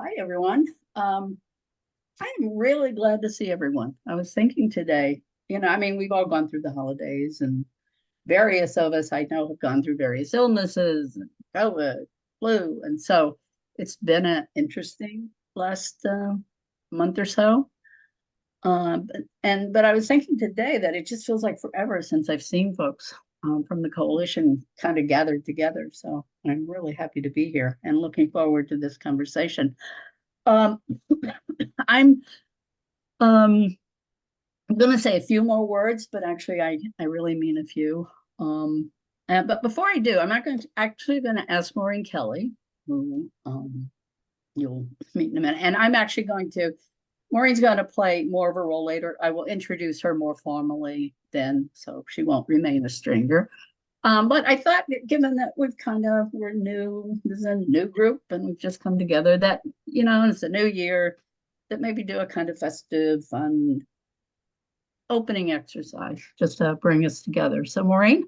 Hi, everyone. I'm really glad to see everyone. I was thinking today, we've all gone through the holidays, and various of us I know have gone through various illnesses and COVID, flu. And so it's been an interesting last month or so. But I was thinking today that it just feels like forever since I've seen folks from the coalition kind of gathered together. So I'm really happy to be here and looking forward to this conversation. Um, I'm um going to say a few more words, but actually I really mean a few. But before I do, I'm not going to actually going to ask Maureen Kelly, who you'll meet in a minute, and I'm actually going to. Maureen's going to play more of a role later. I will introduce her more formally then, so she won't remain a stranger. But I thought, given that we're new, this is a new group, and we've just come together, that it's a new year, that maybe do a kind of festive, fun opening exercise just to bring us together. So, Maureen,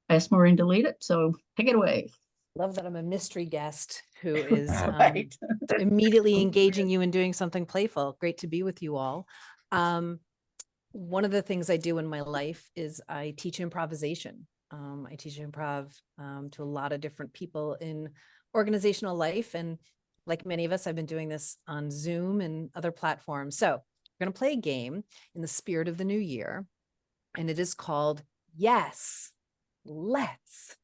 I asked Maureen to lead it, so take it away. Love that I'm a mystery guest who is Right. immediately engaging you and doing something playful. Great to be with you all. One of the things I do in my life is I teach improvisation. I teach improv to a lot of different people in organizational life. And like many of us, I've been doing this on Zoom and other platforms. So we're going to play a game in the spirit of the new year. And it is called Yes, Let's.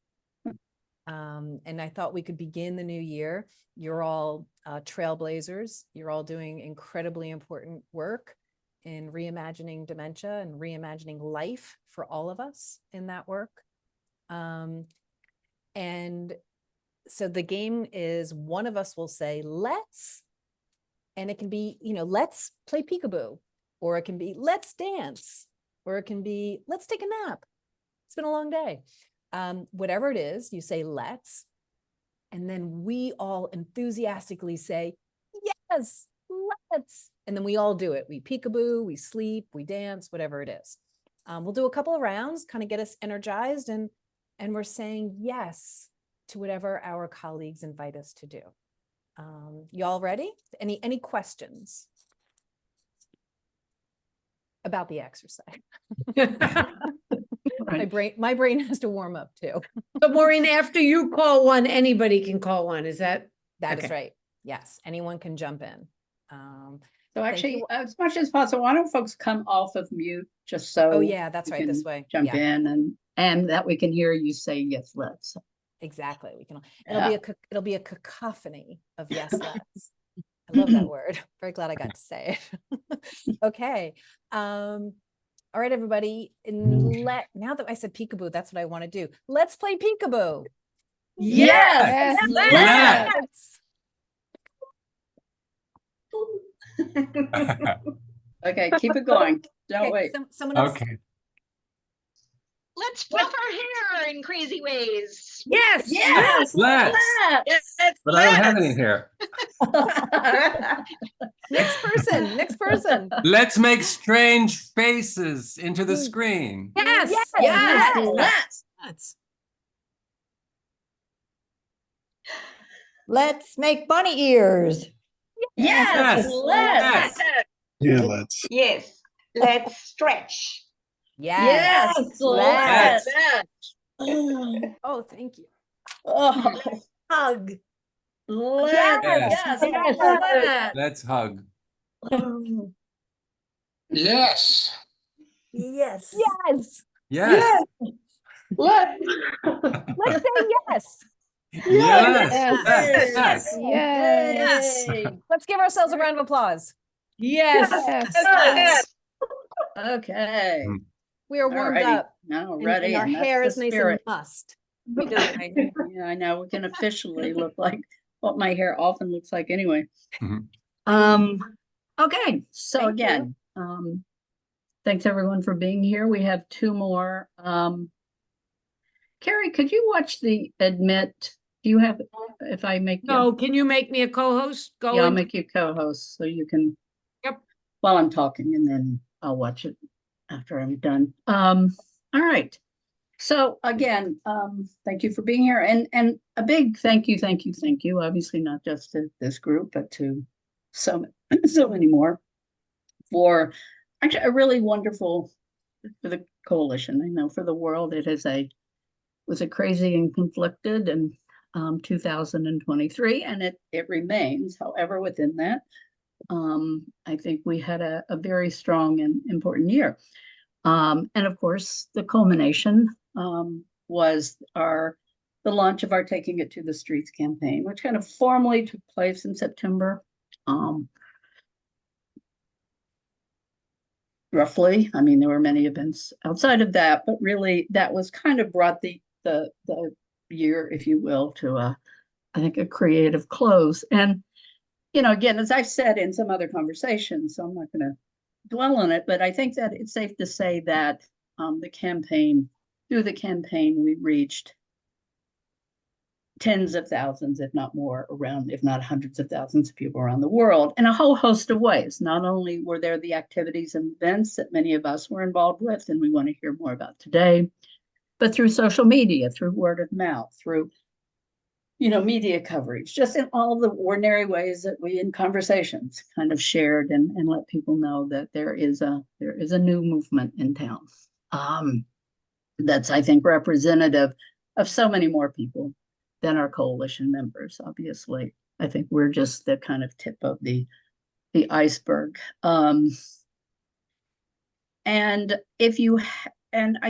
And I thought we could begin the new year. You're all trailblazers. You're all doing incredibly important work in reimagining dementia and reimagining life for all of us in that work. And so the game is one of us will say, let's, and it can be, let's play peekaboo, or it can be, let's dance, or it can be, let's take a nap. It's been a long day. Whatever it is, you say, let's, and then we all enthusiastically say, yes, let's. And then we all do it. We peekaboo, we sleep, we dance, whatever it is. We'll do a couple of rounds, kind of get us energized, and we're saying yes to whatever our colleagues invite us to do. Y'all ready? Any questions about the exercise? Right. My brain has to warm up too. So Maureen, after you call one, anybody can call one. Is that? That Okay. is right. Yes, anyone can jump in. So actually, as much as possible, why don't folks come off of mute just so Oh yeah, that's you right. This can way. jump Yeah, in and that we can hear you say yes, let's. exactly. We can. Yeah. It'll be a cacophony of yes, let's. I love that word. Very glad I got to say it. Okay. All right, everybody. Now that I said peekaboo, that's what I want to do. Let's play peekaboo. Yes. Let's. Okay, keep it going. Don't Okay, wait. someone else. Okay. Let's fluff our hair in crazy ways. Yes. Yes. Let's. Let's. But I don't have any hair. Next person. Let's make strange faces into the screen. Yes. Yes. Let's. Let's make bunny ears. Yes. Yes. Yeah, let's. Yes, let's stretch. Yes. Let's. Oh, thank you. Oh, Hug. let's. Yes. Yes. Let's hug. Yes. Yes. Yes. Yes. Let's Let's say yes. Yes. Yes. Yay. Let's give ourselves a round of applause. Yes. Okay. We are warmed Alrighty. up. Now And, we're ready. our and that's hair the is nice spirit. and mussed. Yeah, I know. We can officially look like what my hair often looks like anyway. Mhm. Okay, so Thank again, thanks everyone for being here. We have two more. Carrie, could you watch the admit? Do you have, if I make you? No, can you make me a co-host? Go Yeah, I'll in. make you co-host so you can. Yep. While I'm talking, and then I'll watch it after I'm done. All right. So again, thank you for being here, and a big thank you, obviously not just to this group, but to so so many more for actually a really wonderful for the coalition. I know for the world it was a crazy and conflicted and 2023, and it remains. However, within that, I think we had a very strong and important year. And of course, the culmination was the launch of our Taking It to the Streets campaign, which kind of formally took place in September. Roughly, I mean, there were many events outside of that, but really that was kind of brought the year, if you will, to I think a creative close. And again, as I've said in some other conversations, so I'm not going to dwell on it, but I think that it's safe to say that through the campaign, we reached tens of thousands, if not more, if not hundreds of thousands of people around the world in a whole host of ways. Not only were there the activities and events that many of us were involved with, and we want to hear more about today, but through social media, through word of mouth, through media coverage, just in all the ordinary ways that we in conversations kind of shared and let people know that there is a new movement in town. That's, I think, representative of so many more people than our coalition members. Obviously, I think we're just the kind of tip of the iceberg. And I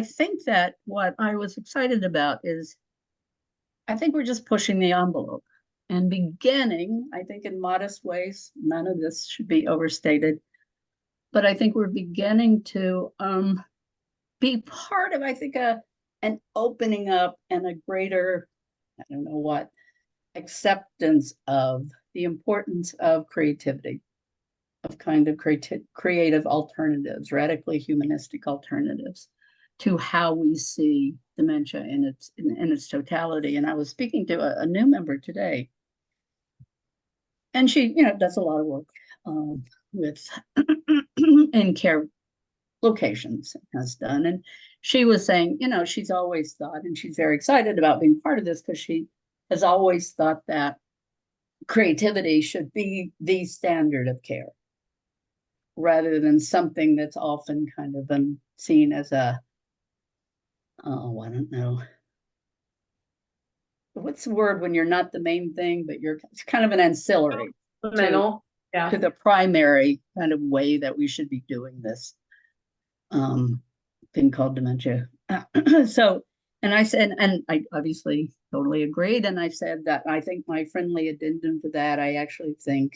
think that what I was excited about is I think we're just pushing the envelope and beginning, I think in modest ways, none of this should be overstated, but I think we're beginning to be part of, I think, an opening up and a greater, I don't know what, acceptance of the importance of creativity, of kind of creative alternatives, radically humanistic alternatives to how we see dementia in its totality. And I was speaking to a new member today, and she, does a lot of work with in care locations, has done, and she was saying, she's always thought, and she's very excited about being part of this because she has always thought that creativity should be the standard of care, rather than something that's often kind of been seen as I don't know. What's the word when you're not the main thing, but you're kind of an ancillary to the primary kind of way that we should be doing this thing called dementia. So, and I said, and I obviously totally agreed. And I said that I think my friendly addendum to that, I actually think,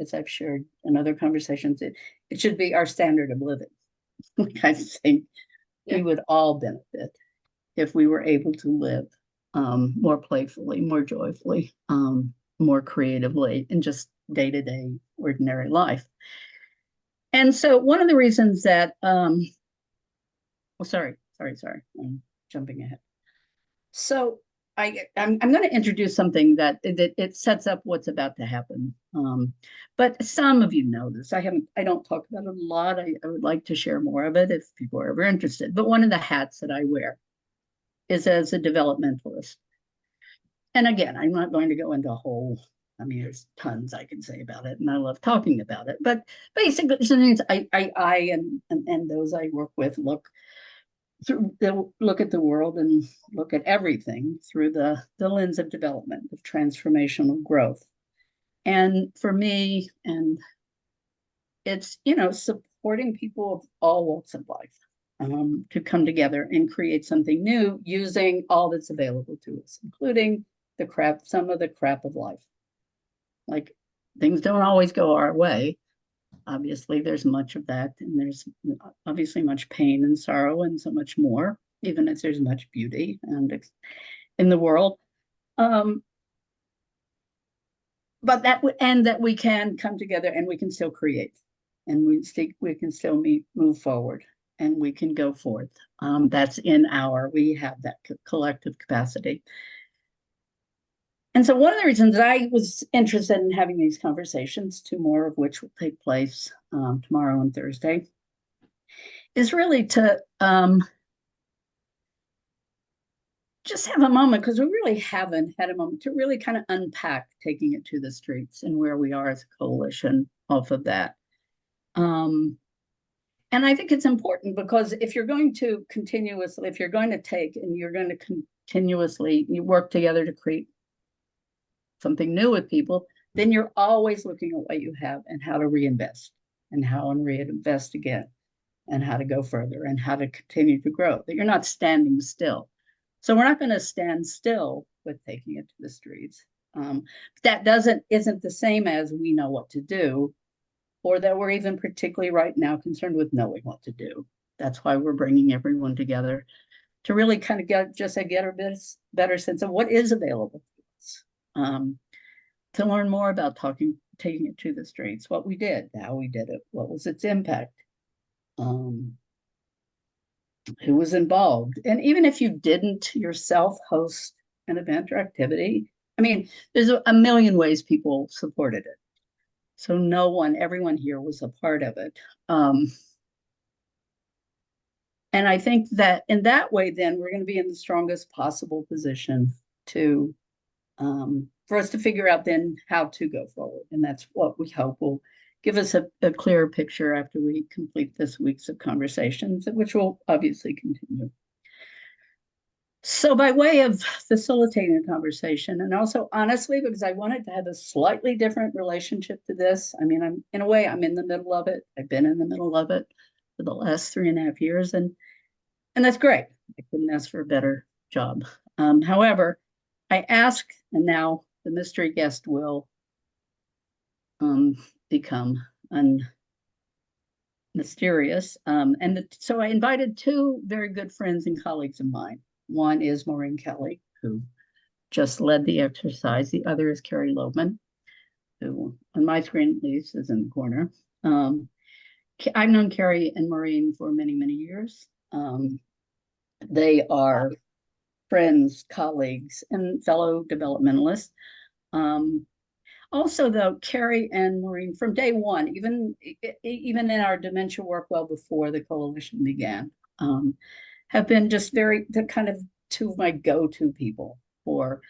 as I've shared in other conversations, it should be our standard of living. I think we would all benefit if we were able to live more playfully, more joyfully, more creatively in just day-to-day ordinary life. And so one of the reasons that, sorry, I'm jumping ahead. So I'm going to introduce something that it sets up what's about to happen. But some of you know this. I don't talk about it a lot. I would like to share more of it if people are ever interested. But one of the hats that I wear is as a developmentalist. And again, I'm not going to go into a whole, there's tons I can say about it, and I love talking about it. But basically, sometimes I and those I work with look at the world and look at everything through the lens of development, of transformational growth. And for me, and it's, supporting people of all walks of life to come together and create something new using all that's available to us, including some of the crap of life. Like, things don't always go our way. Obviously, there's much of that, and there's obviously much pain and sorrow and so much more, even if there's much beauty and in the world. But that we can come together and we can still create, and we can still move forward, and we can go forth. We have that collective capacity. And so one of the reasons I was interested in having these conversations, 2 more of which will take place tomorrow and Thursday, is really to just have a moment, because we really haven't had a moment to really kind of unpack taking it to the streets and where we are as a coalition off of that. And I think it's important because if you're going to continuously, if you're going to take and you're going to continuously, you work together to create something new with people, then you're always looking at what you have and how to reinvest and how and reinvest again and how to go further and how to continue to grow, that you're not standing still. So we're not going to stand still with taking it to the streets. That isn't the same as we know what to do, or that we're even particularly right now concerned with knowing what to do. That's why we're bringing everyone together to really kind of get a better sense of what is available to us, to learn more about taking it to the streets, what we did, how we did it, what was its impact, who was involved. And even if you didn't yourself host an event or activity, I mean, there's a million ways people supported it. So everyone here was a part of it. And I think that in that way, then we're going to be in the strongest possible position to, for us to figure out then how to go forward. And that's what we hope will give us a clearer picture after we complete this week's of conversations, which will obviously continue. So by way of facilitating a conversation, and also honestly, because I wanted to have a slightly different relationship to this. I mean, I'm in the middle of it. I've been in the middle of it for the last 3.5 years, and that's great. I couldn't ask for a better job. However, I ask, and now the mystery guest will become mysterious. So I invited two very good friends and colleagues of mine. One is Maureen Kelly, who just led the exercise. The other is Carrie Loebman, who on my screen at least is in the corner. I've known Carrie and Maureen for many, many years. They are friends, colleagues, and fellow developmentalists. Also, though, Carrie and Maureen, from day one, even in our dementia work well before the coalition began, have been just the kind of two of my go-to people for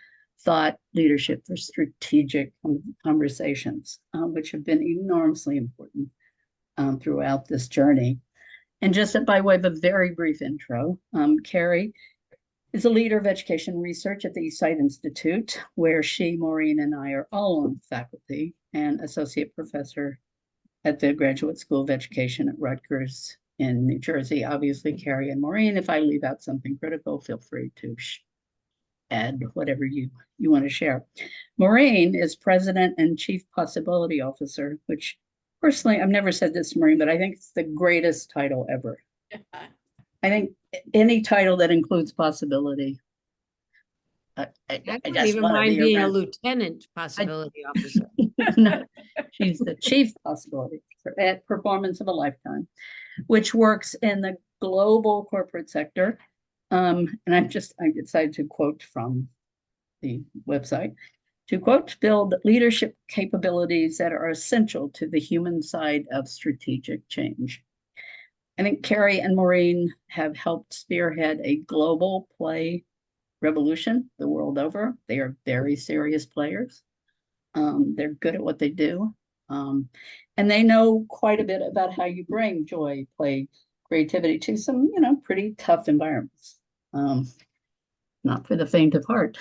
thought leadership, for strategic conversations, which have been enormously important throughout this journey. And just by way of a very brief intro, Carrie is a leader of education research at the Eastside Institute, where she, Maureen, and I are all on faculty and associate professor at the Graduate School of Education at Rutgers in New Jersey. Obviously, Carrie and Maureen, if I leave out something critical, feel free to add whatever you want to share. Maureen is president and chief possibility officer, which personally, I've never said this to Maureen, but I think it's the greatest title ever. I think any title that includes possibility. I wouldn't just even wanna mind be being a around. lieutenant possibility officer. No, she's the chief possibility at Performance of a Lifetime, which works in the global corporate sector. And I decided to quote from the website, to quote, build leadership capabilities that are essential to the human side of strategic change. I think Carrie and Maureen have helped spearhead a global play revolution the world over. They are very serious players. They're good at what they do. And they know quite a bit about how you bring joy, play, creativity to some, pretty tough environments. Not for the faint of heart.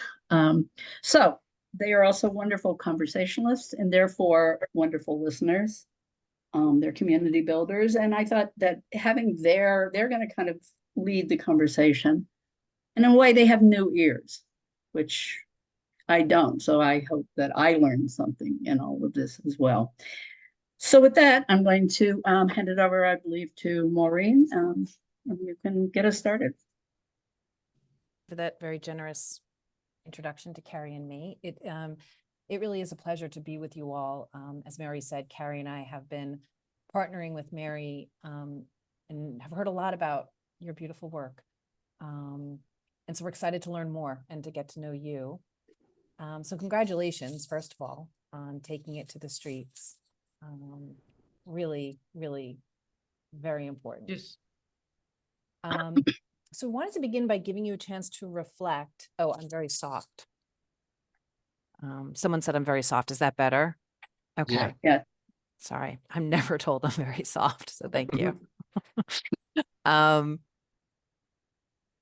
So they are also wonderful conversationalists and therefore wonderful listeners. They're community builders. And I thought that they're going to kind of lead the conversation. And in a way, they have new ears, which I don't. So I hope that I learned something in all of this as well. So with that, I'm going to hand it over, I believe, to Maureen, and you can get us started. For that very generous introduction to Carrie and me. It really is a pleasure to be with you all. As Mary said, Carrie and I have been partnering with Mary and have heard a lot about your beautiful work. And so we're excited to learn more and to get to know you. So congratulations, first of all, on taking it to the streets. Really, really very important. Just So I wanted to begin by giving you a chance to reflect. Oh, I'm very soft. Someone said I'm very soft. Is that better? Okay. Yeah. Sorry. I'm never told I'm very soft. So thank you. Um,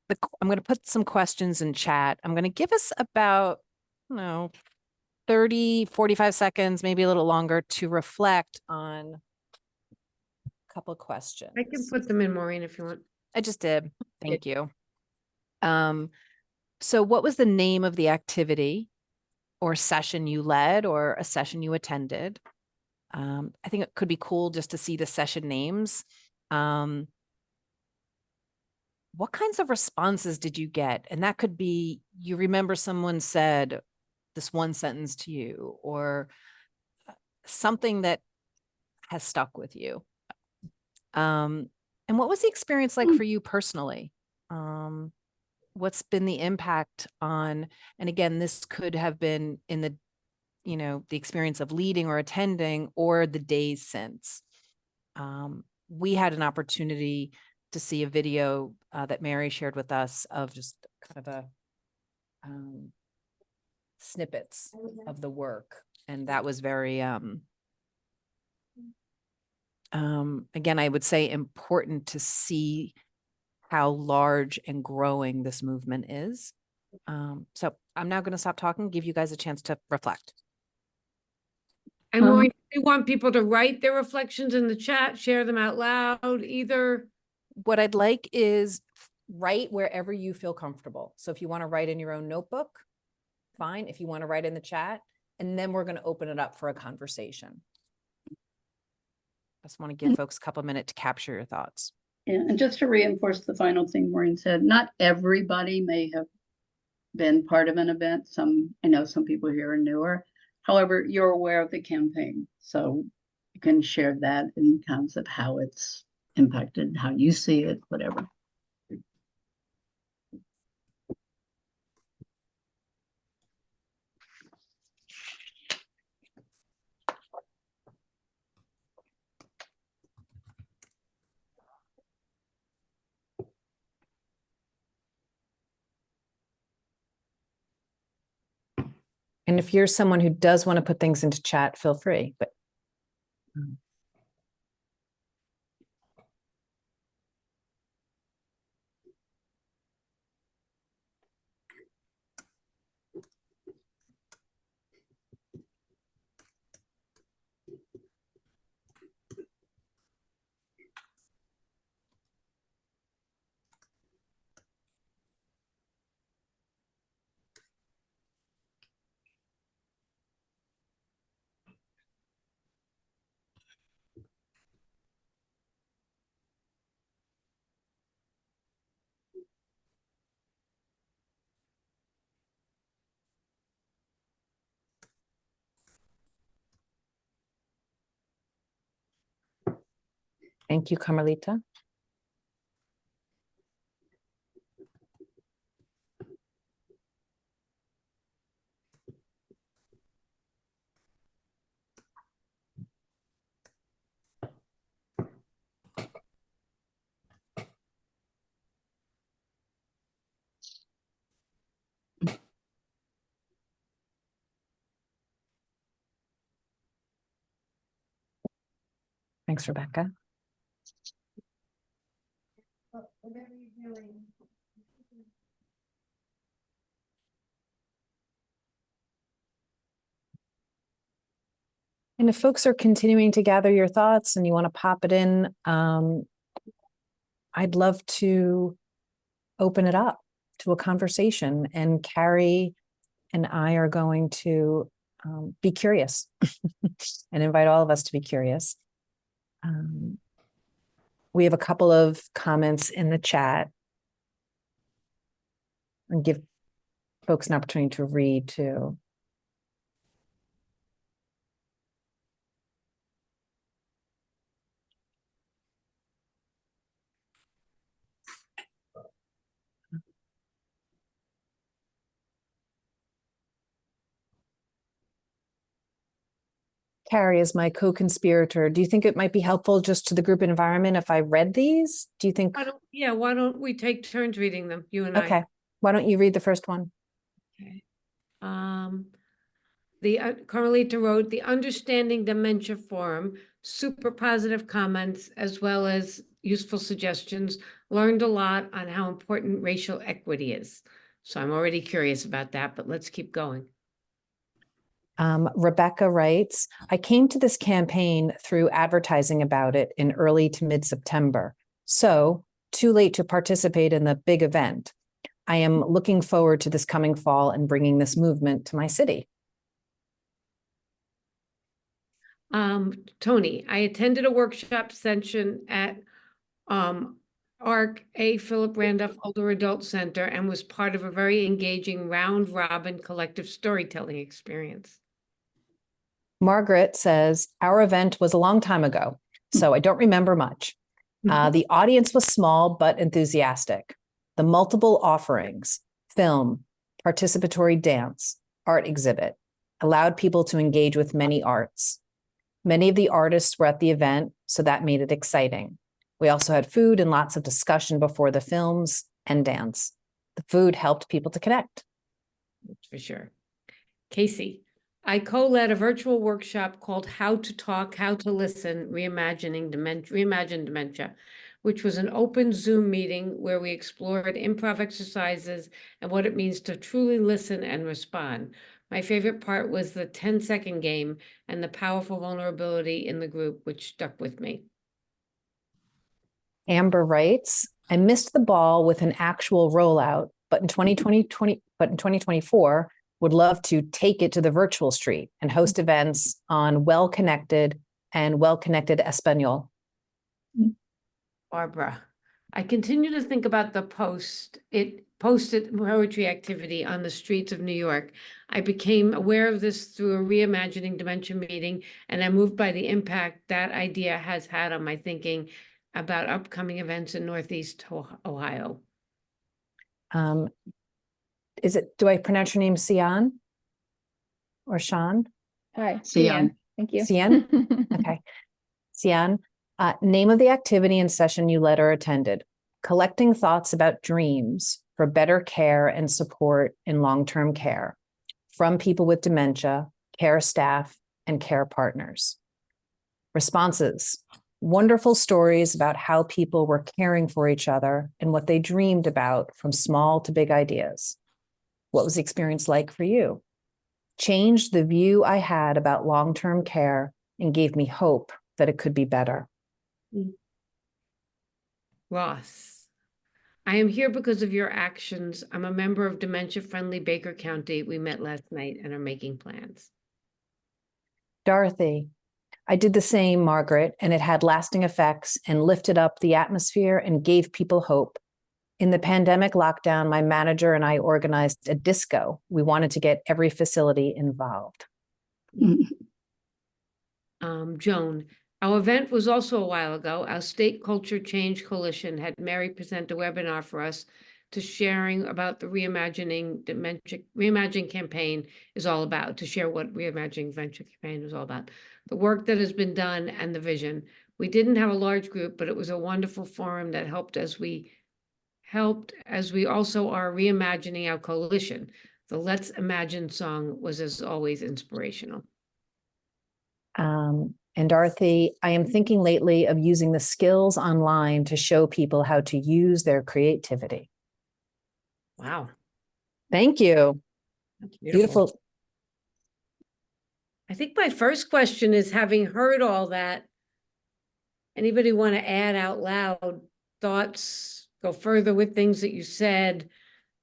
I'm going to put some questions in chat. I'm going to give us about, 30, 45 seconds, maybe a little longer to reflect on a couple of questions. I can put them in, Maureen, if you want. I just did. Thank you. So what was the name of the activity or session you led or a session you attended? I think it could be cool just to see the session names. What kinds of responses did you get? And that could be, you remember someone said this one sentence to you or something that has stuck with you. And what was the experience like for you personally? What's been the impact on, and again, this could have been in the, the experience of leading or attending or the days since. We had an opportunity to see a video that Mary shared with us of just kind of a snippets of the work. And that was very, again, I would say important to see how large and growing this movement is. So I'm now going to stop talking, give you guys a chance to reflect. And Maureen, we want people to write their reflections in the chat, share them out loud, either. What I'd like is write wherever you feel comfortable. So if you want to write in your own notebook, fine. If you want to write in the chat, and then we're going to open it up for a conversation. I just want to give folks a couple of minutes to capture your thoughts. Yeah, and just to reinforce the final thing Maureen said, not everybody may have been part of an event. I know some people here are newer. However, you're aware of the campaign, so you can share that in terms of how it's impacted, how you see it, whatever. And if you're someone who does want to put things into chat, feel free, but. Thank you, Carmelita. Thanks, Rebecca. And if folks are continuing to gather your thoughts and you want to pop it in, I'd love to open it up to a conversation, and Carrie and I are going to be curious and invite all of us to be curious. We have a couple of comments in the chat and give folks an opportunity to read too. Carrie is my co-conspirator. Do you think it might be helpful just to the group environment if I read these? Do you think? Why don't we take turns reading them, you and I? Okay. Why don't you read the first one? Okay. Carmelita wrote, the Understanding Dementia Forum, super positive comments as well as useful suggestions. Learned a lot on how important racial equity is. So I'm already curious about that, but let's keep going. Rebecca writes, I came to this campaign through advertising about it in early to mid-September. So too late to participate in the big event. I am looking forward to this coming fall and bringing this movement to my city. Tony, I attended a workshop session at ARC, A. Philip Randolph Older Adult Center, and was part of a very engaging round robin collective storytelling experience. Margaret says, our event was a long time ago, so I don't remember much. The audience was small but enthusiastic. The multiple offerings, film, participatory dance, art exhibit, allowed people to engage with many arts. Many of the artists were at the event, so that made it exciting. We also had food and lots of discussion before the films and dance. The food helped people to connect. That's for sure. Casey, I co-led a virtual workshop called How to Talk, How to Listen, Reimagine Dementia, which was an open Zoom meeting where we explored improv exercises and what it means to truly listen and respond. My favorite part was the 10-second game and the powerful vulnerability in the group, which stuck with me. Amber writes, I missed the ball with an actual rollout, but in 2024, would love to take it to the virtual street and host events on well-connected Espanol. Barbara, I continue to think about the posted poetry activity on the streets of New York. I became aware of this through a Reimagining Dementia meeting, and I'm moved by the impact that idea has had on my thinking about upcoming events in Northeast Ohio. Do I pronounce your name Sian or Sean? Hi, Sian. Thank you. Sian? Okay. Sian, name of the activity and session you led or attended. Collecting thoughts about dreams for better care and support in long-term care from people with dementia, care staff, and care partners. Responses. Wonderful stories about how people were caring for each other and what they dreamed about from small to big ideas. What was the experience like for you? Changed the view I had about long-term care and gave me hope that it could be better. Ross, I am here because of your actions. I'm a member of Dementia Friendly Baker County. We met last night and are making plans. Dorothy, I did the same, Margaret, and it had lasting effects and lifted up the atmosphere and gave people hope. In the pandemic lockdown, my manager and I organized a disco. We wanted to get every facility involved. Joan, our event was also a while ago. Our State Culture Change Coalition had Mary present a webinar for us to sharing about the Reimagining campaign is all about, to share what Reimagining Dementia campaign is all about. The work that has been done and the vision. We didn't have a large group, but it was a wonderful forum that helped as we also are reimagining our coalition. The Let's Imagine song was, as always, inspirational. And Dorothy, I am thinking lately of using the skills online to show people how to use their creativity. Wow. Thank you. That's beautiful. Beautiful. I think my first question is, having heard all that, anybody want to add out loud thoughts, go further with things that you said,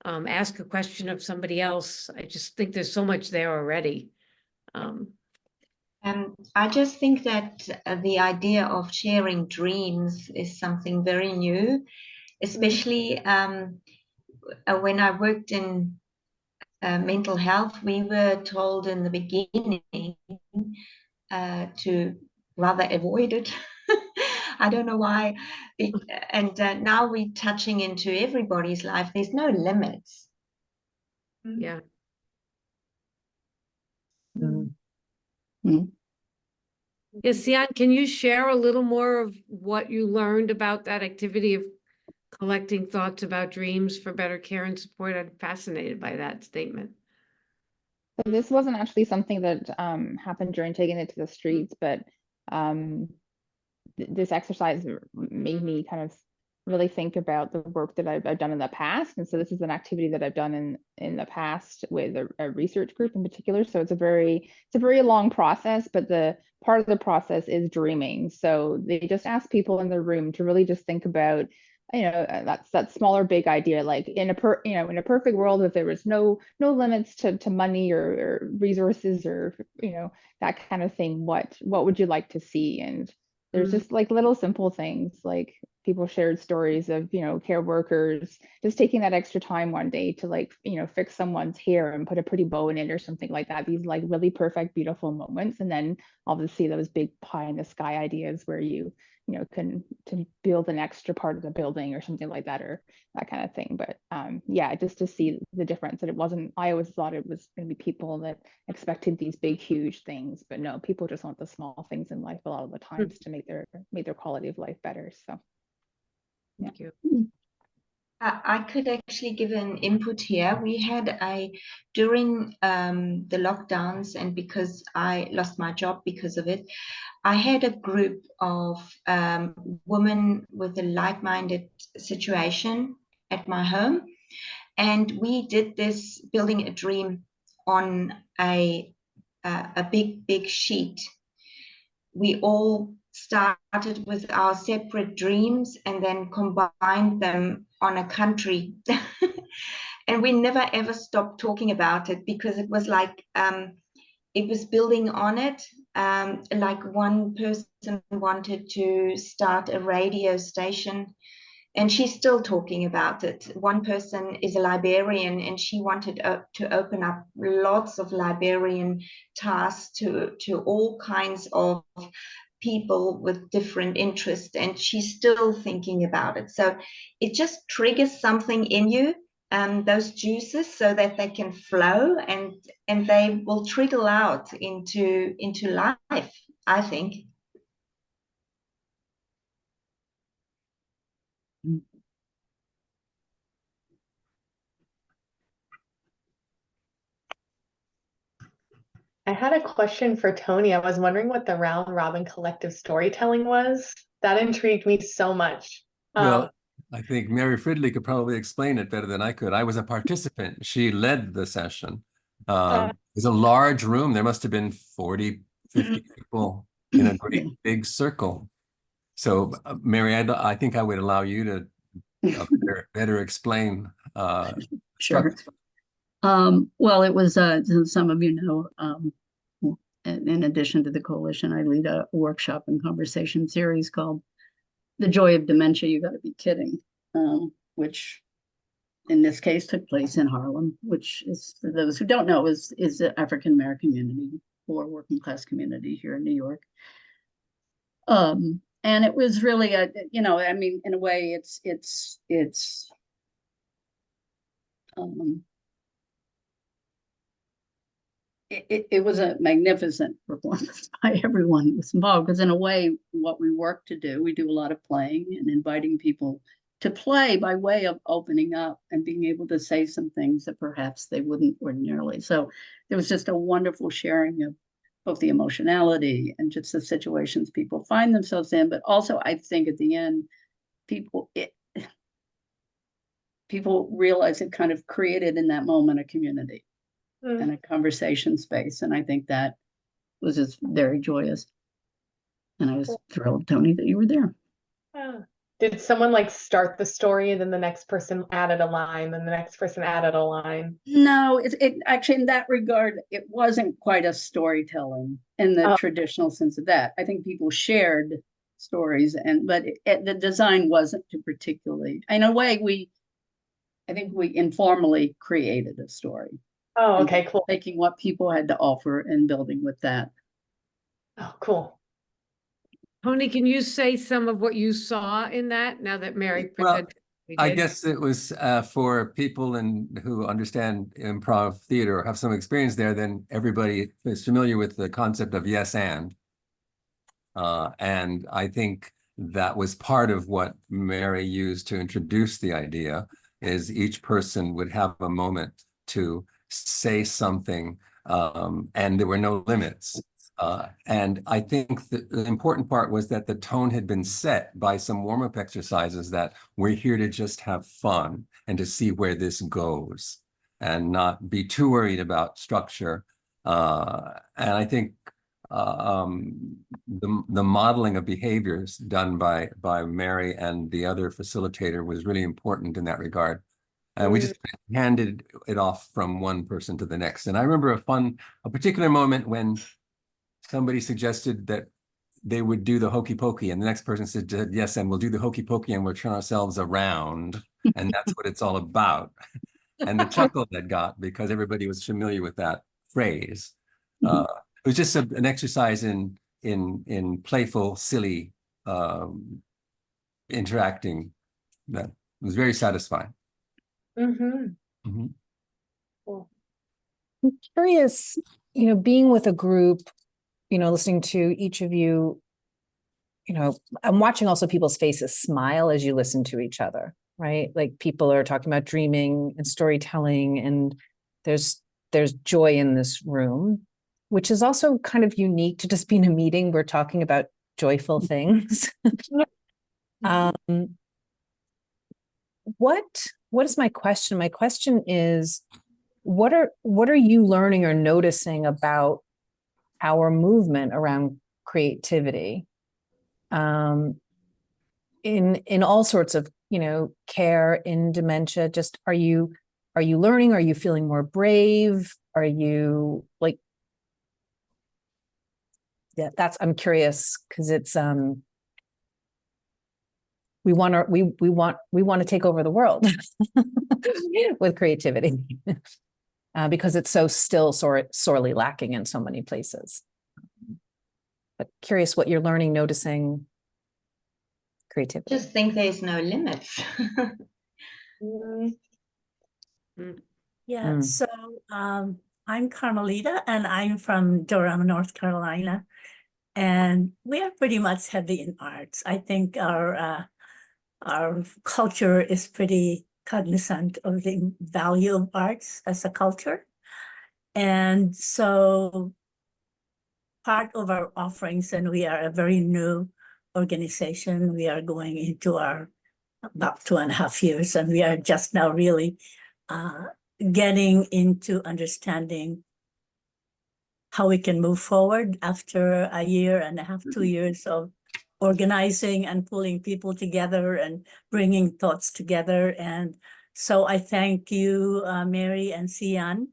ask a question of somebody else? I just think there's so much there already. I just think that the idea of sharing dreams is something very new, especially when I worked in mental health. We were told in the beginning to rather avoid it. I don't know why. And now we're touching into everybody's life. There's no limits. Yeah. Mm. Mm. Yes, Sian, can you share a little more of what you learned about that activity of collecting thoughts about dreams for better care and support? I'm fascinated by that statement. So this wasn't actually something that happened during taking it to the streets, but this exercise made me kind of really think about the work that I've done in the past. And so this is an activity that I've done in the past with a research group in particular. So it's a very long process, but the part of the process is dreaming. So they just ask people in the room to really just think about, that's that smaller big idea, like in a perfect world, if there was no limits to money or resources or that kind of thing, what would you like to see? And there's just like little simple things, like people shared stories of care workers just taking that extra time one day to fix someone's hair and put a pretty bow in it or something like that. These like really perfect, beautiful moments. And then obviously those big pie in the sky ideas where you can to build an extra part of the building or something like that, or that kind of thing. But yeah, just to see the difference, that it wasn't, I always thought it was going to be people that expected these big huge things, but no, people just want the small things in life a lot of the times to make their quality of life better. So Thank you. I could actually give an input here. We had during the lockdowns, and because I lost my job because of it, I had a group of women with a like-minded situation at my home. And we did this building a dream on a big sheet. We all started with our separate dreams and then combined them on a country. And we never ever stopped talking about it, because it was like it was building on it. Like one person wanted to start a radio station, and she's still talking about it. One person is a librarian, and she wanted to open up lots of librarian tasks to all kinds of people with different interests, and she's still thinking about it. So it just triggers something in you, those juices, so that they can flow and they will trickle out into life, I think. I had a question for Tony. I was wondering what the round robin collective storytelling was. That intrigued me so much. Well, I think Mary Fridley could probably explain it better than I could. I was a participant. She led the session. It was a large room. There must have been 40, 50 people in a great big circle. So, Mary, I think I would allow you to better explain. Sure. Well, it was, some of you know, in addition to the coalition, I lead a workshop and conversation series called The Joy of Dementia, You Gotta Be Kidding, which in this case took place in Harlem, which is, for those who don't know, is the African-American community or working class community here in New York. And it was really I mean, in a way, it was a magnificent performance by everyone who was involved, because in a way, what we work to do, we do a lot of playing and inviting people to play by way of opening up and being able to say some things that perhaps they wouldn't ordinarily. So there was just a wonderful sharing of both the emotionality and just the situations people find themselves in, but also I think at the end, people realize it kind of created in that moment a community and a conversation space. And I think that was just very joyous. And I was thrilled, Tony, that you were there. Did someone like start the story and then the next person added a line, then the next person added a line? No, it actually, in that regard, it wasn't quite a storytelling in the traditional sense of that. I think people shared stories, but the design wasn't too particularly. In a way, I think we informally created a story. Oh, okay, cool. Taking what people had to offer and building with that. Oh, cool. Tony, can you say some of what you saw in that, now that Mary presented? I guess it was for people who understand improv theater or have some experience there, then everybody is familiar with the concept of yes and. And I think that was part of what Mary used to introduce the idea, is each person would have a moment to say something, and there were no limits. And I think the important part was that the tone had been set by some warm-up exercises, that we're here to just have fun and to see where this goes and not be too worried about structure. And I think the modeling of behaviors done by Mary and the other facilitator was really important in that regard. And we just handed it off from one person to the next. And I remember a particular moment when somebody suggested that they would do the hokey pokey, and the next person said, yes, and we'll do the hokey pokey and we'll turn ourselves around. And that's what it's all about. And the chuckle that got, because everybody was familiar with that phrase. It was just an exercise in playful, silly interacting that was very satisfying. Mm-hmm. I'm curious, being with a group, listening to each of you, I'm watching also people's faces smile as you listen to each other, right? Like people are talking about dreaming and storytelling, and there's joy in this room, which is also kind of unique to just be in a meeting. We're talking about joyful things. What is my question? My question is, what are you learning or noticing about our movement around creativity? In all sorts of, care, in dementia, just are you learning? Are you feeling more brave? Are you like, yeah, I'm curious, because it's, we want to take over the world with creativity, because it's so still sorely lacking in so many places. But curious what you're learning, noticing creativity. Just think there's no limits. Yeah, so I'm Carmelita, and I'm from Durham, North Carolina, and we are pretty much heavy in arts. I think our culture is pretty cognizant of the value of arts as a culture. And so part of our offerings, and we are a very new organization, we are going into our about 2.5 years, and we are just now really getting into understanding how we can move forward after 1.5 years, 2 years of organizing and pulling people together and bringing thoughts together. And so I thank you, Mary and Sian,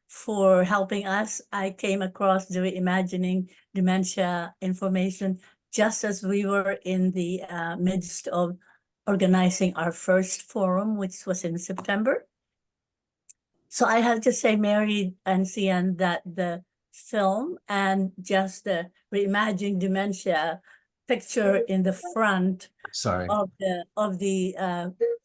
for helping us. I came across the Reimagining Dementia information just as we were in the midst of organizing our first forum, which was in September. So I have to say, Mary and Sian, that the film and just the Reimagining Dementia picture in the front of the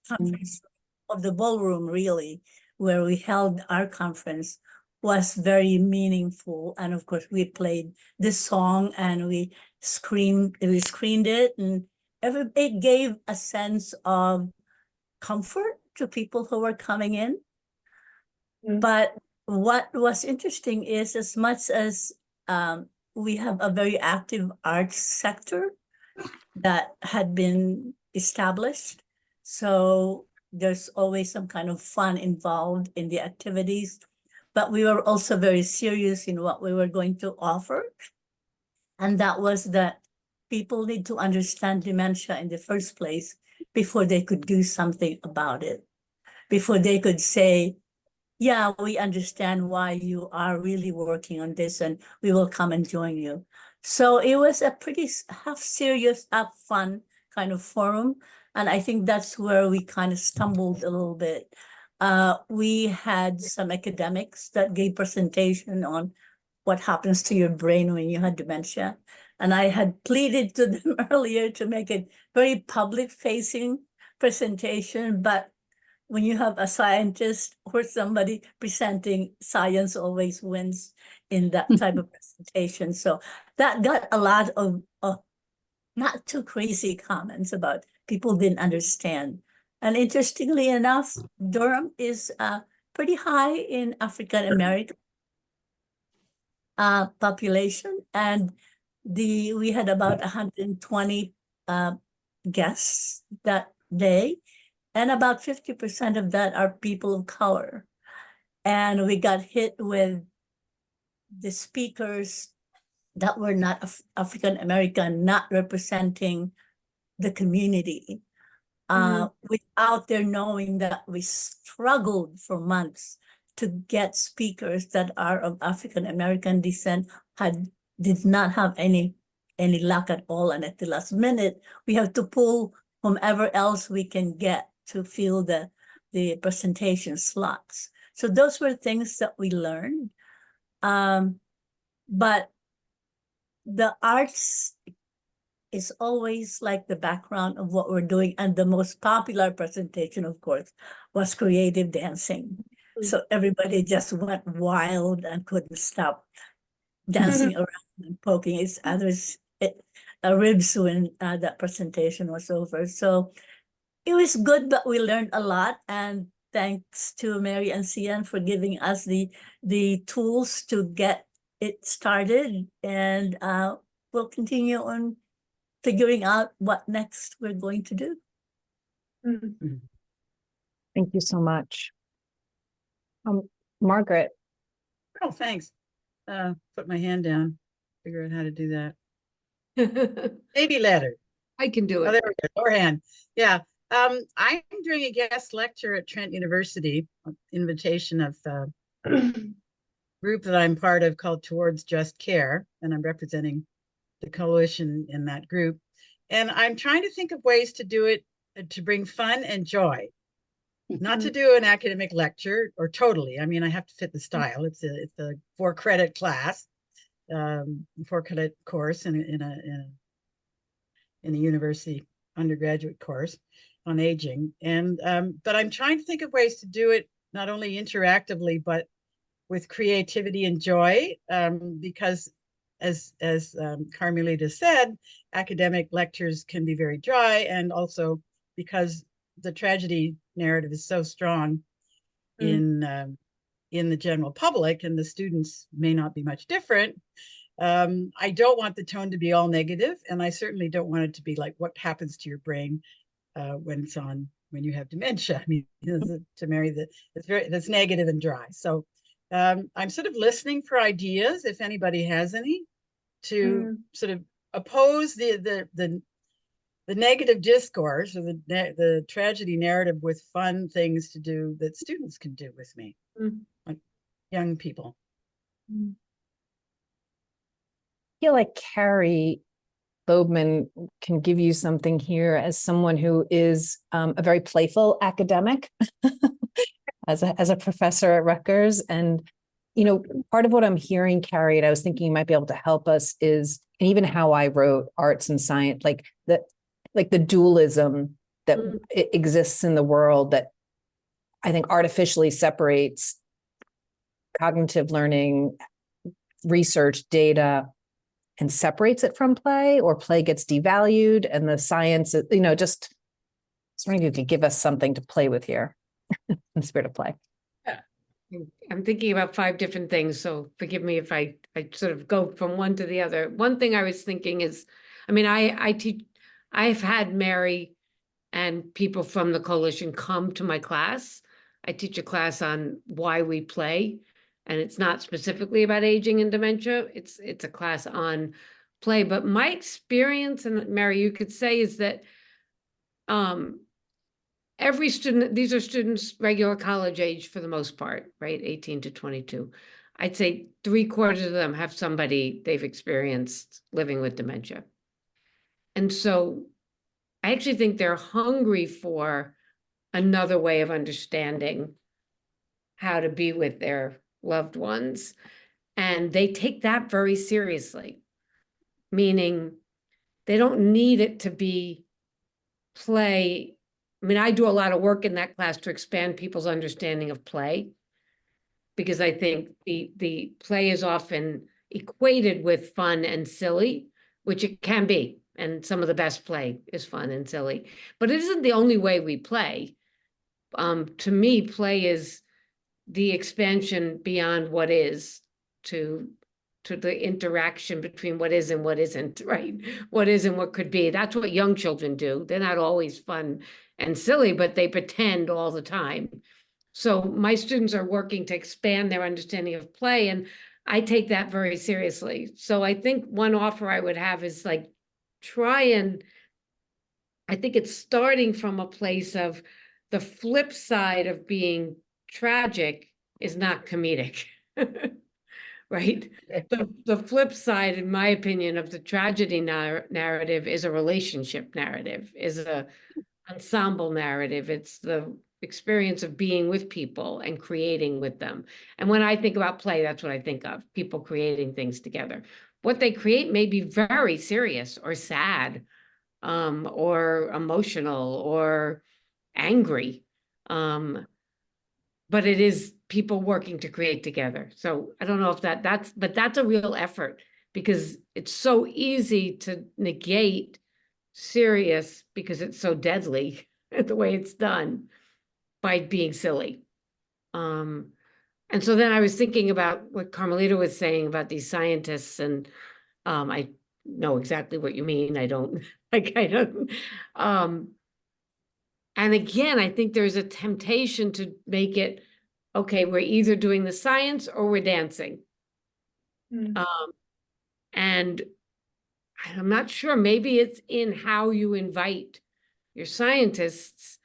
conference, of the ballroom, really, where we held our conference, was very meaningful. And of course, we played this song and we screened it, and it gave a sense of comfort to people who were coming in. But what was interesting is, as much as we have a very active arts sector that had been established, so there's always some kind of fun involved in the activities, but we were also very serious in what we were going to offer. And that was that people need to understand dementia in the first place before they could do something about it, before they could say, yeah, we understand why you are really working on this, and we will come and join you. So it was a pretty half serious, half fun kind of forum. And I think that's where we kind of stumbled a little bit. We had some academics that gave presentation on what happens to your brain when you had dementia. And I had pleaded to them earlier to make it very public facing presentation, but when you have a scientist or somebody presenting, science always wins in that type of presentation. So that got a lot of not too crazy comments about people didn't understand. And interestingly enough, Durham is pretty high in African American population, and we had about 120 guests that day, and about 50% of that are people of color. And we got hit with the speakers that were not African American, not representing the community, without their knowing that we struggled for months to get speakers that are of African American descent, did not have any luck at all. And at the last minute, we have to pull whomever else we can get to fill the presentation slots. So those were things that we learned. But the arts is always like the background of what we're doing. And the most popular presentation, of course, was creative dancing. So everybody just went wild and couldn't stop dancing around and poking each other's ribs when that presentation was over. So it was good, but we learned a lot. And thanks to Mary and Cian for giving us the tools to get it started. And we'll continue on figuring out what next we're going to do. Thank you so much. Margaret. Oh, thanks. Put my hand down, figure out how to do that. Maybe letter. I can do Oh, it. there we go. Lower hand. Yeah. I'm doing a guest lecture at Trent University, invitation of group that I'm part of called Towards Just Care, and I'm representing the coalition in that group. And I'm trying to think of ways to do it to bring fun and joy. Not to do an academic lecture, or totally. I mean, I have to fit the style. It's a 4-credit class, 4-credit course in a university undergraduate course on aging. And but I'm trying to think of ways to do it not only interactively but with creativity and joy, because as Carmelita said, academic lectures can be very dry, and also because the tragedy narrative is so strong in the general public, and the students may not be much different. I don't want the tone to be all negative, and I certainly don't want it to be like what happens to your brain when you have dementia. I mean, to Mary, that's negative and dry. So I'm sort of listening for ideas, if anybody has any, to sort of oppose the negative discourse or the tragedy narrative with fun things to do that students can do with me, like young people. I feel like Carrie Bobman can give you something here as someone who is a very playful academic as a professor at Rutgers. And, you know, part of what I'm hearing, Carrie, and I was thinking you might be able to help us is, and even how I wrote arts and science, like the dualism that exists in the world that I think artificially separates cognitive learning, research, data, and separates it from play, or play gets devalued and the science, you know, just wondering if you could give us something to play with here in spirit of play. I'm thinking about 5 different things, so forgive me if I sort of go from one to the other. One thing I was thinking is, I mean, I've had Mary and people from the coalition come to my class. I teach a class on why we play, and it's not specifically about aging and dementia. It's a class on play. But my experience, and Mary, you could say, is that every student, these are students regular college age for the most part, right? 18 to 22. I'd say 3/4 of them have somebody they've experienced living with dementia. And so I actually think they're hungry for another way of understanding how to be with their loved ones. And they take that very seriously, meaning they don't need it to be play I mean, I do a lot of work in that class to expand people's understanding of play. Because I think the play is often equated with fun and silly, which it can be. And some of the best play is fun and silly, but it isn't the only way we play. To me, play is the expansion beyond what is to the interaction between what is and what isn't, right? What is and what could be. That's what young children do. They're not always fun and silly, but they pretend all the time. So my students are working to expand their understanding of play, and I take that very seriously. So I think one offer I would have is like, I think it's starting from a place of the flip side of being tragic is not comedic, right? The flip side, in my opinion, of the tragedy narrative is a relationship narrative, is a ensemble narrative. It's the experience of being with people and creating with them. And when I think about play, that's what I think of, people creating things together. What they create may be very serious or sad, or emotional or angry. But it is people working to create together. So I don't know if that's a real effort, because it's so easy to negate serious because it's so deadly the way it's done by being silly. And so then I was thinking about what Carmelita was saying about these scientists, and I know exactly what you mean. I don't and again, I think there's a temptation to make it, okay, we're either doing the science or we're dancing. And I'm not sure, maybe it's in how you invite your scientists.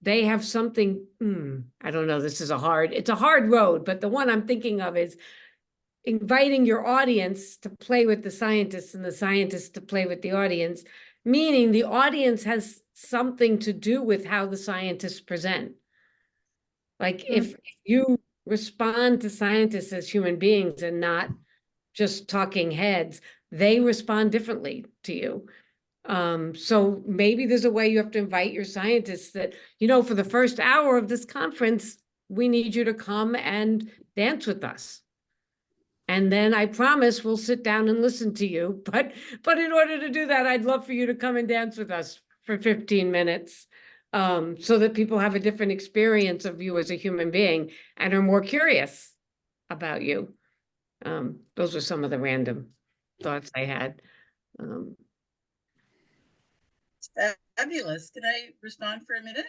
They have something, I don't know, it's a hard road, but the one I'm thinking of is inviting your audience to play with the scientists and the scientists to play with the audience, meaning the audience has something to do with how the scientists present. Like if you respond to scientists as human beings and not just talking heads, they respond differently to you. So maybe there's a way you have to invite your scientists that, for the first hour of this conference, we need you to come and dance with us. And then I promise we'll sit down and listen to you. But in order to do that, I'd love for you to come and dance with us for 15 minutes, so that people have a different experience of you as a human being and are more curious about you. Those are some of the random thoughts I had. Fabulous. Can I respond for a minute?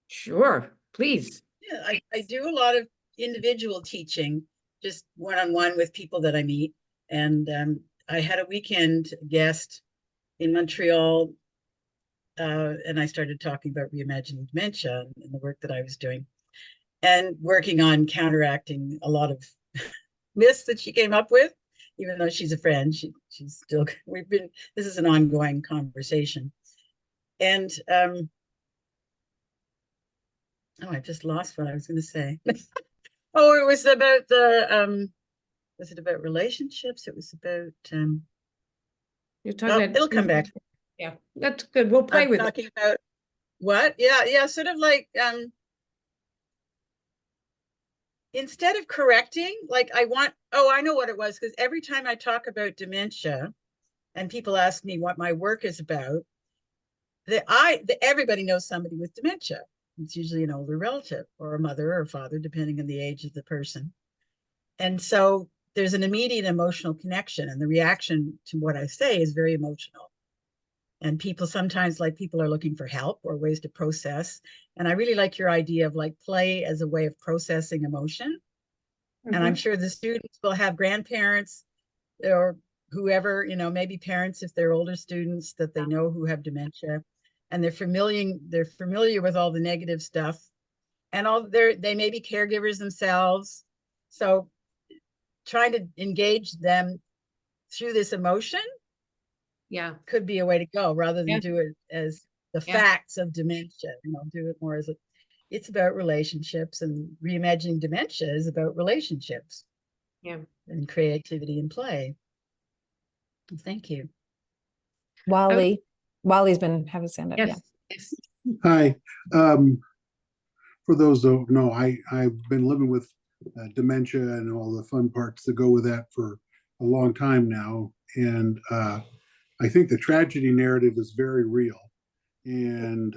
Sure, please. Yeah, I do a lot of individual teaching, just one-on-one with people that I meet. And I had a weekend guest in Montreal, and I started talking about reimagining dementia and the work that I was doing, and working on counteracting a lot of myths that she came up with. Even though she's a friend, she's still, this is an ongoing conversation. And I just lost what I was going to say. Oh, it was about was it about relationships? It was about, You're talking about, it'll come back. Yeah, that's good. We'll play with it. Talking about what? Yeah, sort of like, instead of correcting, like I know what it was, because every time I talk about dementia and people ask me what my work is about, everybody knows somebody with dementia. It's usually an older relative or a mother or a father, depending on the age of the person. And so there's an immediate emotional connection, and the reaction to what I say is very emotional. And people sometimes, like, people are looking for help or ways to process. And I really like your idea of like play as a way of processing emotion. And I'm sure the students will have grandparents or whoever, maybe parents if they're older students that they know who have dementia, and they're familiar with all the negative stuff, and they may be caregivers themselves. So trying to engage them through this emotion could be a way to go, rather than do it as the facts of dementia. Do it more as it's about relationships, and reimagining dementia is about relationships and creativity and play. Thank you. Wally's been having his hand up. Yes. Hi. For those who don't know, I've been living with dementia and all the fun parts that go with that for a long time now. And I think the tragedy narrative is very real. And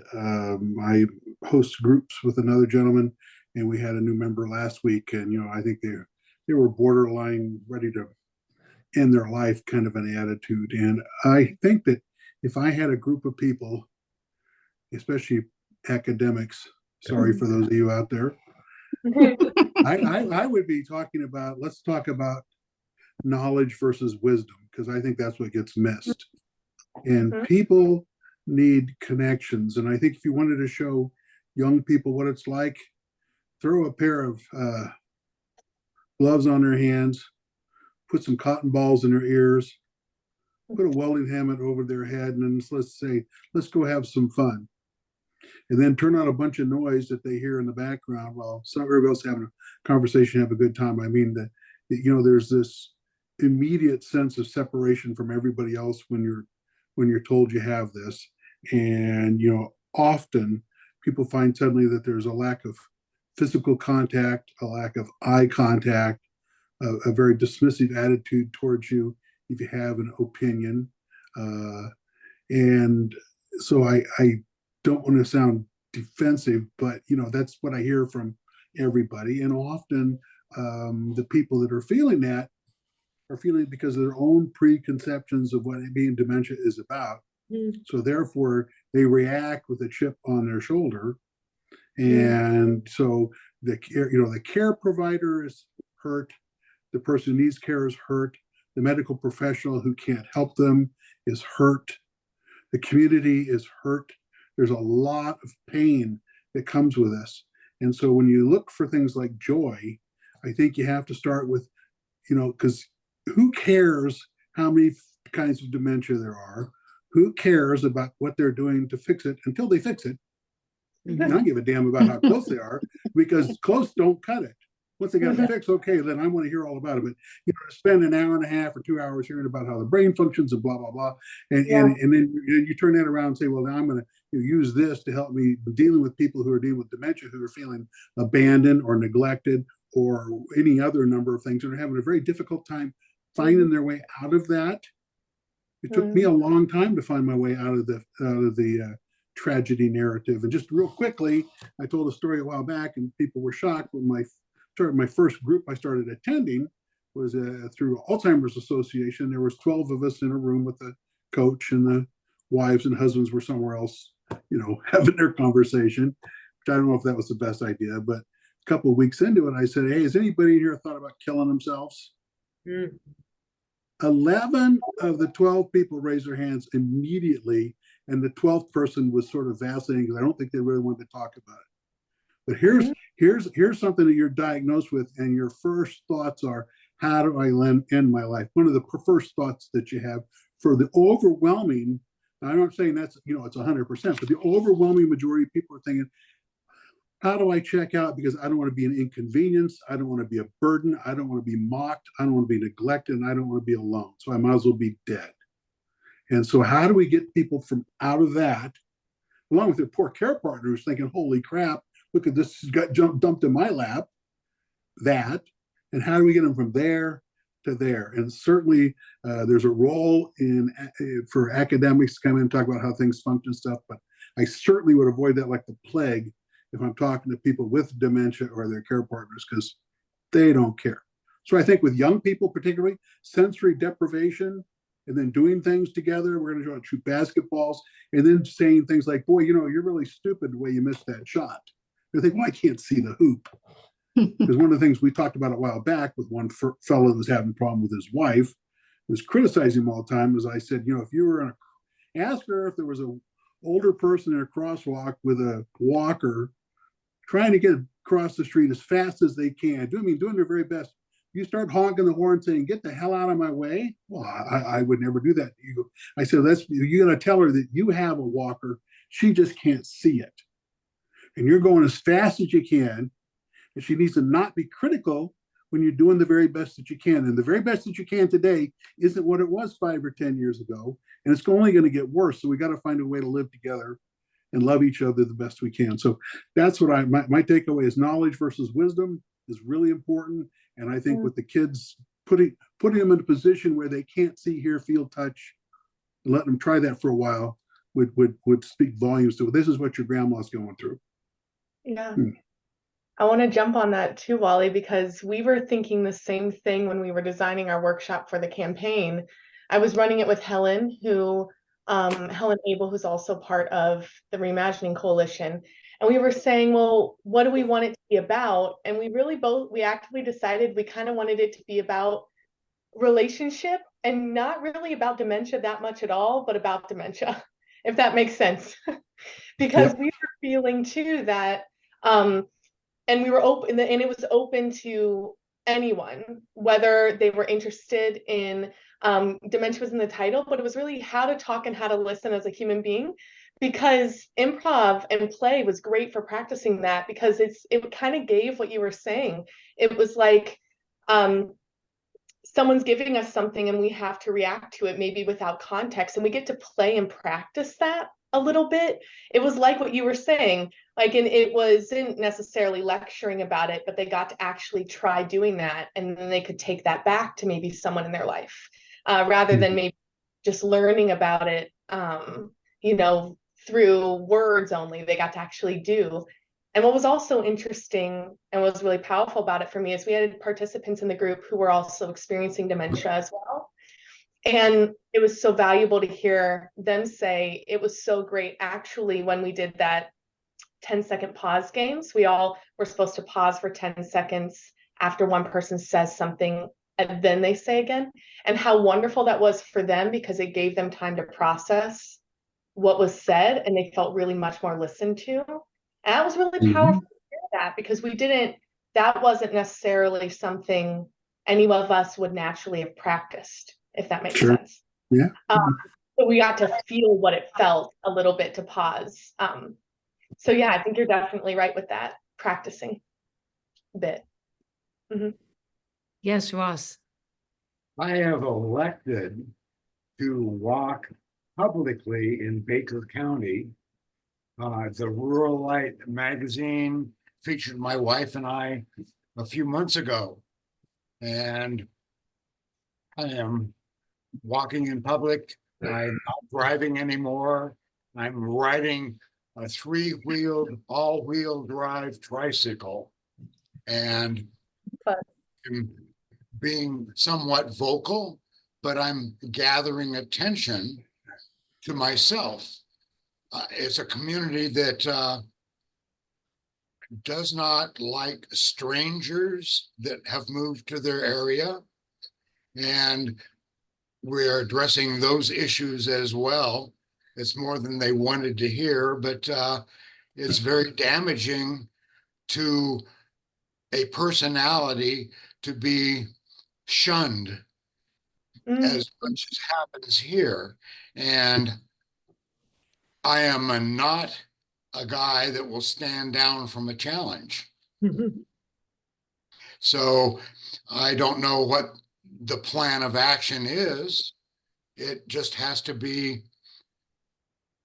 I host groups with another gentleman, and we had a new member last week. And, I think they were borderline ready to end their life, kind of an attitude. And I think that if I had a group of people, especially academics, sorry for those of you out there, I would be talking about, let's talk about knowledge versus wisdom, because I think that's what gets missed. And people need connections. And I think if you wanted to show young people what it's like, throw a pair of gloves on their hands, put some cotton balls in their ears, put a welding helmet over their head, and then let's say, let's go have some fun. And then turn on a bunch of noise that they hear in the background while everybody else having a conversation, have a good time. I mean, there's this immediate sense of separation from everybody else when you're told you have this. And, often people find suddenly that there's a lack of physical contact, a lack of eye contact, a very dismissive attitude towards you if you have an opinion. And so I don't want to sound defensive, but that's what I hear from everybody. And often the people that are feeling that are feeling it because of their own preconceptions of what being dementia is about. So therefore they react with a chip on their shoulder. And so the care provider is hurt, the person who needs care is hurt, the medical professional who can't help them is hurt, the community is hurt. There's a lot of pain that comes with this. And so when you look for things like joy, I think you have to start with, because who cares how many kinds of dementia there are? Who cares about what they're doing to fix it until they fix it? And I don't give a damn about how close they are, because close don't cut it. Once they got it fixed, okay, then I want to hear all about it. But to spend an hour and a half or 2 hours hearing about how the brain functions and blah blah blah, and then you turn that around and say, well, now I'm going to use this to help me dealing with people who are dealing with dementia, who are feeling abandoned or neglected or any other number of things, and are having a very difficult time finding their way out of that. It took me a long time to find my way out of the tragedy narrative. And just real quickly, I told a story a while back, and people were shocked when my first group I started attending was through Alzheimer's Association. There was 12 of us in a room with the coach, and the wives and husbands were somewhere else, having their conversation, which I don't know if that was the best idea. But a couple of weeks into it, I said, hey, has anybody here thought about killing themselves? 11 of the 12 people raised their hands immediately, and the 12th person was sort of vacillating because I don't think they really wanted to talk about it. But here's something that you're diagnosed with, and your first thoughts are, how do I end my life? One of the first thoughts that you have for the overwhelming, I'm not saying that's, it's 100%, but the overwhelming majority of people are thinking, how do I check out? Because I don't want to be an inconvenience. I don't want to be a burden. I don't want to be mocked. I don't want to be neglected. And I don't want to be alone. So I might as well be dead. And so how do we get people from out of that, along with their poor care partner who's thinking, holy crap, look at this, got dumped in my lap, and how do we get them from there to there? And certainly there's a role for academics to come in and talk about how things function and stuff, but I certainly would avoid that like the plague if I'm talking to people with dementia or their care partners, because they don't care. So I think with young people, particularly sensory deprivation, and then doing things together, we're going to shoot basketballs, and then saying things like, boy, you're really stupid the way you missed that shot. They think, well, I can't see the hoop. Because one of the things we talked about a while back with one fellow that was having a problem with his wife, was criticizing him all the time, as I said, if you were ask her if there was an older person in a crosswalk with a walker trying to get across the street as fast as they can, doing their very best. You start honking the horn saying, get the hell out of my way. Well, I would never do that. I said, you got to tell her that you have a walker. She just can't see it. And you're going as fast as you can. And she needs to not be critical when you're doing the very best that you can. And the very best that you can today isn't what it was 5 or 10 years ago. And it's only going to get worse. So we got to find a way to live together and love each other the best we can. So that's what my takeaway is: knowledge versus wisdom is really important. And I think with the kids, putting them in a position where they can't see, hear, feel, touch, and letting them try that for a while would speak volumes to it. This is what your grandma's going through. Yeah. I want to jump on that too, Wally, because we were thinking the same thing when we were designing our workshop for the campaign. I was running it with Helen, Helen Abel, who's also part of the Reimagining Coalition. And we were saying, well, what do we want it to be about? And we actively decided we kind of wanted it to be about relationship and not really about dementia that much at all, but about dementia, if that makes sense. Because we were feeling too that, and we were open, and it was open to anyone, whether they were interested in, dementia was in the title, but it was really how to talk and how to listen as a human being, because improv and play was great for practicing that, because it kind of gave what you were saying. It was like, someone's giving us something and we have to react to it maybe without context, and we get to play and practice that a little bit. It was like what you were saying, like, and it wasn't necessarily lecturing about it, but they got to actually try doing that, and then they could take that back to maybe someone in their life, rather than maybe just learning about it, through words only. They got to actually do. And what was also interesting and was really powerful about it for me is we had participants in the group who were also experiencing dementia as well. And it was so valuable to hear them say it was so great. Actually, when we did that 10-second pause games, we all were supposed to pause for 10 seconds after one person says something, and then they say again, and how wonderful that was for them, because it gave them time to process what was said, and they felt really much more listened to. And that was really powerful to hear that, because that wasn't necessarily something any of us would naturally have practiced, if that makes sense. Yeah. So we got to feel what it felt a little bit to pause. So yeah, I think you're definitely right with that, practicing a bit. Yes, Ross. I have elected to walk publicly in Baker County. The Rural Light magazine featured my wife and I a few months ago, and I am walking in public. I'm not driving anymore. I'm riding a 3-wheeled, all-wheel drive tricycle, and I'm being somewhat vocal, but I'm gathering attention to myself. It's a community that does not like strangers that have moved to their area, and we're addressing those issues as well. It's more than they wanted to hear, but it's very damaging to a personality to be shunned as much as happens here. And I am not a guy that will stand down from a challenge. So I don't know what the plan of action is. It just has to be,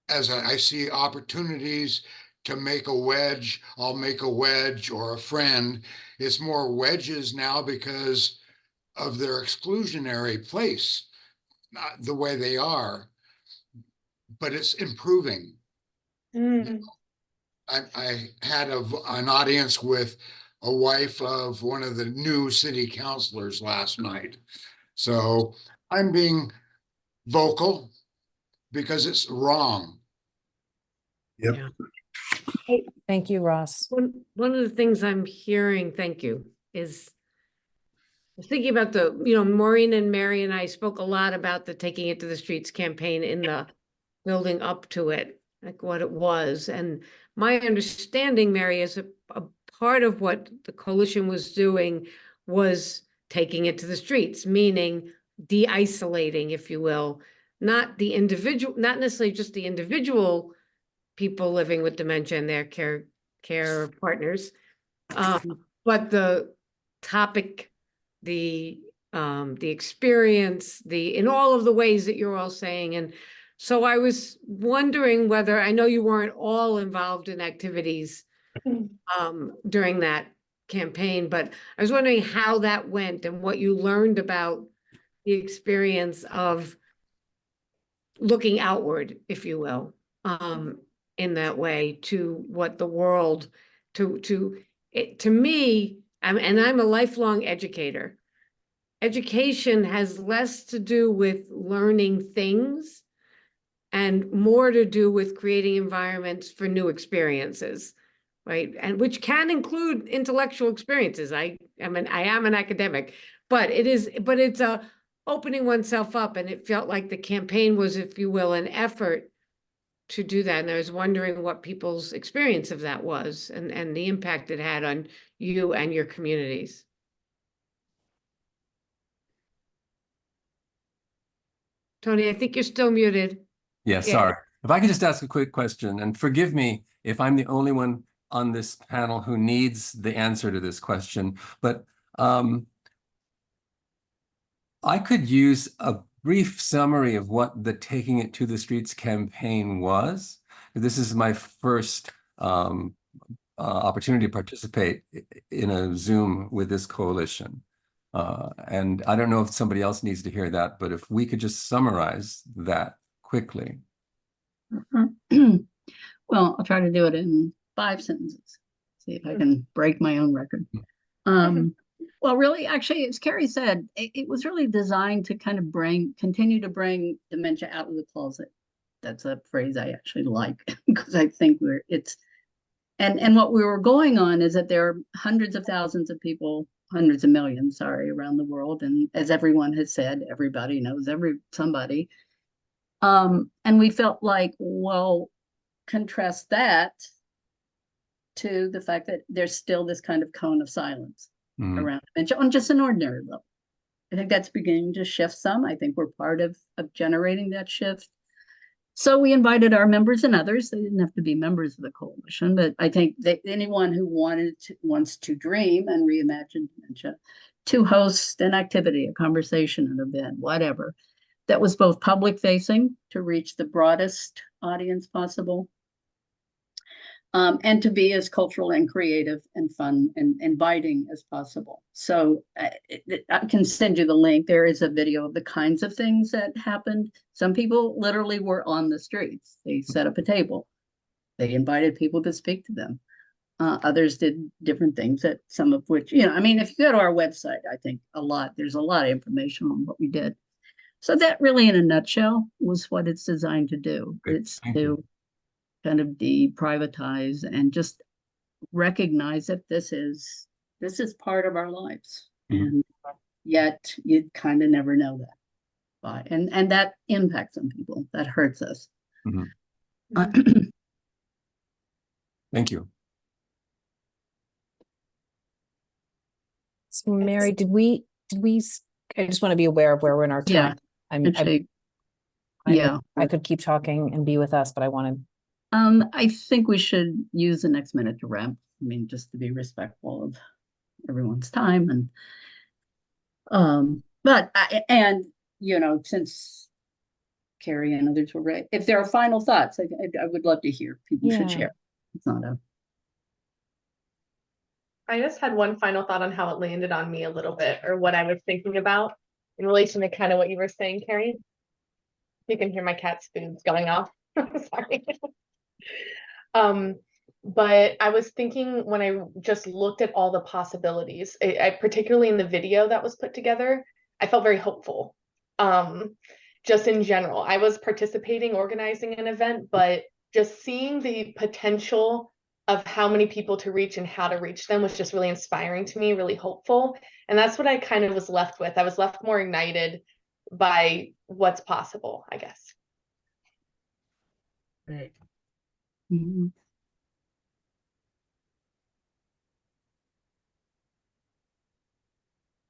as I see opportunities to make a wedge, I'll make a wedge, or a friend. It's more wedges now because of their exclusionary place, not the way they are, but it's improving. I had an audience with a wife of one of the new city councilors last night. So I'm being vocal because it's wrong. Yep. Yeah. Thank you, Ross. One of the things I'm hearing, thank you, is I was thinking about Maureen and Mary and I spoke a lot about the Taking It to the Streets campaign in the building up to it, like what it was. And my understanding, Mary, is a part of what the coalition was doing was taking it to the streets, meaning de-isolating, if you will, not necessarily just the individual people living with dementia and their care partners, but the topic, the experience, in all of the ways that you're all saying. And So I was wondering whether, I know you weren't all involved in activities during that campaign, but I was wondering how that went and what you learned about the experience of looking outward, if you will, in that way to what the world, to me, and I'm a lifelong educator. Education has less to do with learning things and more to do with creating environments for new experiences, right? And which can include intellectual experiences. I am an academic, but it's opening oneself up, and it felt like the campaign was, if you will, an effort to do that. And I was wondering what people's experience of that was and the impact it had on you and your communities. Tony, I think you're still muted. Yeah, sorry. If I could just ask a quick question, and forgive me if I'm the only one on this panel who needs the answer to this question, but I could use a brief summary of what the Taking It to the Streets campaign was. This is my first opportunity to participate in a Zoom with this coalition. And I don't know if somebody else needs to hear that, but if we could just summarize that quickly. Well, I'll try to do it in 5 sentences. See if I can break my own record. Well, really, actually, as Carrie said, it was really designed to kind of continue to bring dementia out of the closet. That's a phrase I actually like because I think and what we were going on is that there are hundreds of thousands of people, hundreds of millions, sorry, around the world. And as everyone has said, everybody knows somebody. And we felt like, well, contrast that to the fact that there's still this kind of cone of silence around dementia on just an ordinary level. I think that's beginning to shift some. I think we're part of generating that shift. So we invited our members and others. They didn't have to be members of the coalition, but I think that anyone who wants to dream and reimagine dementia to host an activity, a conversation, an event, whatever, that was both public facing to reach the broadest audience possible, and to be as cultural and creative and fun and inviting as possible. So I can send you the link. There is a video of the kinds of things that happened. Some people literally were on the streets. They set up a table. They invited people to speak to them. Others did different things, that some of which, I mean, if you go to our website, I think there's a lot of information on what we did. So that really, in a nutshell, was what it's designed to do. It's to kind of deprivatize and just recognize that this is part of our lives. And yet you kind of never know that. And that impacts some people. That hurts us. Thank you. So Mary, did we, I just want to be aware of where we're in our time. I could keep talking and be with us, but I wanted. I think we should use the next minute to wrap. I mean, just to be respectful of everyone's time since Carrie and others were right, if there are final thoughts, I would love to hear. People should share. It's not I just had one final thought on how it landed on me a little bit, or what I was thinking about in relation to kind of what you were saying, Carrie. You can hear my cat's food's going off. Sorry. But I was thinking when I just looked at all the possibilities, I particularly in the video that was put together, I felt very hopeful. Just in general, I was participating, organizing an event, but just seeing the potential of how many people to reach and how to reach them was just really inspiring to me, really hopeful. And that's what I kind of was left with. I was left more ignited by what's possible, I guess. Right.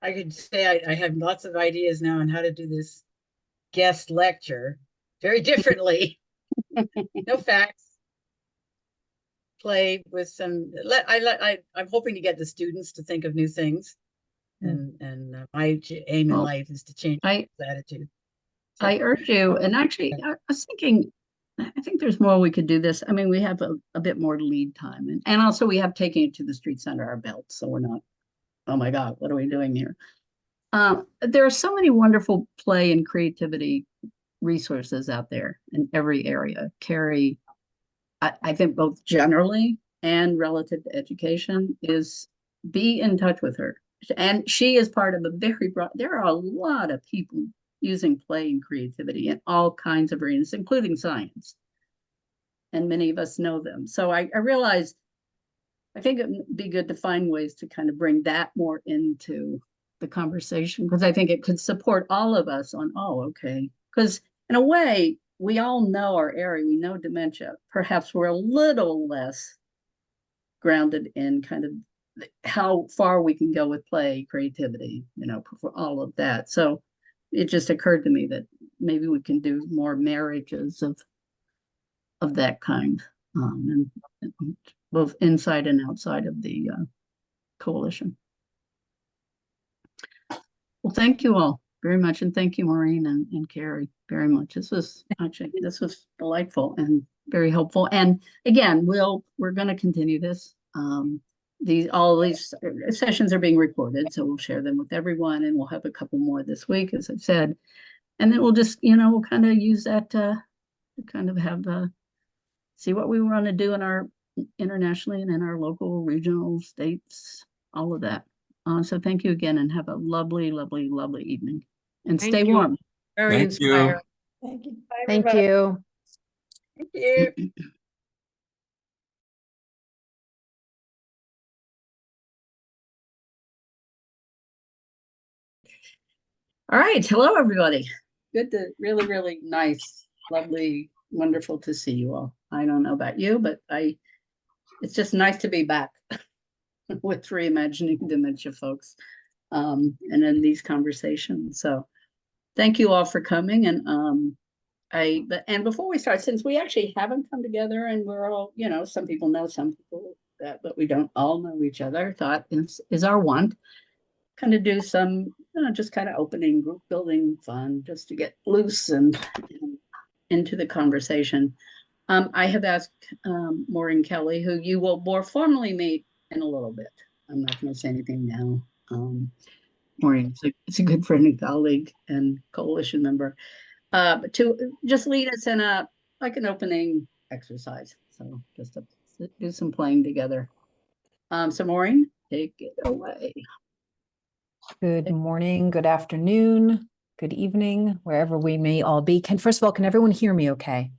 I could say I have lots of ideas now on how to do this guest lecture very differently. No facts. Play with some. I'm hoping to get the students to think of new things, and my aim in life is to change that attitude. I urge you, and actually, I was thinking, I think there's more we could do this. I mean, we have a bit more lead time, and also we have taken it to the streets under our belt, so we're not, oh my God, what are we doing here? There are so many wonderful play and creativity resources out there in every area. Carrie, I think both generally and relative to education is be in touch with her. And she is part of a very broad, there are a lot of people using play and creativity in all kinds of arenas, including science. And many of us know them. So I realize, I think it would be good to find ways to kind of bring that more into the conversation, because I think it could support all of us on, oh, okay. Because in a way, we all know our area, we know dementia. Perhaps we're a little less grounded in kind of how far we can go with play, creativity, for all of that. So it just occurred to me that maybe we can do more marriages of that kind, and both inside and outside of the coalition. Well, thank you all very much, and thank you, Maureen and Carrie, very much. This was delightful and very helpful. And again, we're going to continue this. All these sessions are being recorded, so we'll share them with everyone, and we'll have a couple more this week, as I've said, and then we'll just, we'll kind of use that to kind of have see what we want to do in our internationally and in our local, regional, states, all of that. So thank you again, and have a lovely, lovely, lovely evening, and Thank stay you. warm. Very Thank you. inspiring. Thank you. Thank you. Thank you. All right. Hello, everybody. Good to really, really nice, lovely, wonderful to see you all. I don't know about you, but it's just nice to be back with Reimagining Dementia folks, and in these conversations. So thank you all for coming. And and before we start, since we actually haven't come together and we're all, some people know some people but we don't all know each other, thought is our want kind of do some just kind of opening group building fun, just to get loose and into the conversation. I have asked Maureen Kelly, who you will more formally meet in a little bit. I'm not going to say anything now. Maureen, it's a good friend and colleague and coalition member, to just lead us in an opening exercise. So just to do some playing together. So Maureen, take it away. Good morning, good afternoon, good evening, wherever we may all be. First of all, can everyone hear me okay?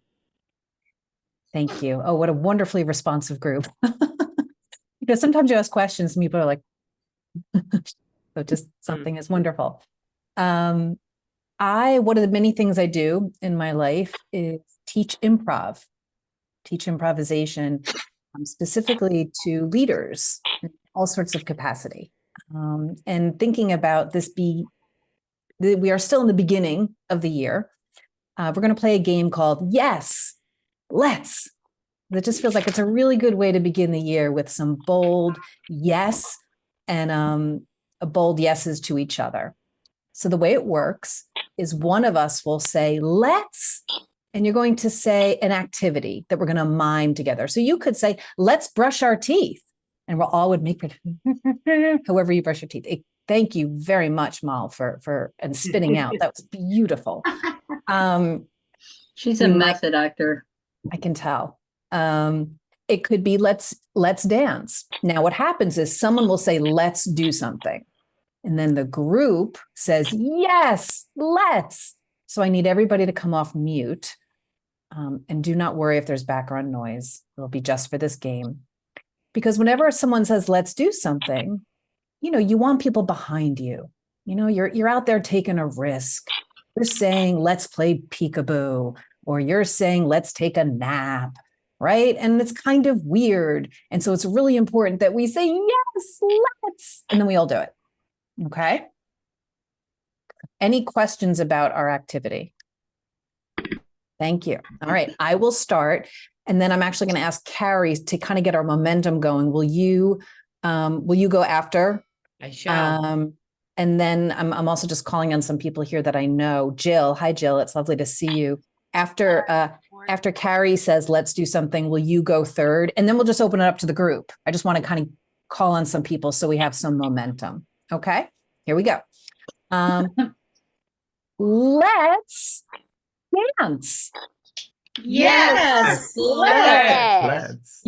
Thank you. Oh, what a wonderfully responsive group. Because sometimes you ask questions and people are like, so just something is wonderful. One of the many things I do in my life is teach improvisation, specifically to leaders in all sorts of capacity. And thinking about this, we are still in the beginning of the year. We're going to play a game called Yes, Let's. That just feels like it's a really good way to begin the year, with some bold yes and a bold yeses to each other. So the way it works is one of us will say, let's, and you're going to say an activity that we're going to mime together. So you could say, let's brush our teeth. And we'll all would make it, however you brush your teeth. Thank you very much, Mal, for and spitting out. That was beautiful. She's a method actor. I can tell. It could be let's dance. Now what happens is someone will say, let's do something. And then the group says, yes, let's. So I need everybody to come off mute. And do not worry if there's background noise. It'll be just for this game. Because whenever someone says, let's do something, you want people behind you. You're out there taking a risk. You're saying, let's play peekaboo, or you're saying, let's take a nap, right? And it's kind of weird. And so it's really important that we say, yes, let's, and then we all do it. Okay? Any questions about our activity? Thank you. All right, I will start. And then I'm actually going to ask Carrie to kind of get our momentum going. Will you go after? I shall. And then I'm also just calling on some people here that I know. Jill, hi Jill, it's lovely to see you. After Carrie says, let's do something, will you go third? And then we'll just open it up to the group. I just want to kind of call on some people so we have some momentum. Okay, here we go. Let's dance. Yes. Let's.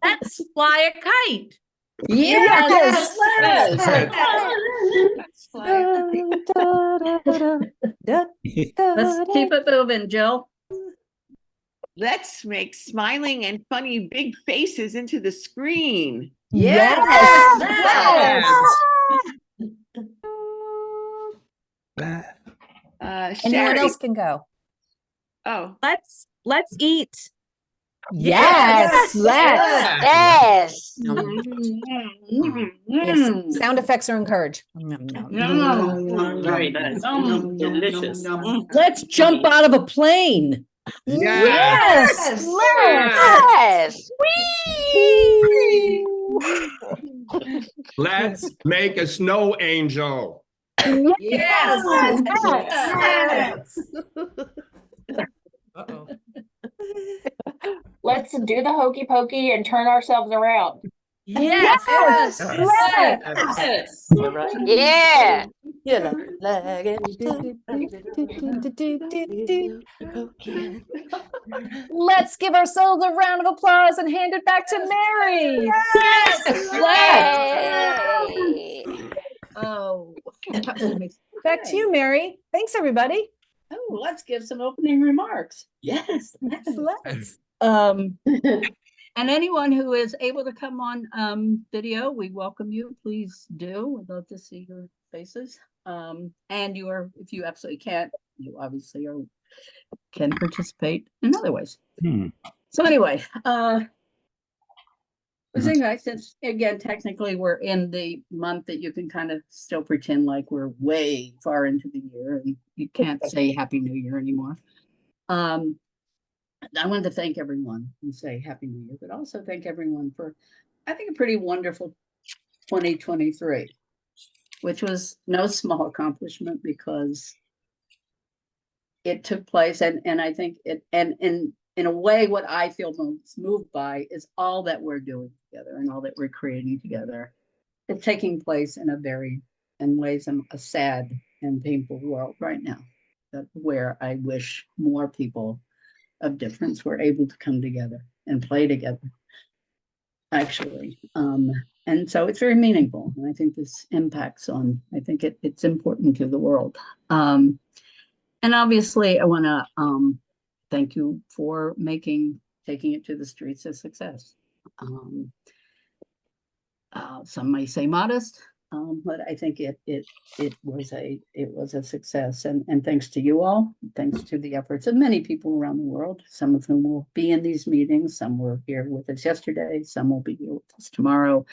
Let's fly a kite. Yes. Let's keep it moving, Jill. Let's make smiling and funny big faces into the screen. Anyone Sherry. else can go. Oh, Let's eat. Yes. Yes. Yes. Sound effects are encouraged. Very nice. Delicious. Let's jump out of a plane. Yes. Yes. Let's make a snow angel. Yes. Uh-oh. Let's do the hokey pokey and turn ourselves around. Yes. You're right. Yeah. Let's give ourselves a round of applause and hand it back to Mary. Yay. Oh. Back to you, Mary. Thanks, everybody. Oh, let's give some opening remarks. Yes. Let's. And anyone who is able to come on video, we welcome you. Please do. We'd love to see your faces. And if you absolutely can't, you obviously can participate in other ways. So anyway, the thing I since again, technically we're in the month that you can kind of still pretend like we're way far into the year and you can't say Happy New Year anymore. I wanted to thank everyone and say Happy New Year, but also thank everyone for, I think, a pretty wonderful 2023, which was no small accomplishment because it took place. And I think it, and in a way, what I feel most moved by is all that we're doing together and all that we're creating together. It's taking place in in ways, a sad and painful world right now, where I wish more people of difference were able to come together and play together, actually. And so it's very meaningful. And I think this impacts on, I think it's important to the world. And obviously I wanna thank you for taking it to the streets a success. Some may say modest, but I think it was a success, and thanks to you all, thanks to the efforts of many people around the world, some of whom will be in these meetings, some were here with us yesterday, some will be here with us tomorrow.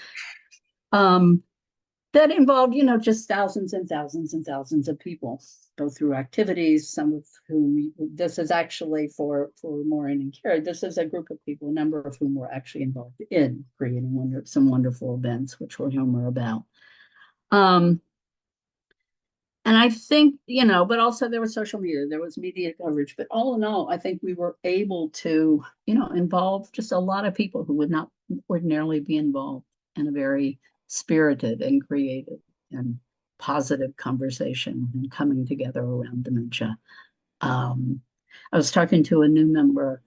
That involved, just thousands and thousands and thousands of people go through activities, some of whom, this is actually for Maureen and Carrie, this is a group of people, a number of whom were actually involved in creating some wonderful events, which we're about. And I think, but also there was social media, there was media coverage, but all in all, I think we were able to, involve just a lot of people who would not ordinarily be involved in a very spirited and creative and positive conversation and coming together around dementia. I was talking to a new member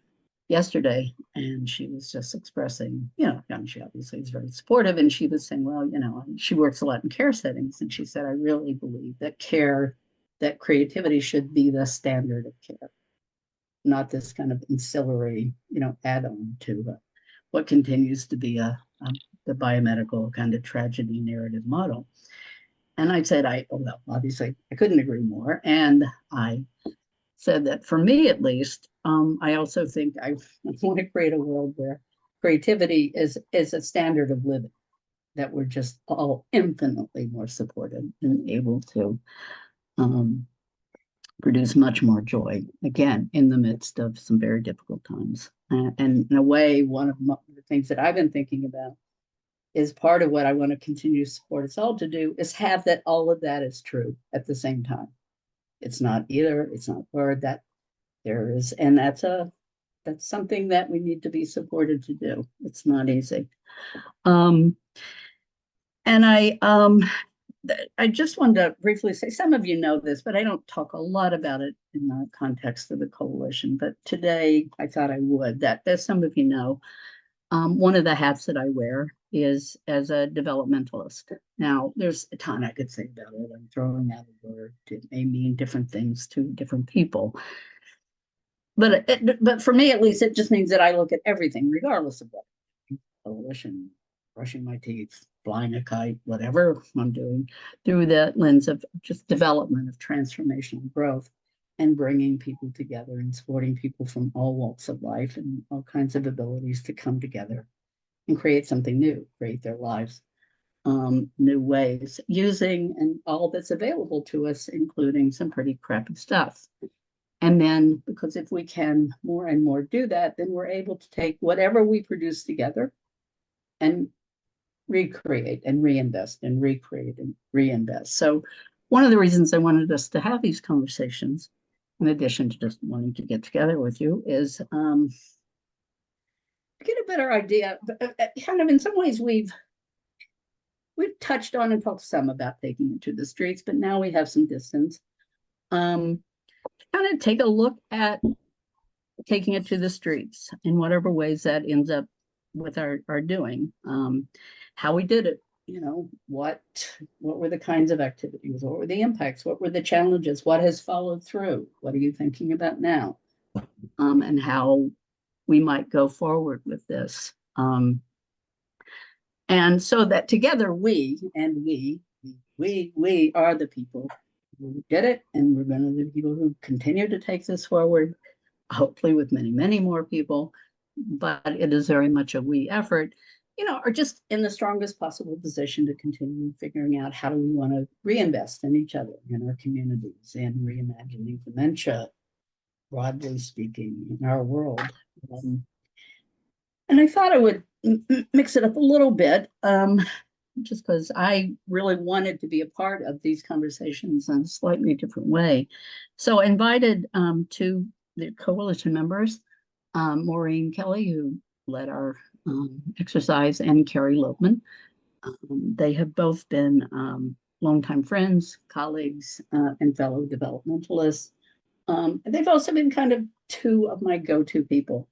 yesterday, and she was just expressing, she obviously is very supportive, and she was saying, well, she works a lot in care settings, and she said, I really believe that creativity should be the standard of care, not this kind of ancillary, add-on to what continues to be the biomedical kind of tragedy narrative model. And I said, obviously I couldn't agree more. And I said that for me, at least, I also think I want to create a world where creativity is a standard of living, that we're just all infinitely more supported and able to produce much more joy, again, in the midst of some very difficult times. And in a way, one of the things that I've been thinking about is part of what I want to continue to support us all to do, is have that all of that is true at the same time. It's not either, it's not or, that there is, and that's something that we need to be supported to do. It's not easy. And I just wanted to briefly say, some of you know this, but I don't talk a lot about it in the context of the coalition. But today I thought I would, that as some of you know, one of the hats that I wear is as a developmentalist. Now, there's a ton I could say about it. I'm throwing out a word. It may mean different things to different people. But for me, at least, it just means that I look at everything, regardless of what coalition, brushing my teeth, flying a kite, whatever I'm doing, through the lens of just development, of transformational growth, and bringing people together and supporting people from all walks of life and all kinds of abilities to come together and create something new, create their lives, new ways, using and all that's available to us, including some pretty crappy stuff. And then, because if we can more and more do that, then we're able to take whatever we produce together and recreate and reinvest and recreate and reinvest. So one of the reasons I wanted us to have these conversations, in addition to just wanting to get together with you, is to get a better idea. Kind of in some ways we've touched on and talked some about taking it to the streets, but now we have some distance. Kind of take a look at taking it to the streets in whatever ways that ends up with our doing, how we did it, you know, what were the kinds of activities, what were the impacts, what were the challenges, what has followed through, what are you thinking about now, and how we might go forward with this. And so that together we are the people who did it, and we're going to be the people who continue to take this forward, hopefully with many, many more people, but it is very much a we effort, you know, are just in the strongest possible position to continue figuring out how do we want to reinvest in each other, in our communities, and reimagining dementia, broadly speaking, in our world. And I thought I would mix it up a little bit, just because I really wanted to be a part of these conversations in a slightly different way. So I invited to the coalition members, Maureen Kelly, who led our exercise, and Carrie Lopeman. They have both been longtime friends, colleagues, and fellow developmentalists. They've also been kind of two of my go-to people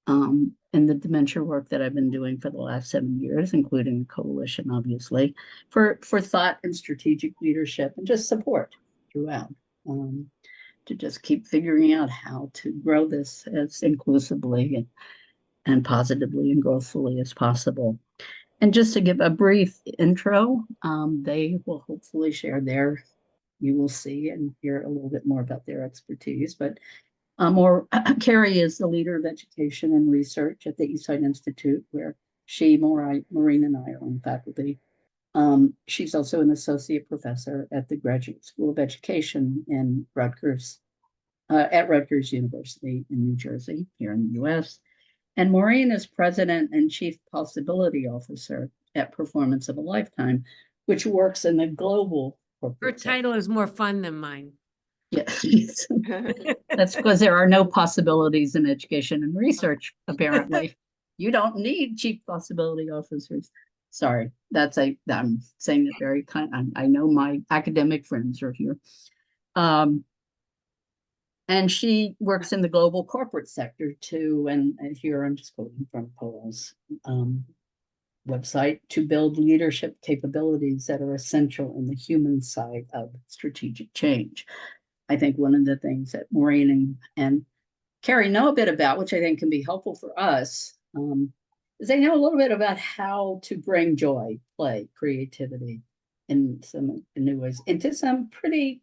in the dementia work that I've been doing for the last 7 years, including the coalition, obviously, for thought and strategic leadership and just support throughout, to just keep figuring out how to grow this as inclusively and positively and growthfully as possible. And just to give a brief intro, they will hopefully share you will see and hear a little bit more about their expertise, but Carrie is the leader of education and research at the Eastside Institute, where Maureen and I are on faculty. She's also an associate professor at the Graduate School of Education in Rutgers, at Rutgers University in New Jersey, here in the US. And Maureen is president and chief possibility officer at Performance of a Lifetime, which works in the global corporate sector. Her title is more fun than mine. Yes, that's because there are no possibilities in education and research, apparently. You don't need chief possibility officers. Sorry, I'm saying it very kind. I know my academic friends are here. And she works in the global corporate sector too. And here I'm just quoting from Paul's website, to build leadership capabilities that are essential in the human side of strategic change. I think one of the things that Maureen and Carrie know a bit about, which I think can be helpful for us, is they know a little bit about how to bring joy, play, creativity in some new ways into some pretty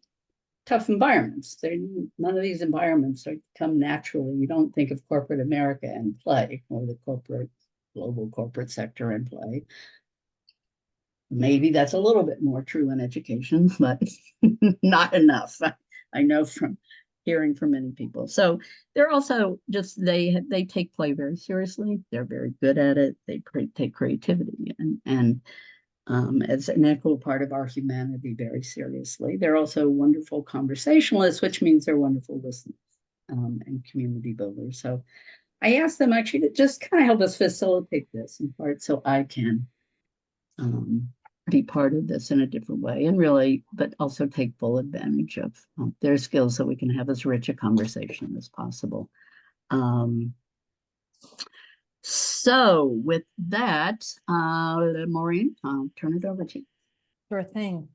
tough environments. None of these environments come naturally. You don't think of corporate America and play, or the global corporate sector and play. Maybe that's a little bit more true in education, but not enough. I know from hearing from many people. So they're also just, they take play very seriously. They're very good at it. They take creativity and as an equal part of our humanity very seriously. They're also wonderful conversationalists, which means they're wonderful listeners and community builders. So I asked them actually to just kind of help us facilitate this in part so I can be part of this in a different way and really, but also take full advantage of their skills so we can have as rich a conversation as possible. So with that, Maureen, I'll turn it over to you. Sure thing.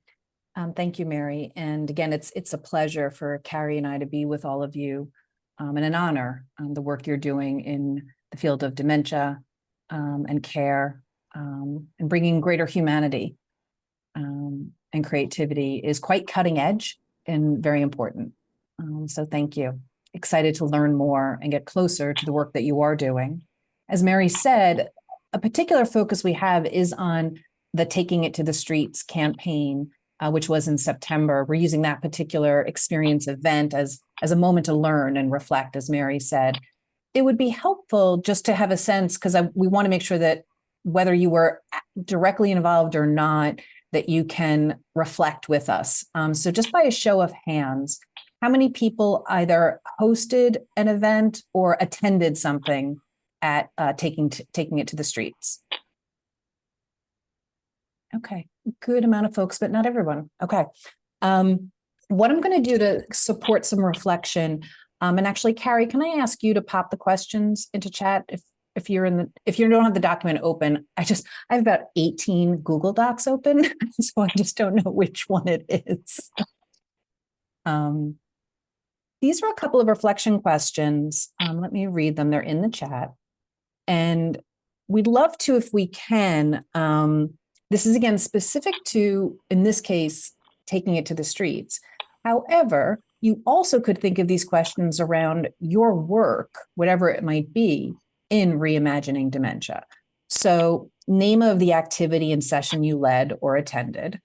Thank you, Mary. And again, it's a pleasure for Carrie and I to be with all of you and an honor the work you're doing in the field of dementia and care and bringing greater humanity and creativity is quite cutting edge and very important. So thank you. Excited to learn more and get closer to the work that you are doing. As Mary said, a particular focus we have is on the Taking It to the Streets campaign, which was in September. We're using that particular experience event as a moment to learn and reflect, as Mary said. It would be helpful just to have a sense, because we want to make sure that whether you were directly involved or not, that you can reflect with us. So just by a show of hands, how many people either hosted an event or attended something at taking it to the streets? Okay, good amount of folks, but not everyone. Okay. What I'm going to do to support some reflection, and actually, Carrie, can I ask you to pop the questions into chat if you don't have the document open? I have about 18 Google Docs open, so I just don't know which one it is. These are a couple of reflection questions. Let me read them. They're in the chat. And we'd love to, if we can, this is again specific to, in this case, taking it to the streets. However, you also could think of these questions around your work, whatever it might be, in reimagining dementia. So name of the activity and session you led or attended.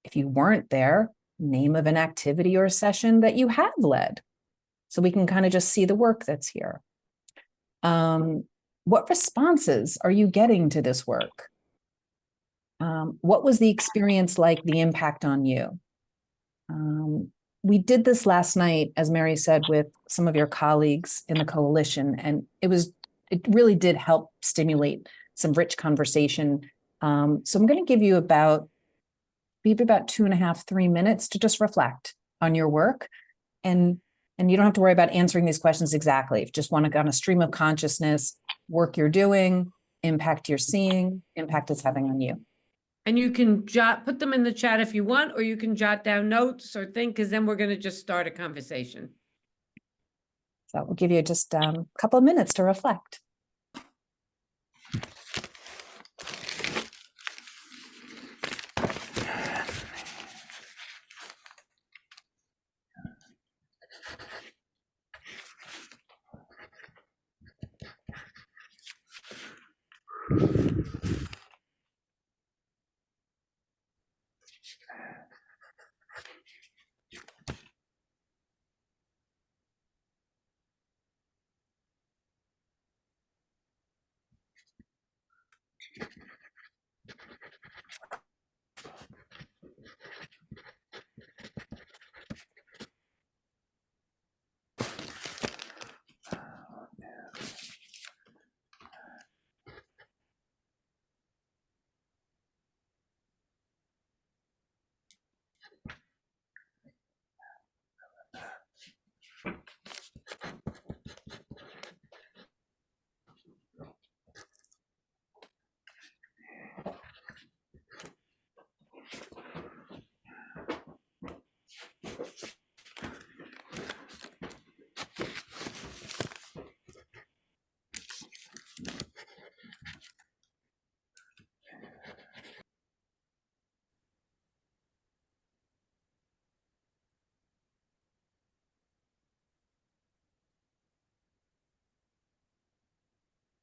If you weren't there, name of an activity or session that you have led. So we can kind of just see the work that's here. What responses are you getting to this work? What was the experience like, the impact on you? We did this last night, as Mary said, with some of your colleagues in the coalition, and it really did help stimulate some rich conversation. So I'm going to give you maybe about 2.5, 3 minutes to just reflect on your work. And you don't have to worry about answering these questions exactly. If you just want to go on a stream of consciousness, work you're doing, impact you're seeing, impact it's having on you. And you can put them in the chat if you want, or you can jot down notes or think, because then we're going to just start a conversation. So we'll give you just a couple of minutes to reflect.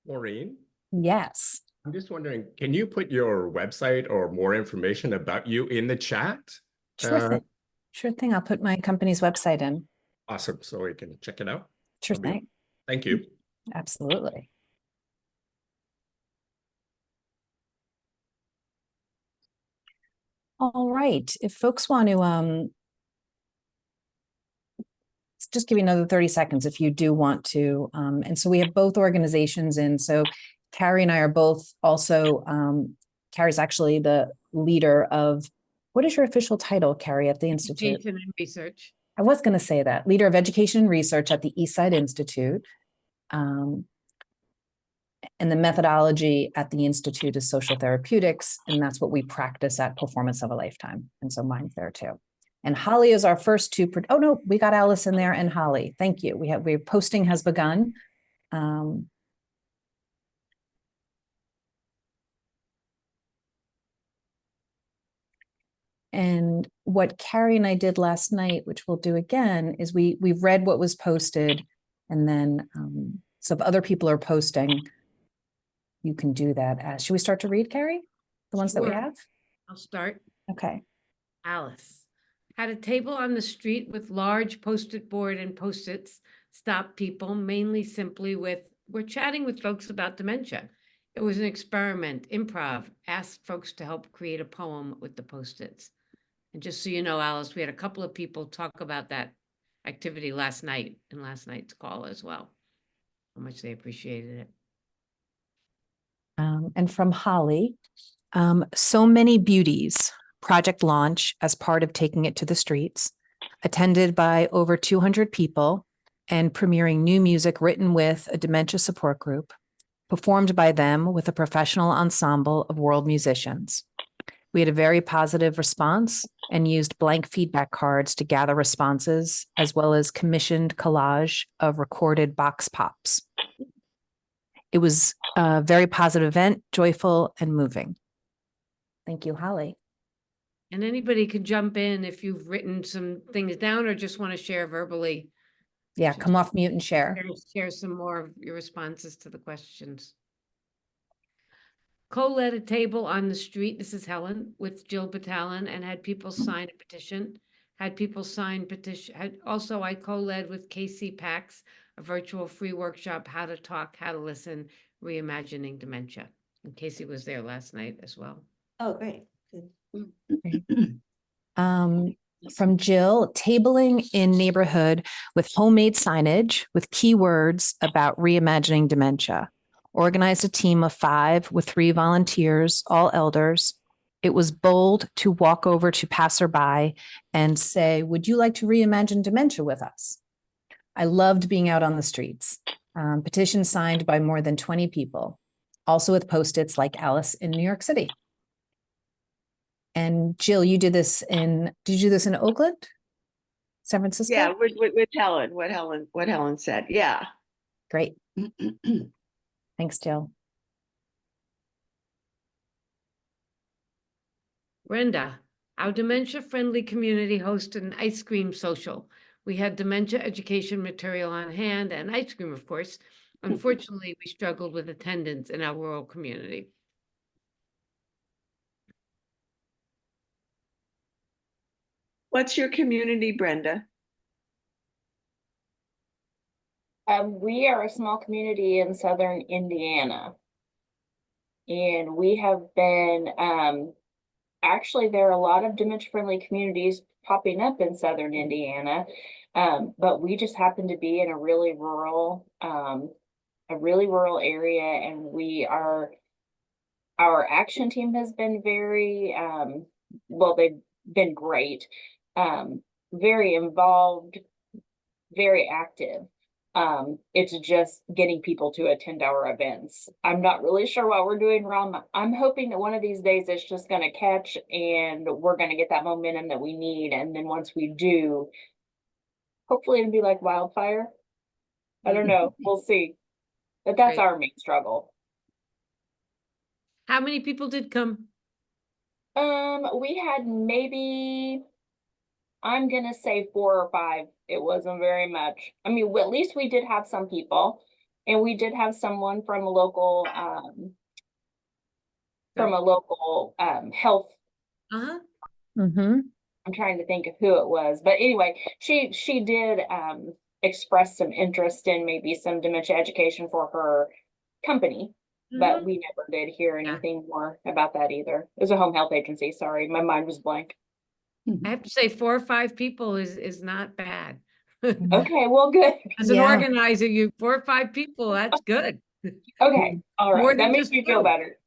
Maureen, Yes. I'm just wondering, can you put your website or more information about you in the chat? Sure thing. Sure thing. I'll put my company's website in. Awesome. So we can check it out. Sure That'll be- thing. Thank you. Absolutely. All right, if folks want to, just give you another 30 seconds if you do want to. And so we have both organizations in. So Carrie and I are both also, Carrie's actually the leader of, what is your official title, Carrie, at the Institute? Education and research. I was going to say that, leader of education and research at the Eastside Institute. And the methodology at the Institute is social therapeutics, and that's what we practice at Performance of a Lifetime. And so mine's there too. And Holly is our first two. Oh no, we got Alice in there and Holly. Thank you. We're posting has begun. And what Carrie and I did last night, which we'll do again, is we read what was posted, and then so if other people are posting, you can do that. Should we start to read, Carrie? The ones that we Sure. have? I'll start. Okay. Alice had a table on the street with large post-it board and post-its, stopped people mainly simply with, we're chatting with folks about dementia. It was an experiment, improv, asked folks to help create a poem with the post-its. And just so you know, Alice, we had a couple of people talk about that activity last night in last night's call as well, how much they appreciated it. And from Holly, so many beauties project launch as part of taking it to the streets, attended by over 200 people and premiering new music written with a dementia support group, performed by them with a professional ensemble of world musicians. We had a very positive response and used blank feedback cards to gather responses, as well as commissioned collage of recorded box pops. It was a very positive event, joyful and moving. Thank you, Holly. And anybody could jump in if you've written some things down or just want to share verbally. Yeah, come off mute and share. Share some more of your responses to the questions. Co-led a table on the street, this is Helen, with Jill Batalon, and had people sign a petition. I co-led with Casey Pax, a virtual free workshop, How to Talk, How to Listen, Reimagining Dementia. And Casey was there last night as well. Oh, great. From Jill, tabling in neighborhood with homemade signage with keywords about reimagining dementia. Organized a team of 5 with 3 volunteers, all elders. It was bold to walk over to passerby and say, would you like to reimagine dementia with us? I loved being out on the streets. Petition signed by more than 20 people, also with post-its like Alice in New York City. And Jill, did you do this in Oakland? San Francisco? Yeah, with Helen, what Helen said. Yeah. Great. Thanks, Jill. Brenda, our dementia-friendly community hosted an ice cream social. We had dementia education material on hand and ice cream, of course. Unfortunately, we struggled with attendance in our rural community. What's your community, Brenda? We are a small community in southern Indiana. And we have been, actually, there are a lot of dementia-friendly communities popping up in southern Indiana. But we just happen to be in a really rural area, and our action team has been very, well, they've been great, very involved, very active. It's just getting people to attend our events. I'm not really sure what we're doing wrong. I'm hoping that one of these days it's just going to catch and we're going to get that momentum that we need. And then once we do, hopefully it'll be like wildfire. I don't know. We'll see. But that's Great. our main struggle. How many people did come? We had maybe, I'm gonna say 4 or 5. It wasn't very much. I mean, at least we did have some people, and we did have someone from a local health Uh-huh. Mm-hmm. I'm trying to think of who it was, but anyway, she did express some interest in maybe some dementia education for her company, but we never did hear anything more about that either. It was a home health agency. Sorry, my mind was blank. I have to say 4 or 5 people is not bad. Okay, well, good. As an Yeah. organizer, 4 or 5 people, that's good. Okay, all More right. That than makes just me feel 2. better.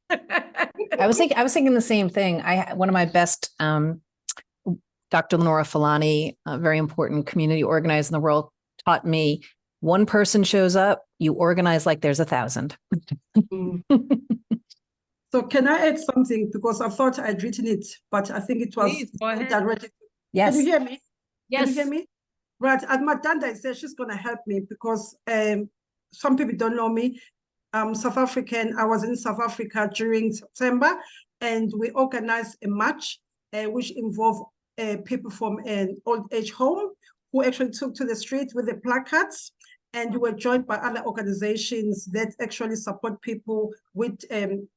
I was thinking the same thing. One of my best, Dr. Lenora Falani, a very important community organizer in the world, taught me one person shows up, you organize like there's 1,000. So can I add something? Because I thought I'd written it, but I think it was Please, go ahead. directed. Yes. Can you hear me? Can you hear Yes. me? Right. And Matanda said she's going to help me because some people don't know me. I'm South African. I was in South Africa during September, and we organized a march which involved people from an old age home who actually took to the street with the placards. And we were joined by other organizations that actually support people with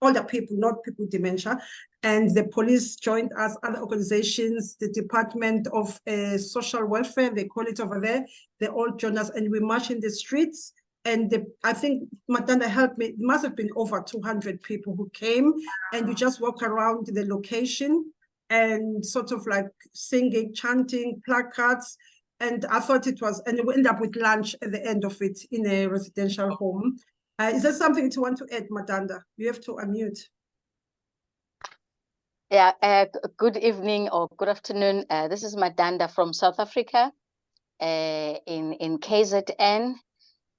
older people, not people with dementia. And the police joined us, other organizations, the Department of Social Welfare, they call it over there. They all joined us and we marched in the streets. And I think Matanda helped me. It must have been over 200 people who came, and you just walk around the location and sort of like singing, chanting, placards. And I thought it was, and we ended up with lunch at the end of it in a residential home. Is there something you want to add, Matanda? You have to unmute. Yeah, good evening or good afternoon. This is Madanda from South Africa in KZN.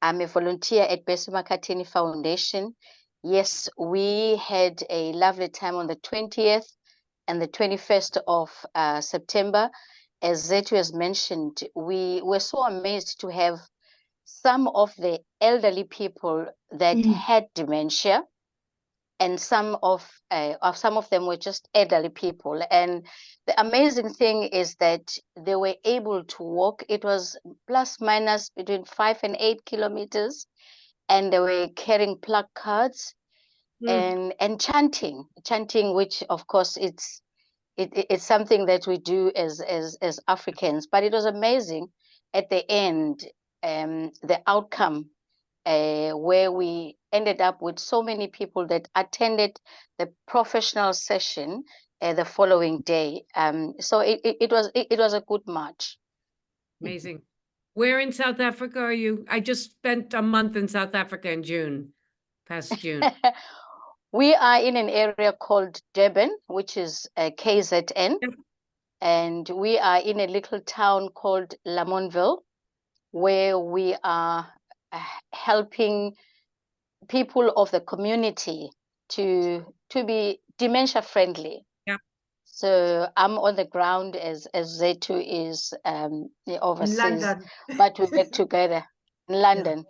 I'm a volunteer at Bessie Makhathini Foundation. Yes, we had a lovely time on the 20th and the 21st of September. As Zethu has mentioned, we were so amazed to have some of the elderly people that had dementia, and some of them were just elderly people. And the amazing thing is that they were able to walk. It was plus minus between 5 and 8 kilometers, and they were carrying placards and chanting, which of course it's something that we do as Africans. But it was amazing at the end, the outcome, where we ended up with so many people that attended the professional session the following day. So it was a good march. Amazing. Where in South Africa are you? I just spent a month in South Africa in June, past June. We are in an area called Durban, which is KZN. And we are in a little town called Lamontville, where we are helping people of the community to be dementia friendly. Yeah. So I'm on the ground as Zethu is overseas, London. but we work together in London.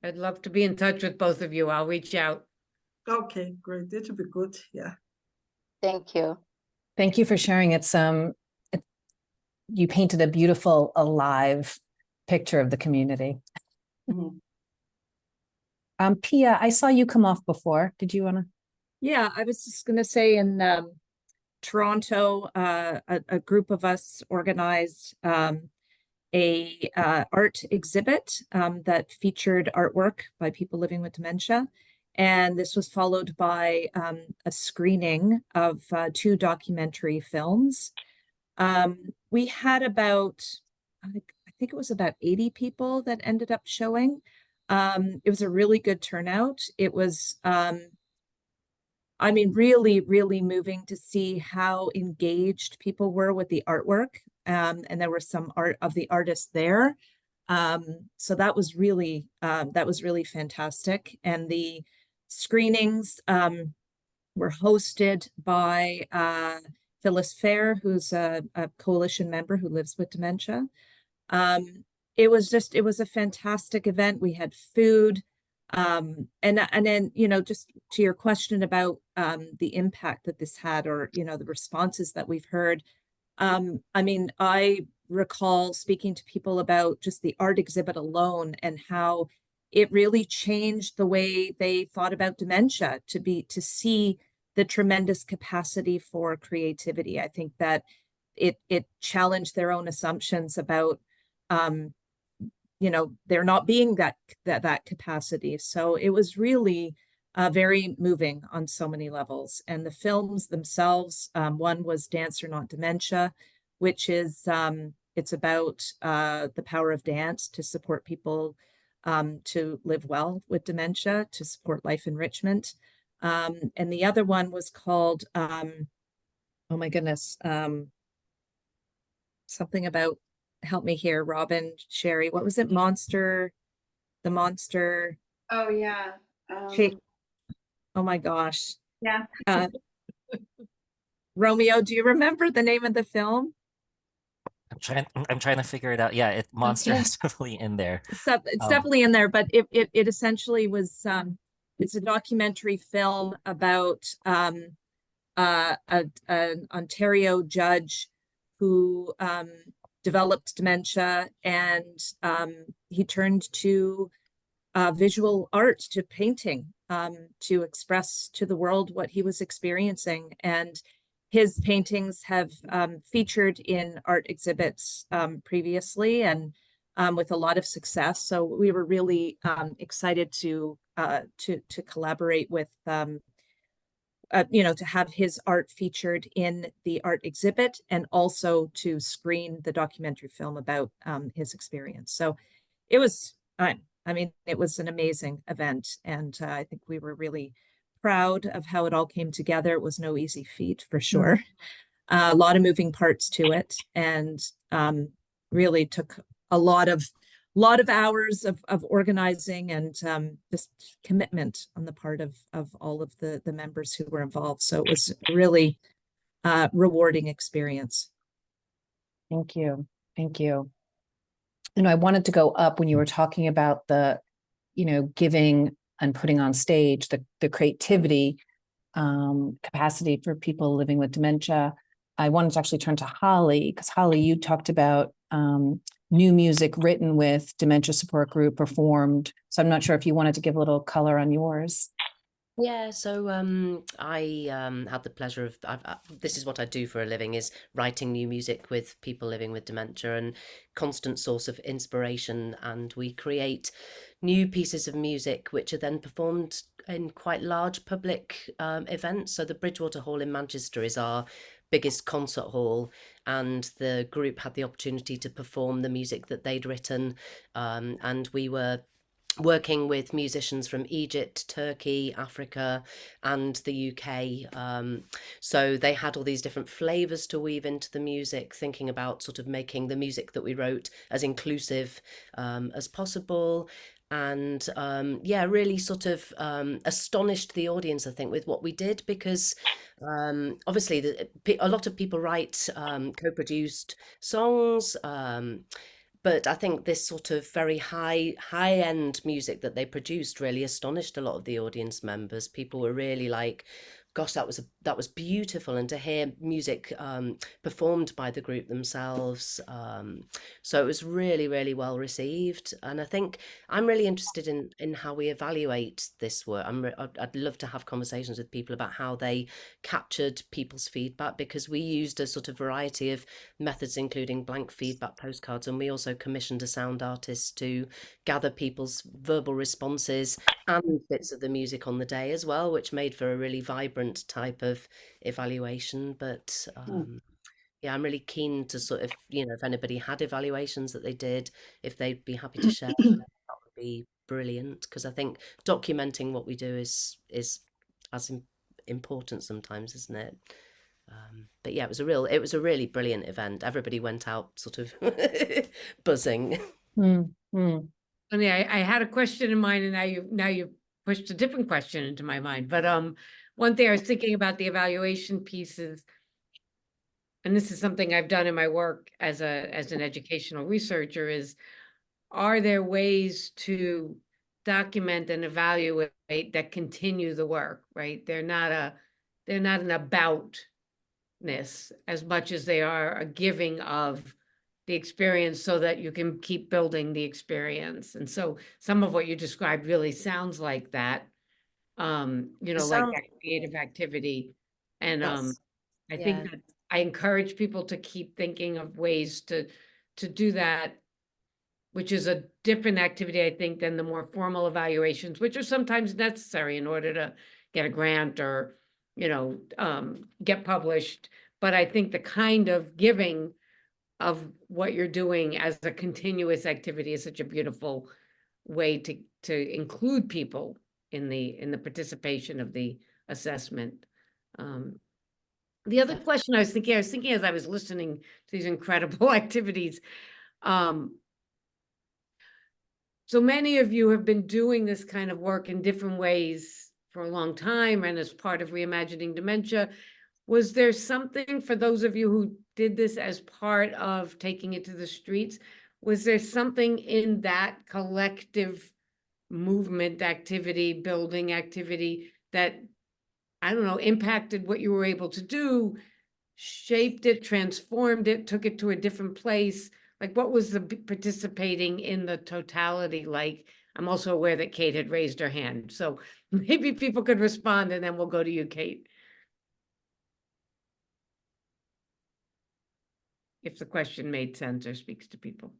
I'd love to be in touch with both of you. I'll reach out. Okay, great. That would be good. Yeah. Thank you. Thank you for sharing. You painted a beautiful, alive picture of the community. Pia, I saw you come off before. Did you want to? Yeah, I was just going to say in Toronto, a group of us organized a art exhibit that featured artwork by people living with dementia. And this was followed by a screening of 2 documentary films. We had about, I think it was about 80 people that ended up showing. It was a really good turnout. It was, I mean, really, really moving to see how engaged people were with the artwork. And there were some art of the artists there. So that was really fantastic. And the screenings were hosted by Phyllis Fair, who's a coalition member who lives with dementia. It was a fantastic event. We had food. And then, you know, just to your question about the impact that this had, or, you know, the responses that we've heard. I mean, I recall speaking to people about just the art exhibit alone and how it really changed the way they thought about dementia, to see the tremendous capacity for creativity. I think that it challenged their own assumptions about, there not being that capacity. So it was really very moving on so many levels. And the films themselves, one was Dance or Not Dementia, which is it's about the power of dance to support people to live well with dementia, to support life enrichment. And the other one was called, oh my goodness, something about, help me here, Robin, Sherry, what was it? The monster. Oh yeah. Shape. Oh my gosh. Yeah. Romeo, do you remember the name of the film? I'm trying to figure it out. Yeah, Monster is definitely in there. It's definitely in there, but it essentially was it's a documentary film about an Ontario judge who developed dementia, and he turned to visual art, to painting, to express to the world what he was experiencing. And his paintings have featured in art exhibits previously, and with a lot of success. So we were really excited to collaborate with, to have his art featured in the art exhibit, and also to screen the documentary film about his experience. So it was, it was an amazing event, and I think we were really proud of how it all came together. It was no easy feat, for sure. A lot of moving parts to it, and really took a lot of hours of organizing, and just commitment on the part of all of the members who were involved. So it was a really rewarding experience. Thank you. Thank you. I wanted to go up when you were talking about the, giving and putting on stage the creativity capacity for people living with dementia. I wanted to actually turn to Holly, because Holly, you talked about new music written with dementia support group performed. So I'm not sure if you wanted to give a little color on yours. Yeah, so I had the pleasure of, this is what I do for a living, is writing new music with people living with dementia, and constant source of inspiration. And we create new pieces of music which are then performed in quite large public events. So the Bridgewater Hall in Manchester is our biggest concert hall, and the group had the opportunity to perform the music that they'd written, and we were working with musicians from Egypt, Turkey, Africa, and the UK. So they had all these different flavors to weave into the music, thinking about sort of making the music that we wrote as inclusive as possible. And yeah, really sort of astonished the audience, I think, with what we did, because obviously a lot of people write co-produced songs, but I think this sort of very high-end music that they produced really astonished a lot of the audience members. People were really like, gosh, that was beautiful. And to hear music performed by the group themselves. So it was really, really well received. And I think I'm really interested in how we evaluate this work. I'd love to have conversations with people about how they captured people's feedback, because we used a sort of variety of methods, including blank feedback postcards. And we also commissioned a sound artist to gather people's verbal responses and bits of the music on the day as well, which made for a really vibrant type of evaluation. But yeah, I'm really keen to sort of, if anybody had evaluations that they did, if they'd be happy to share, that would be brilliant, because I think documenting what we do is as important sometimes, isn't it? But yeah, it was a really brilliant event. Everybody went out sort of buzzing. Funny, I had a question in mind, and now you pushed a different question into my mind. But one thing I was thinking about the evaluation pieces, and this is something I've done in my work as an educational researcher, is, are there ways to document and evaluate that continue the work, right? They're not an aboutness as much as they are a giving of the experience, so that you can keep building the experience. And so some of what you described really sounds like that. you know, like sounds- that creative activity. And Yes. I think Yeah. that I encourage people to keep thinking of ways to do that, which is a different activity, I think, than the more formal evaluations, which are sometimes necessary in order to get a grant or, you know, get published. But I think the kind of giving of what you're doing as a continuous activity is such a beautiful way to include people in the participation of the assessment. The other question I was thinking as I was listening to these incredible activities, so many of you have been doing this kind of work in different ways for a long time and as part of Reimagining Dementia. Was there something for those of you who did this as part of taking it to the streets? Was there something in that collective movement activity, building activity that, I don't know, impacted what you were able to do, shaped it, transformed it, took it to a different place? Like, what was the participating in the totality like? I'm also aware that Kate had raised her hand, so maybe people could respond and then we'll go to you, Kate. If the question made sense or speaks to people.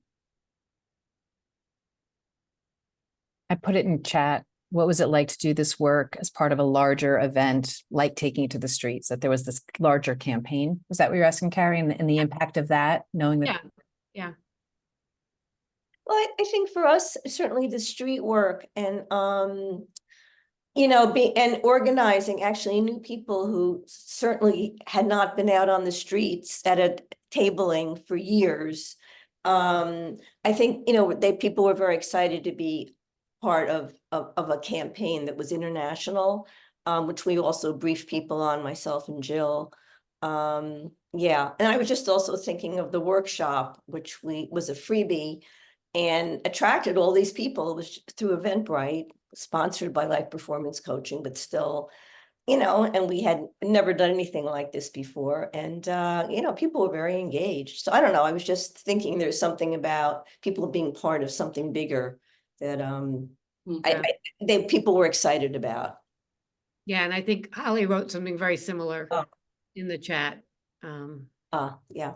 I put it in chat. What was it like to do this work as part of a larger event, like taking it to the streets, that there was this larger campaign? Was that what you're asking, Carrie, and the impact of that, knowing that? Yeah. Well, I think for us, certainly the street work and, you know, and organizing, actually knew people who certainly had not been out on the streets at a tabling for years. I think, you know, people were very excited to be part of a campaign that was international, which we also briefed people on, myself and Jill. Yeah, and I was just also thinking of the workshop, which was a freebie and attracted all these people. It was through Eventbrite, sponsored by Life Performance Coaching, but still, you know, and we had never done anything like this before. And, you know, people were very engaged. So I don't know, I was just thinking there's something about people being part of something bigger that people were excited about. Yeah, and I think Holly wrote something very similar in the chat. Yeah.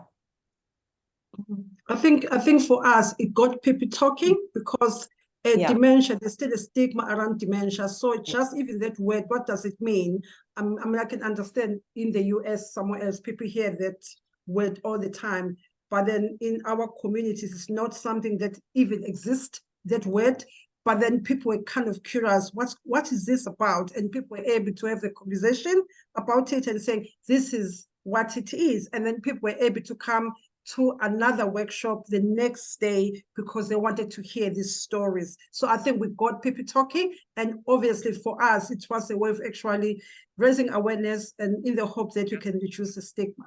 I think for us, it got people talking because dementia, there's still a stigma around dementia. So just even that word, what does it mean? I mean, I can understand in the US, somewhere else, people hear that word all the time. But then in our communities, it's not something that even exists, that word. But then people were kind of curious, what is this about? And people were able to have a conversation about it and saying, this is what it is. And then people were able to come to another workshop the next day because they wanted to hear these stories. So I think we got people talking, and obviously for us, it was a way of actually raising awareness and in the hope that you can reduce the stigma.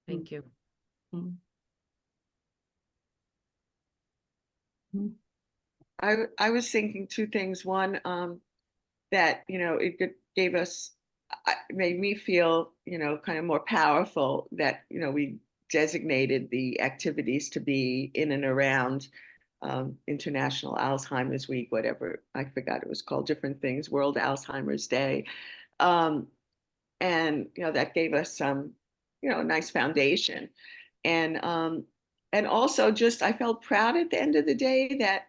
Thank you. I was thinking two things. One, that, you know, it gave us, made me feel, you know, kind of more powerful that, you know, we designated the activities to be in and around International Alzheimer's Week, whatever, I forgot it was called, different things, World Alzheimer's Day. And, you know, that gave us some, you know, a nice foundation. And also just, I felt proud at the end of the day that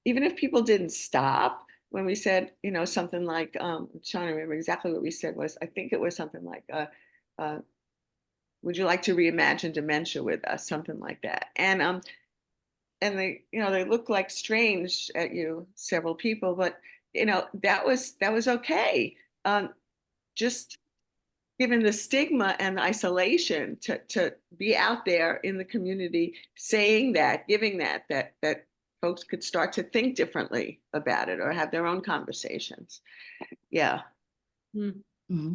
even if people didn't stop, when we said, you know, something like, I'm trying to remember exactly what we said was, I think it was something like, would you like to reimagine dementia with us? Something like that. And they, you know, they looked like strange at you, several people, but, you know, that was okay. Just given the stigma and the isolation to be out there in the community, saying that, giving that folks could start to think differently about it or have their own conversations. Yeah. Mm-hmm.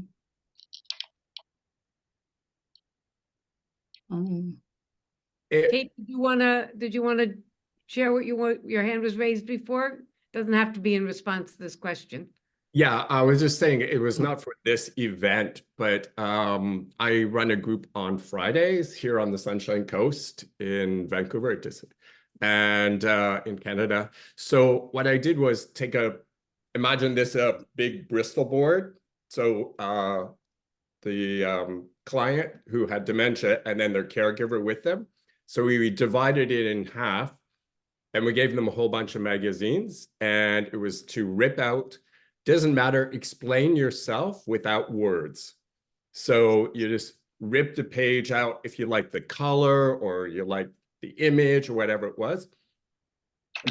Kate, did you wanna share what your hand was raised before? Doesn't have to be in response to this question. Yeah, I was just saying it was not for this event, but I run a group on Fridays here on the Sunshine Coast in Vancouver. It's and in Canada. So what I did was imagine this big Bristol board. So the client who had dementia and then their caregiver with them. So we divided it in half and we gave them a whole bunch of magazines, and it was to rip out, doesn't matter, explain yourself without words. So you just rip the page out if you like the color or you like the image or whatever it was.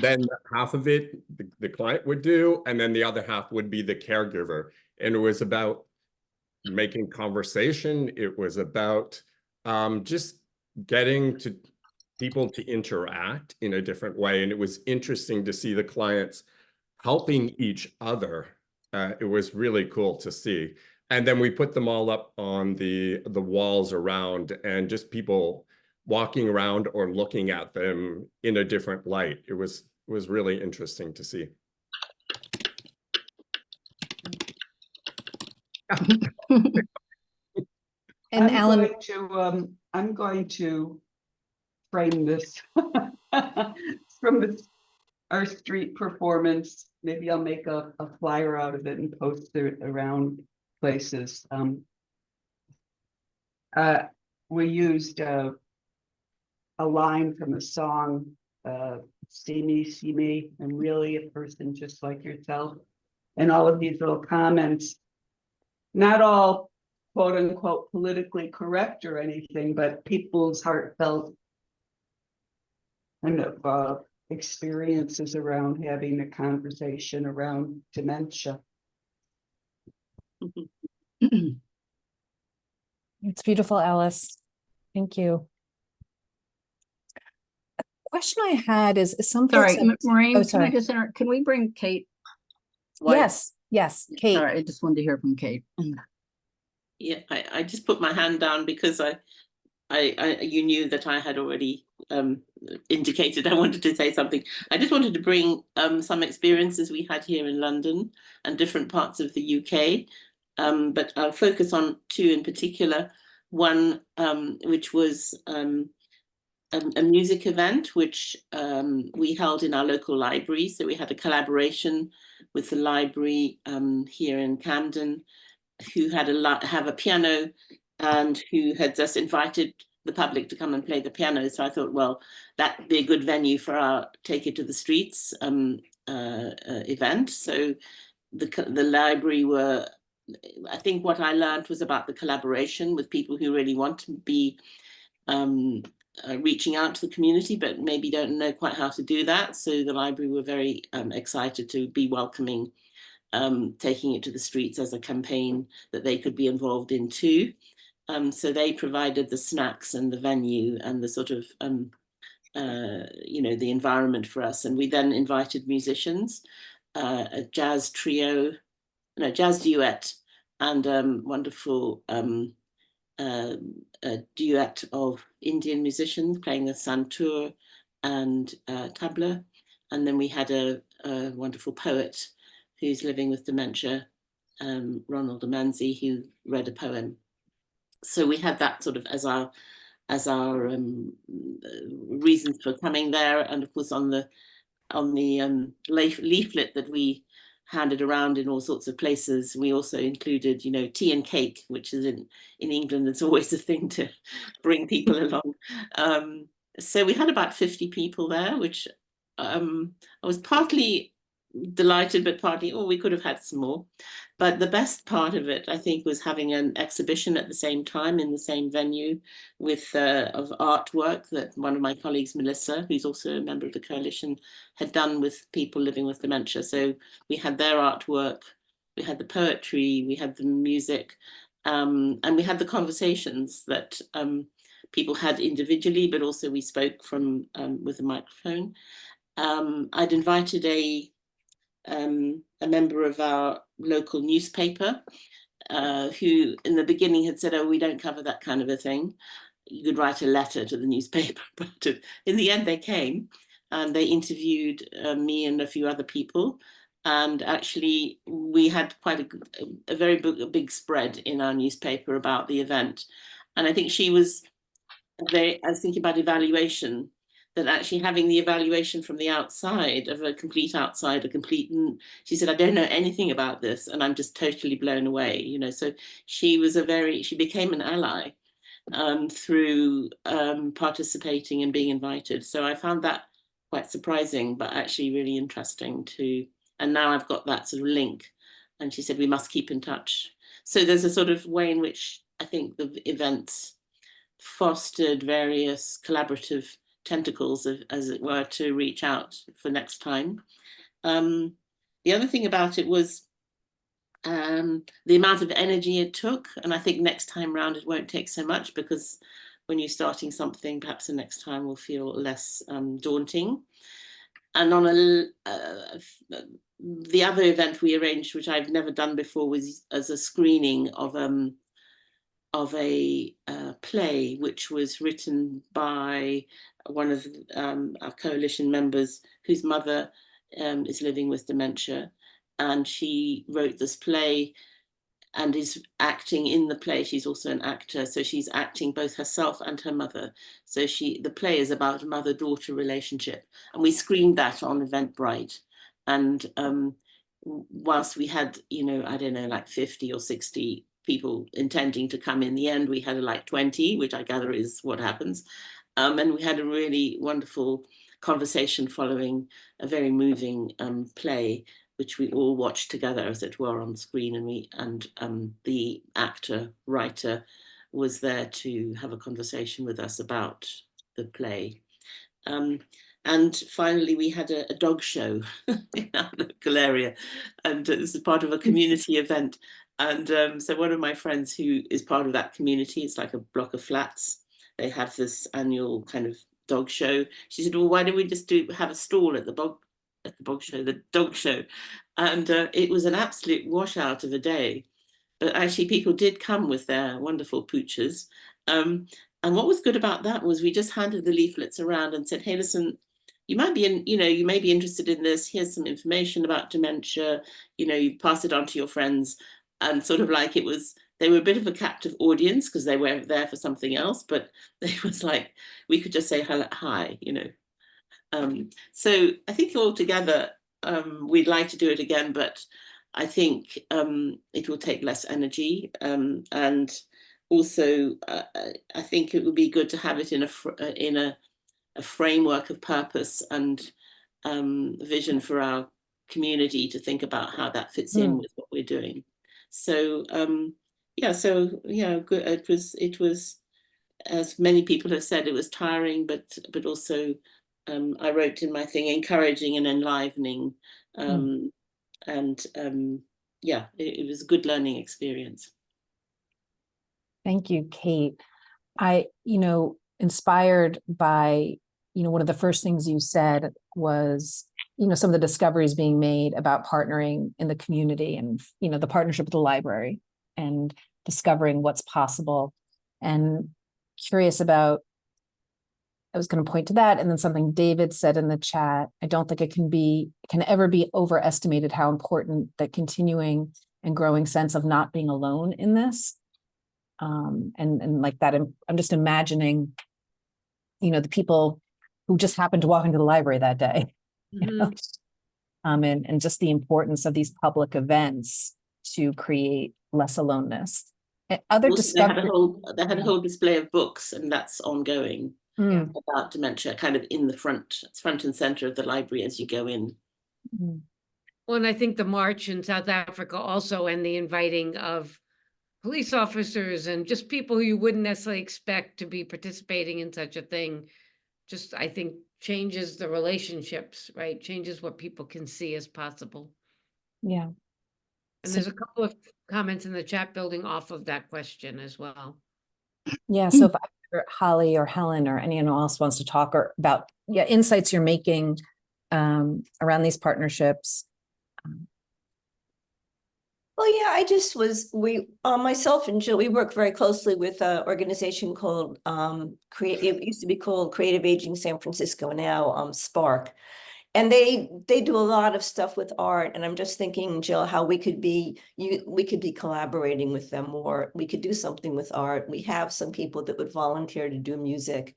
Then half of it the client would do, and then the other half would be the caregiver. And it was about making conversation. It was about just getting to people to interact in a different way. And it was interesting to see the clients helping each other. It was really cool to see. And then we put them all up on the walls around, and just people walking around or looking at them in a different light. It was really interesting to see. And Alan, I'm going to frame this from our street performance. Maybe I'll make a flyer out of it and post it around places. We used a line from a song, see me, I'm really a person just like yourself. And all of these little comments, not all quote unquote politically correct or anything, but people's heartfelt kind of experiences around having a conversation around dementia. it's beautiful, Alice. Thank you. A question I had is some folks Sorry, Maureen, oh, can I sorry. just can we bring Kate? White? Yes, Kate. Sorry, I just wanted to hear from Kate. Yeah, I just put my hand down because you knew that I had already indicated I wanted to say something. I just wanted to bring some experiences we had here in London and different parts of the UK, but I'll focus on two in particular. One, which was a music event, which we held in our local library. So we had a collaboration with the library here in Camden, who had have a piano and who had just invited the public to come and play the piano. So I thought, well, that'd be a good venue for our Take It to the Streets event. So the library were, I think what I learned was about the collaboration with people who really want to be reaching out to the community, but maybe don't know quite how to do that. So the library were very excited to be welcoming Taking It to the Streets as a campaign that they could be involved in too. So they provided the snacks and the venue and the sort of, the environment for us. And we then invited musicians, a jazz trio, jazz duet, and wonderful a duet of Indian musicians playing the santur and tabla. And then we had a wonderful poet who's living with dementia, Ronald Amanzi, who read a poem. So we had that sort of as our reasons for coming there, and of course on the leaflet that we handed around in all sorts of places, we also included, tea and cake, which is in England, it's always a thing to bring people along. So we had about 50 people there, which I was partly delighted, but partly, we could have had some more. But the best part of it, I think, was having an exhibition at the same time in the same venue with of artwork that one of my colleagues, Melissa, who's also a member of the coalition, had done with people living with dementia. So we had their artwork, we had the poetry, we had the music, and we had the conversations that people had individually, but also we spoke from with a microphone. I'd invited a member of our local newspaper who in the beginning had said, we don't cover that kind of a thing. You could write a letter to the newspaper. But in the end, they came and they interviewed me and a few other people. And actually, we had quite a very big spread in our newspaper about the event. And I think she was I was thinking about evaluation. that actually having the evaluation from the outside of a complete outsider, she said, I don't know anything about this, and I'm just totally blown away, you know. So she became an ally through participating and being invited. So I found that quite surprising, but actually really interesting too. And now I've got that sort of link. And she said, we must keep in touch. So there's a sort of way in which I think the events fostered various collaborative tentacles, as it were, to reach out for next time. The other thing about it was the amount of energy it took. And I think next time round, it won't take so much, because when you're starting something, perhaps the next time will feel less daunting. And on the other event we arranged, which I've never done before, was as a screening of a play which was written by one of our coalition members whose mother is living with dementia, and she wrote this play and is acting in the play. She's also an actor, so she's acting both herself and her mother. So the play is about a mother-daughter relationship, and we screened that on Eventbrite. And whilst we had, you know, I don't know, like 50 or 60 people intending to come, in the end we had like 20, which I gather is what happens. And we had a really wonderful conversation following a very moving play, which we all watched together, as it were, on screen. And the actor writer was there to have a conversation with us about the play. And finally, we had a dog show in our local area, and this is part of a community event. And so one of my friends who is part of that community, it's like a block of flats, they have this annual kind of dog show. She said, well, why don't we just have a stall at the dog show? And it was an absolute washout of a day. But actually, people did come with their wonderful pooches. And what was good about that was we just handed the leaflets around and said, hey, listen, you might be you may be interested in this. Here's some information about dementia. You know, you pass it on to your friends. And sort of like they were a bit of a captive audience because they were there for something else, but it was like, we could just say hello, hi, you know. So I think altogether, we'd like to do it again, but I think it will take less energy. And also, I think it would be good to have it in a framework of purpose and vision for our community, to think about how that fits in with what we're doing. So good. It was, as many people have said, it was tiring, but also I wrote in my thing, encouraging and enlivening. It was a good learning experience. Thank you, Kate. Inspired by, one of the first things you said was, some of the discoveries being made about partnering in the community and, the partnership with the library and discovering what's possible. And curious about, I was going to point to that. And then something David said in the chat, I don't think it can ever be overestimated how important that continuing and growing sense of not being alone in this. And like that, I'm just imagining, the people who just happened to walk into the library that day, and just the importance of these public events to create less aloneness. Other discoveries. They had a whole display of books, and that's ongoing, about dementia, kind of in the front and center of the library as you go in. Well, and I think the march in South Africa also, and the inviting of police officers and just people who you wouldn't necessarily expect to be participating in such a thing, just, I think, changes the relationships, right? Changes what people can see as possible. Yeah. And there's a couple of comments in the chat building off of that question as well. Yeah, so if either Holly or Helen or anyone else wants to talk about insights you're making around these partnerships. Well, yeah, myself and Jill, we work very closely with an organization called it used to be called Creative Aging San Francisco, now Spark. And they do a lot of stuff with art. And I'm just thinking, Jill, how we could be collaborating with them more. We could do something with art. We have some people that would volunteer to do music.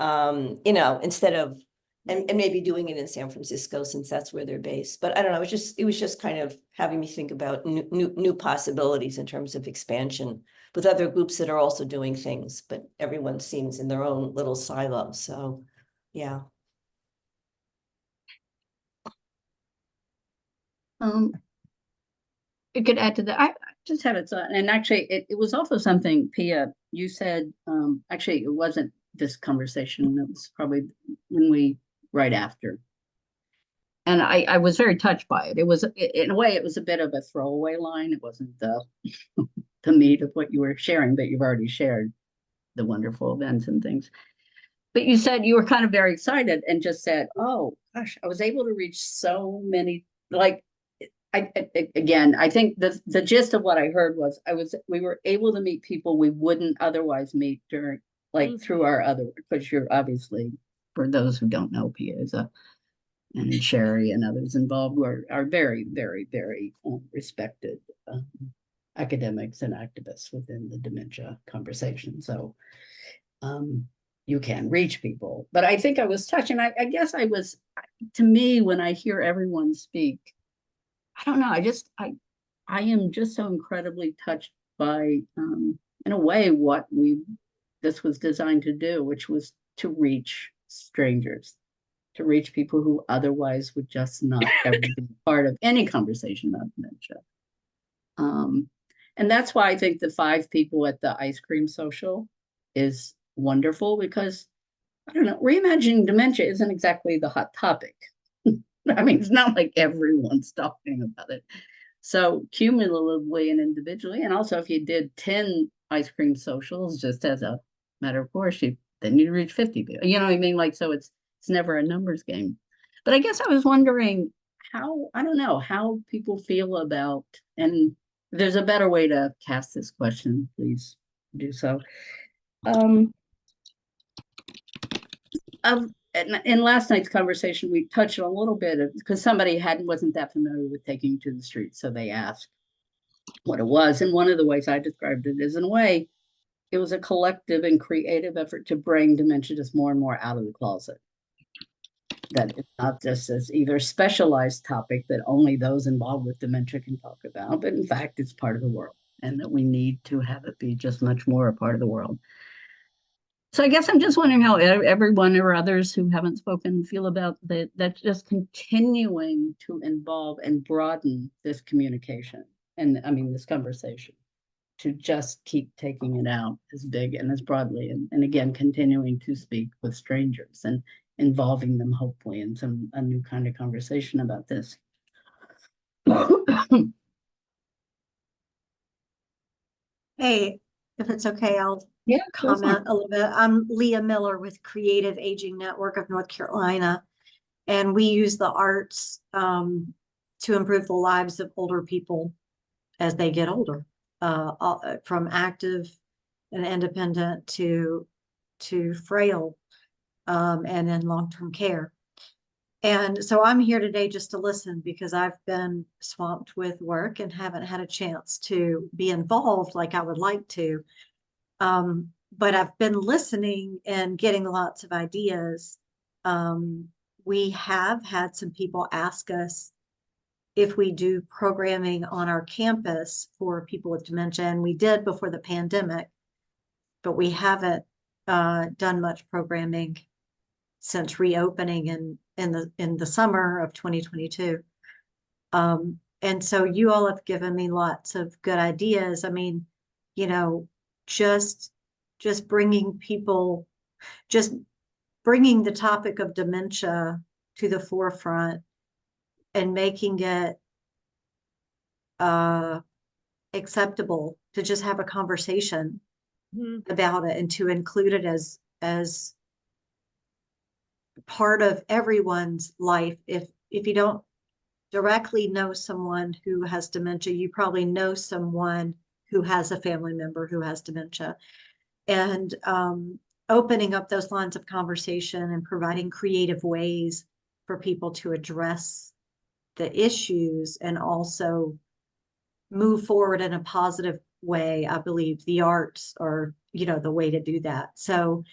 You know, instead of, and maybe doing it in San Francisco since that's where they're based. But I don't know, it was just kind of having me think about new possibilities in terms of expansion with other groups that are also doing things, but everyone seems in their own little silo. So, yeah. It could add to that. I just had a thought, and actually, it was also something, Pia, you said. Actually, it wasn't this conversation. It was probably right after. And I was very touched by it. It was, in a way, it was a bit of a throwaway line. It wasn't the the meat of what you were sharing, but you've already shared the wonderful events and things. But you said you were kind of very excited and just said, "Oh gosh, I was able to reach so many." Like, again, I think the gist of what I heard was we were able to meet people we wouldn't otherwise meet during, like, through our other, because you're obviously, for those who don't know, Pia is and Sherry and others involved are very, very, very respected academics and activists within the dementia conversation. So you can reach people. But I think I was touched, and I guess I was, to me, when I hear everyone speak, I don't know, I am just so incredibly touched by, in a way, what this was designed to do, which was to reach strangers, to reach people who otherwise would just not ever be part of any conversation about dementia. And that's why I think the 5 people at the ice cream social is wonderful, because, I don't know, reimagining dementia isn't exactly the hot topic. I mean, it's not like everyone's talking about it. So cumulatively and individually, and also if you did 10 ice cream socials, just as a matter of course, then you'd reach 50 people. You know what I mean? Like, so it's never a numbers game. But I guess I was wondering how, I don't know, how people feel about, and if there's a better way to cast this question, please do so. In last night's conversation, we touched on a little bit of, because somebody wasn't that familiar with taking to the street, so they asked what it was. And one of the ways I described it is, in a way, it was a collective and creative effort to bring dementia just more and more out of the closet. That it's not just as either specialized topic that only those involved with dementia can talk about, but in fact, it's part of the world, and that we need to have it be just much more a part of the world. So I guess I'm just wondering how everyone or others who haven't spoken feel about that just continuing to involve and broaden this communication, and I mean this conversation, to just keep taking it out as big and as broadly, and again, continuing to speak with strangers and involving them hopefully in a new kind of conversation about this. Hey, if it's okay, I'll comment a little bit. I'm Leah Miller with Creative Aging Network of North Carolina, and we use the arts to improve the lives of older people as they get older, from active and independent to frail, and in long-term care. And so I'm here today just to listen, because I've been swamped with work and haven't had a chance to be involved like I would like to. But I've been listening and getting lots of ideas. We have had some people ask us if we do programming on our campus for people with dementia, and we did before the pandemic, but we haven't done much programming since reopening in the summer of 2022. And so you all have given me lots of good ideas. I mean, you know, just bringing people, just bringing the topic of dementia to the forefront and making it acceptable to just have a conversation about it, and to include it as part of everyone's life. If you don't directly know someone who has dementia, you probably know someone who has a family member who has dementia. And opening up those lines of conversation and providing creative ways for people to address the issues and also move forward in a positive way. I believe the arts are, you know, the way to do that. So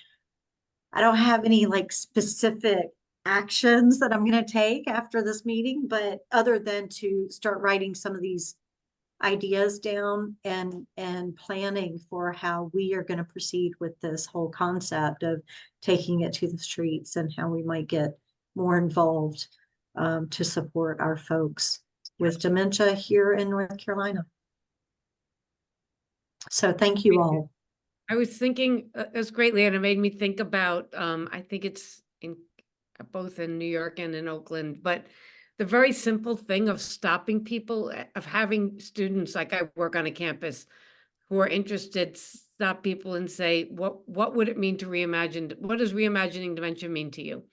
I don't have any like specific actions that I'm going to take after this meeting, but other than to start writing some of these ideas down and planning for how we are going to proceed with this whole concept of taking it to the streets and how we might get more involved to support our folks with dementia here in North Carolina. So thank you all. I was thinking, that's great, Leanne. It made me think about, I think it's in both in New York and in Oakland, but the very simple thing of stopping people, of having students, like I work on a campus, who are interested, stop people and say, what would it mean to reimagine? What does reimagining dementia mean to you?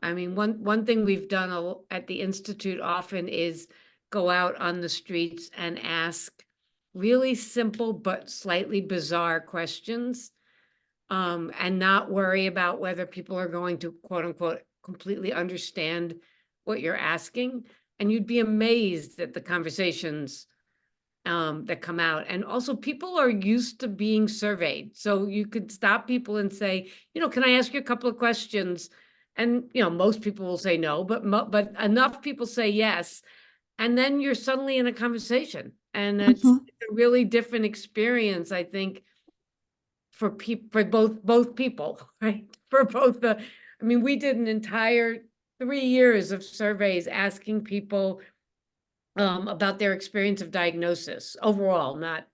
I mean, one thing we've done at the Institute often is go out on the streets and ask really simple but slightly bizarre questions, and not worry about whether people are going to, quote unquote, completely understand what you're asking. And you'd be amazed at the conversations that come out. And also, people are used to being surveyed. So you could stop people and say, can I ask you a couple of questions? And, most people will say no, but enough people say yes. And then you're suddenly in a conversation. And it's a really different experience, I think, for both people, right? For both we did an entire 3 years of surveys asking people about their experience of diagnosis overall, not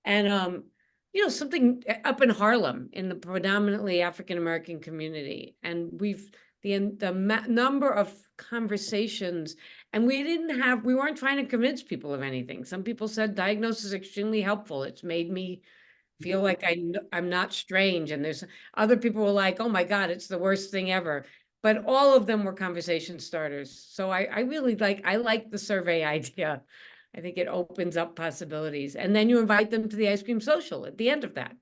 and something up in Harlem in the predominantly African-American community. And the number of conversations, and we weren't trying to convince people of anything. Some people said diagnosis is extremely helpful. It's made me feel like I'm not strange. And there's other people were like, oh my God, it's the worst thing ever. But all of them were conversation starters. So I really like the survey idea. I think it opens up possibilities. And then you invite them to the ice cream social at the end of that.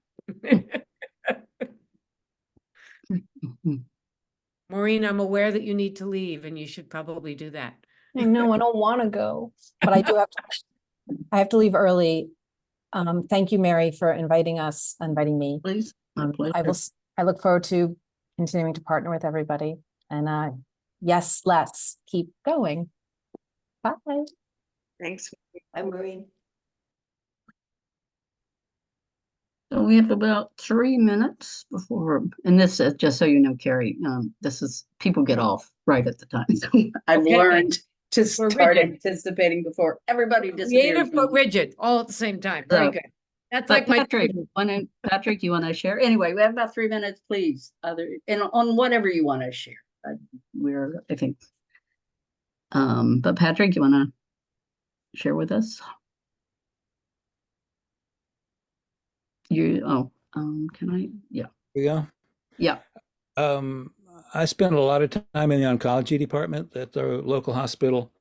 Maureen, I'm aware that you need to leave and you should probably do that. I know, I don't want to go, but I do have to, I have to leave early. Thank you, Mary, for inviting me. Please, my pleasure. I look forward to continuing to partner with everybody. And yes, let's keep going. Bye. Thanks. Bye, Maureen. So we have about 3 minutes before, and this is just so you know, Carrie, this is, people get off right at the time. So I've learned to start anticipating before everybody disappears. Creative but rigid, all at the same time. Very good. That's like Patrick, Patrick, you want to share? Anyway, we have about 3 minutes, please. On whatever you want to share. I think. But Patrick, you want to share with us? Can I? Yeah. Yeah. Yeah. I spent a lot of time in the oncology department at the local hospital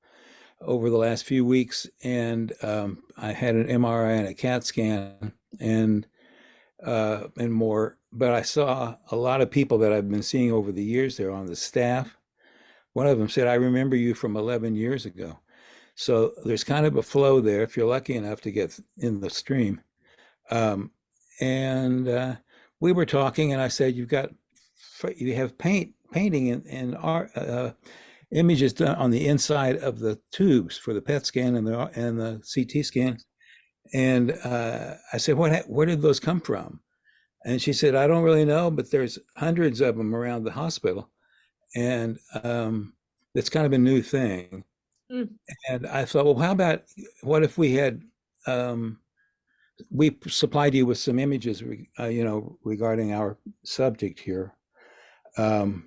over the last few weeks, and I had an MRI and a CAT scan and more. But I saw a lot of people that I've been seeing over the years there on the staff. One of them said, "I remember you from 11 years ago." So there's kind of a flow there if you're lucky enough to get in the stream. And we were talking, and I said, you have painting and art, images done on the inside of the tubes for the PET scan and the CT scan. And I said, where did those come from? And she said, I don't really know, but there's hundreds of them around the hospital. And it's kind of a new thing. And I thought, well, what if we had, we supplied you with some images, regarding our subject here. And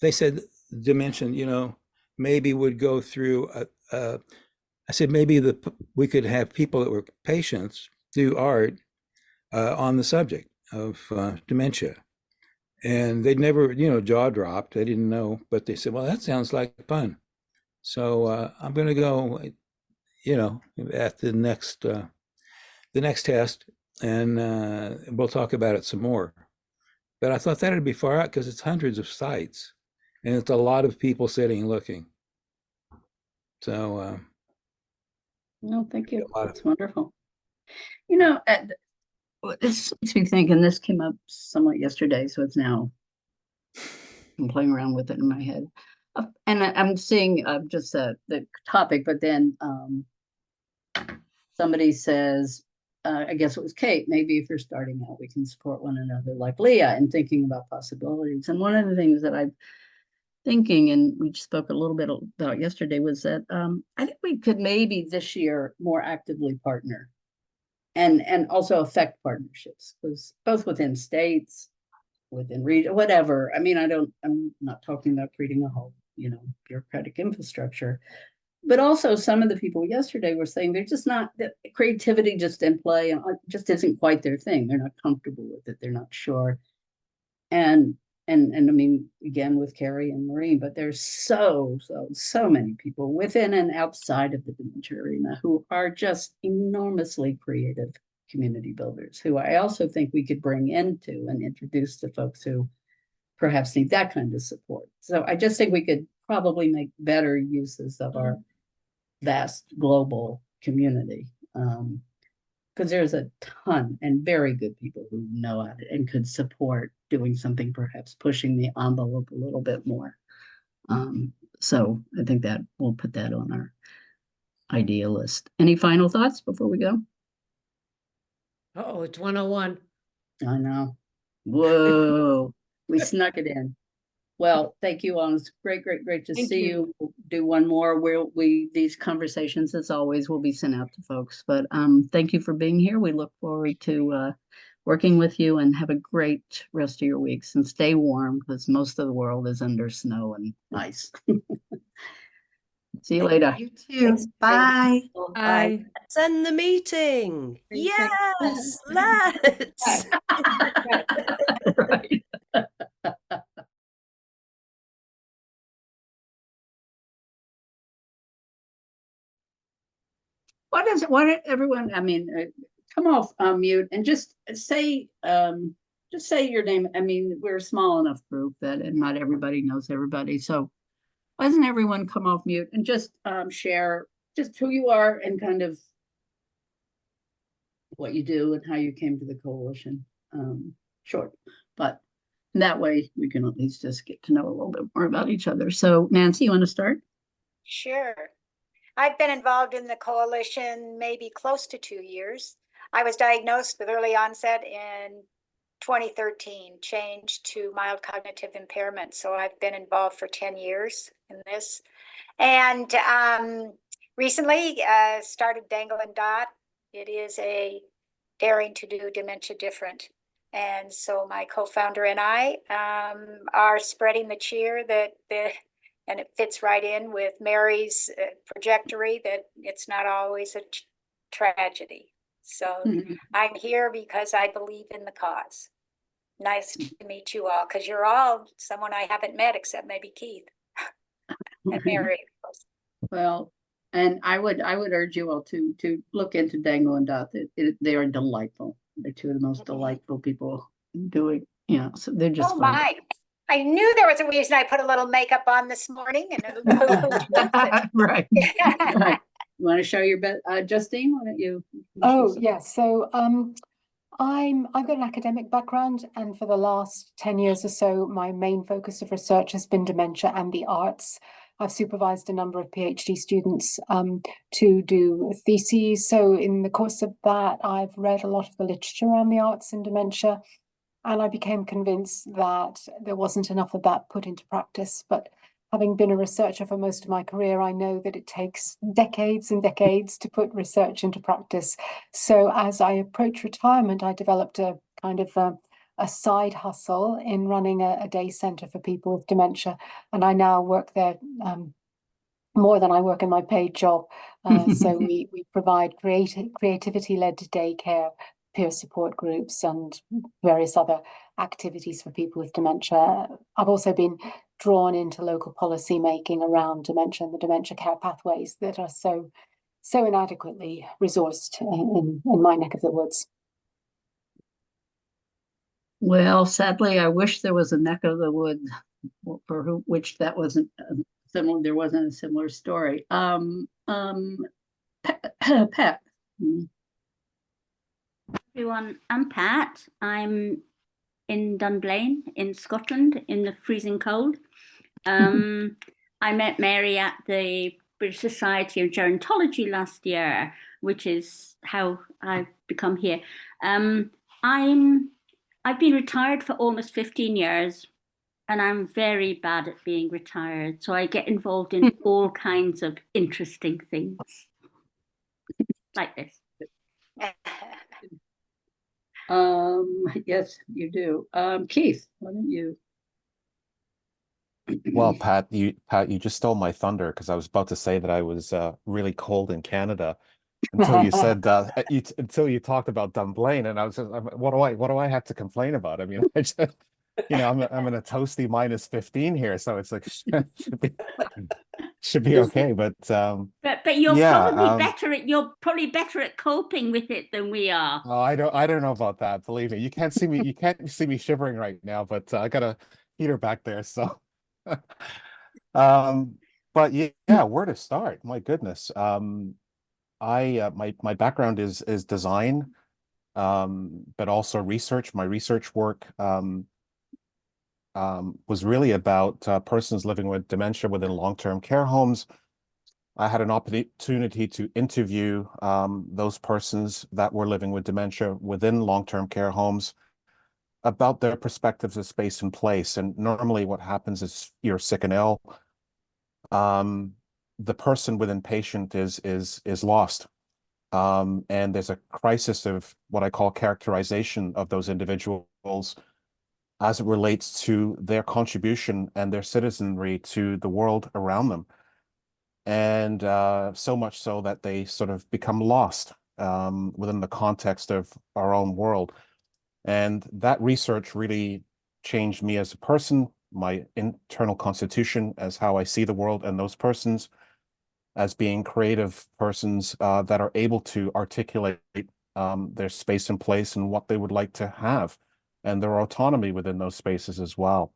they said Dimension, maybe would go through, I said, maybe we could have people that were patients do art on the subject of dementia. And they'd never, jaw dropped. They didn't know, but they said, well, that sounds like fun. So I'm going to go, at the next test, and we'll talk about it some more. But I thought that'd be far out because it's hundreds of sites, and it's a lot of people sitting and looking. So, no, thank you. a lot That's wonderful. Well, this makes me think, and this came up somewhat yesterday, so it's now I'm playing around with it in my head. And I'm seeing just the topic, but then somebody says, I guess it was Kate, maybe if you're starting out, we can support one another like Leah and thinking about possibilities. And one of the things that I'm thinking, and we spoke a little bit about yesterday, was that I think we could maybe this year more actively partner and also affect partnerships, because both within states, within region, whatever. I mean, I'm not talking about creating a whole, bureaucratic infrastructure, but also some of the people yesterday were saying they're just not, that creativity just in play just isn't quite their thing. They're not comfortable with it. They're not sure. And I mean, again, with Carrie and Maureen, but there's so many people within and outside of the dementia arena who are just enormously creative community builders, who I also think we could bring into and introduce to folks who perhaps need that kind of support. So I just think we could probably make better uses of our vast global community. Because there's a ton and very good people who know it and could support doing something, perhaps pushing the envelope a little bit more. So I think that we'll put that on our idea list. Any final thoughts before we go? Oh, it's 101. I know. Whoa, we snuck it in. Well, thank you all. It's great to Thank see you. We'll do one more where these conversations, as always, will be sent out to folks. But thank you for being here. We look forward to working with you, and have a great rest of your weeks, and stay warm, because most of the world is under snow and ice. See you later. You too. Bye. Bye. Let's end the meeting. Yes, let's. Right. What everyone, I mean, come off mute and just say your name. I mean, we're a small enough group that, and not everybody knows everybody. So why doesn't everyone come off mute and just share just who you are and kind of what you do and how you came to the coalition. Short, but that way we can at least just get to know a little bit more about each other. So Nancy, you want to start? Sure. I've been involved in the coalition maybe close to 2 years. I was diagnosed with early onset in 2013, changed to mild cognitive impairment. So I've been involved for 10 years in this. And recently started Dangle and Dot. It is a daring to do dementia different. And so my co-founder and I are spreading the cheer and it fits right in with Mary's trajectory that it's not always a tragedy. So I'm here because I believe in the cause. Nice to meet you all, because you're all someone I haven't met except maybe Keith and Mary. Well, and I would urge you all to look into Dangle and Dot. They are delightful. They're two of the most delightful people doing, so they're just Oh fun. my. I knew there was a reason I put a little makeup on this morning. And Right. Right. You want to show your Justine? Why don't you? Oh, yes. So I've got an academic background, and for the last 10 years or so, my main focus of research has been dementia and the arts. I've supervised a number of PhD students to do theses. So in the course of that, I've read a lot of the literature around the arts and dementia, and I became convinced that there wasn't enough of that put into practice. But having been a researcher for most of my career, I know that it takes decades and decades to put research into practice. So as I approach retirement, I developed a kind of a side hustle in running a day center for people with dementia. And I now work there more than I work in my paid job. So we provide creativity-led daycare, peer support groups, and various other activities for people with dementia. I've also been drawn into local policy making around dementia and the dementia care pathways that are so inadequately resourced in my neck of the woods. Well, sadly, I wish there was a neck of the woods for which that wasn't similar. There wasn't a similar story. Pat. Everyone, I'm Pat. I'm in Dunblane in Scotland in the freezing cold. I met Mary at the British Society of Gerontology last year, which is how I've become here. I've been retired for almost 15 years, and I'm very bad at being retired. So I get involved in all kinds of interesting things like this. Yes, you do. Keith, why don't you? Well, Pat, you just stole my thunder because I was about to say that I was really cold in Canada until you said until you talked about Dunblane, and I was just, what do I have to complain about? I mean, I just, I'm in a toasty -15 here, so it's like should be okay. But But you're yeah, probably better at coping with it than we are. oh, I don't know about that. Believe me, you can't see me shivering right now, but I got a heater back there, so. But yeah, where to start? My goodness. My background is design, but also research. My research work was really about persons living with dementia within long-term care homes. I had an opportunity to interview those persons that were living with dementia within long-term care homes about their perspectives of space and place. And normally what happens is you're sick and ill. The person within patient is lost. And there's a crisis of what I call characterization of those individuals as it relates to their contribution and their citizenry to the world around them. And so much so that they sort of become lost within the context of our own world. And that research really changed me as a person, my internal constitution, as how I see the world, and those persons as being creative persons that are able to articulate their space and place and what they would like to have, and their autonomy within those spaces as well.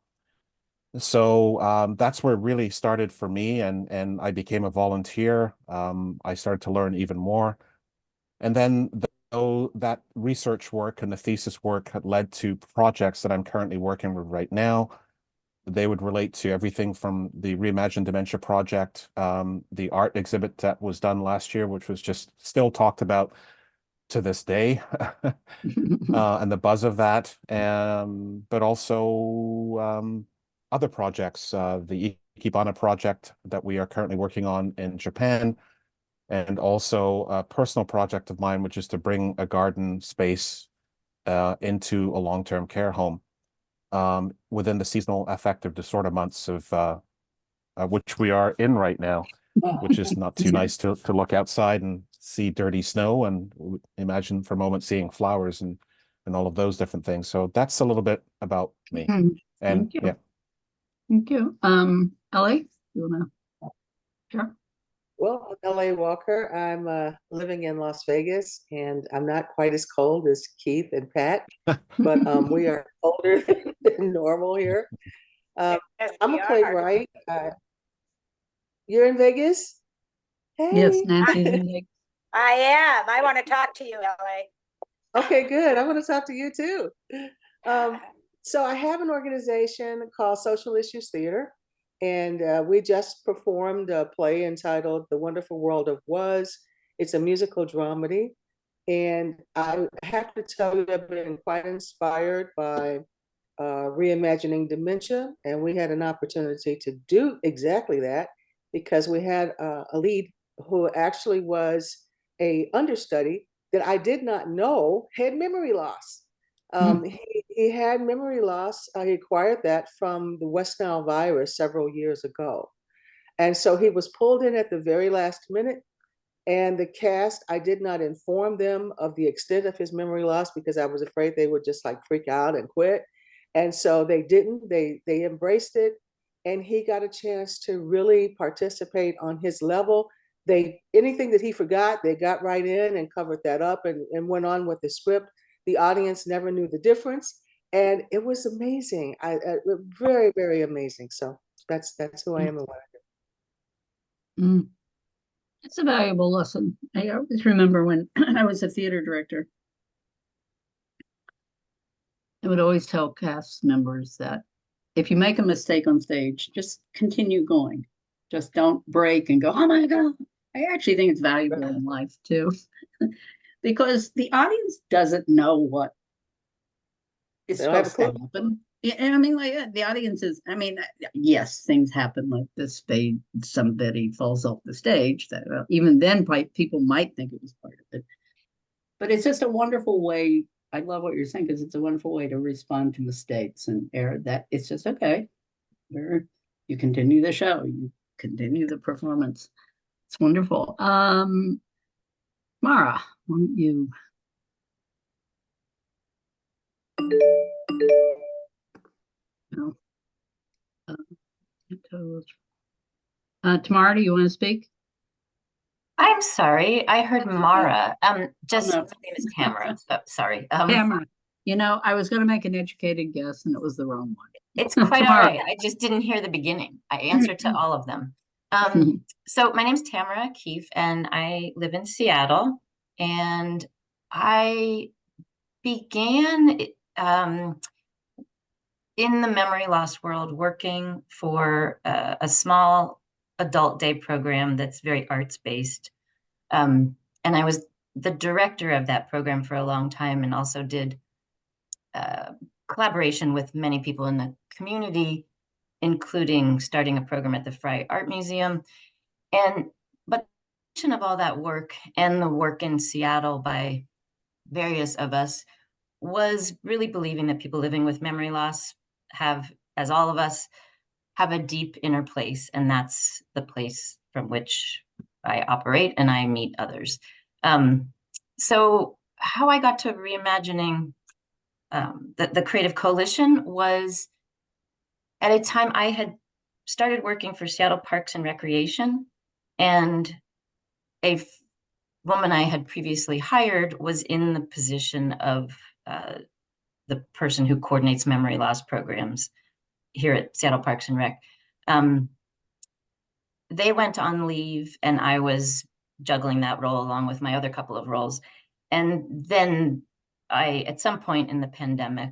So that's where it really started for me, and I became a volunteer. I started to learn even more. And then though that research work and the thesis work had led to projects that I'm currently working with right now. They would relate to everything from the Reimagine Dementia project, the art exhibit that was done last year, which was just still talked about to this day, and the buzz of that, but also other projects, the Ikebana project that we are currently working on in Japan, and also a personal project of mine, which is to bring a garden space into a long-term care home within the seasonal affective disorder months of which we are in right now, which is not too nice to look outside and see dirty snow and imagine for a moment seeing flowers and all of those different things. So that's a little bit about me. And Thank you. yeah. Thank you. Ellie, you wanna? Sure. Well, I'm L.A. Walker. I'm living in Las Vegas, and I'm not quite as cold as Keith and Pat, but we are colder than normal here. I'm a playwright. You're in Vegas? Hey. Yes, Nancy's in Vegas. I am. I want to talk to you, LA. Okay, good. I want to talk to you too. So I have an organization called Social Issues Theater, and we just performed a play entitled The Wonderful World of Was. It's a musical dramedy, and I have to tell you I've been quite inspired by Reimagining Dementia, and we had an opportunity to do exactly that because we had a lead who actually was a understudy that I did not know had memory loss. He had memory loss. He acquired that from the West Nile virus several years ago. And so he was pulled in at the very last minute. And the cast, I did not inform them of the extent of his memory loss because I was afraid they would just like freak out and quit. And so they didn't, they embraced it. And he got a chance to really participate on his level. Anything that he forgot, they got right in and covered that up and went on with the script. The audience never knew the difference. And it was amazing. Very, very amazing. So that's who I am and what I do. It's a valuable lesson. I always remember when I was a theater director, would always tell cast members that if you make a mistake on stage, just continue going. Just don't break and go, oh my God. I actually think it's valuable in life too, because the audience doesn't know what is They don't have a supposed to happen. Yeah, and I mean, like the audience is, I mean, yes, things happen like this. Somebody falls off the stage. That even then, people might think it was part of it. But it's just a wonderful way. I love what you're saying because it's a wonderful way to respond to mistakes and error. That it's just okay. You continue the show. You continue the performance. It's wonderful. Mara, why don't you? No. Tamara, do you want to speak? I'm sorry, I heard Mara. Just no. my name is Tamara. So, sorry. Tamara. You know, I was going to make an educated guess, and it was the wrong one. It's quite all right. I just didn't hear the beginning. I answered to all of them. So my name's Tamara Keefe, and I live in Seattle. And I began in the memory loss world working for a small adult day program that's very arts-based. And I was the director of that program for a long time, and also did collaboration with many people in the community, including starting a program at the Frye Art Museum. But of all that work and the work in Seattle by various of us was really believing that people living with memory loss have, as all of us, have a deep inner place, and that's the place from which I operate and I meet others. So how I got to reimagining the Creative Coalition was at a time I had started working for Seattle Parks and Recreation, and a woman I had previously hired was in the position of the person who coordinates memory loss programs here at Seattle Parks and Rec. They went on leave, and I was juggling that role along with my other couple of roles. And then at some point in the pandemic,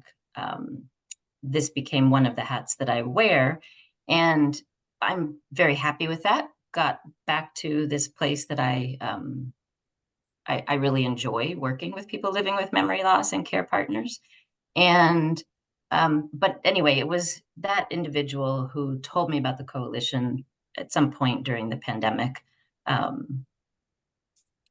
this became one of the hats that I wear. And I'm very happy with that. Got back to this place that I really enjoy working with people living with memory loss and care partners. And but anyway, it was that individual who told me about the coalition at some point during the pandemic.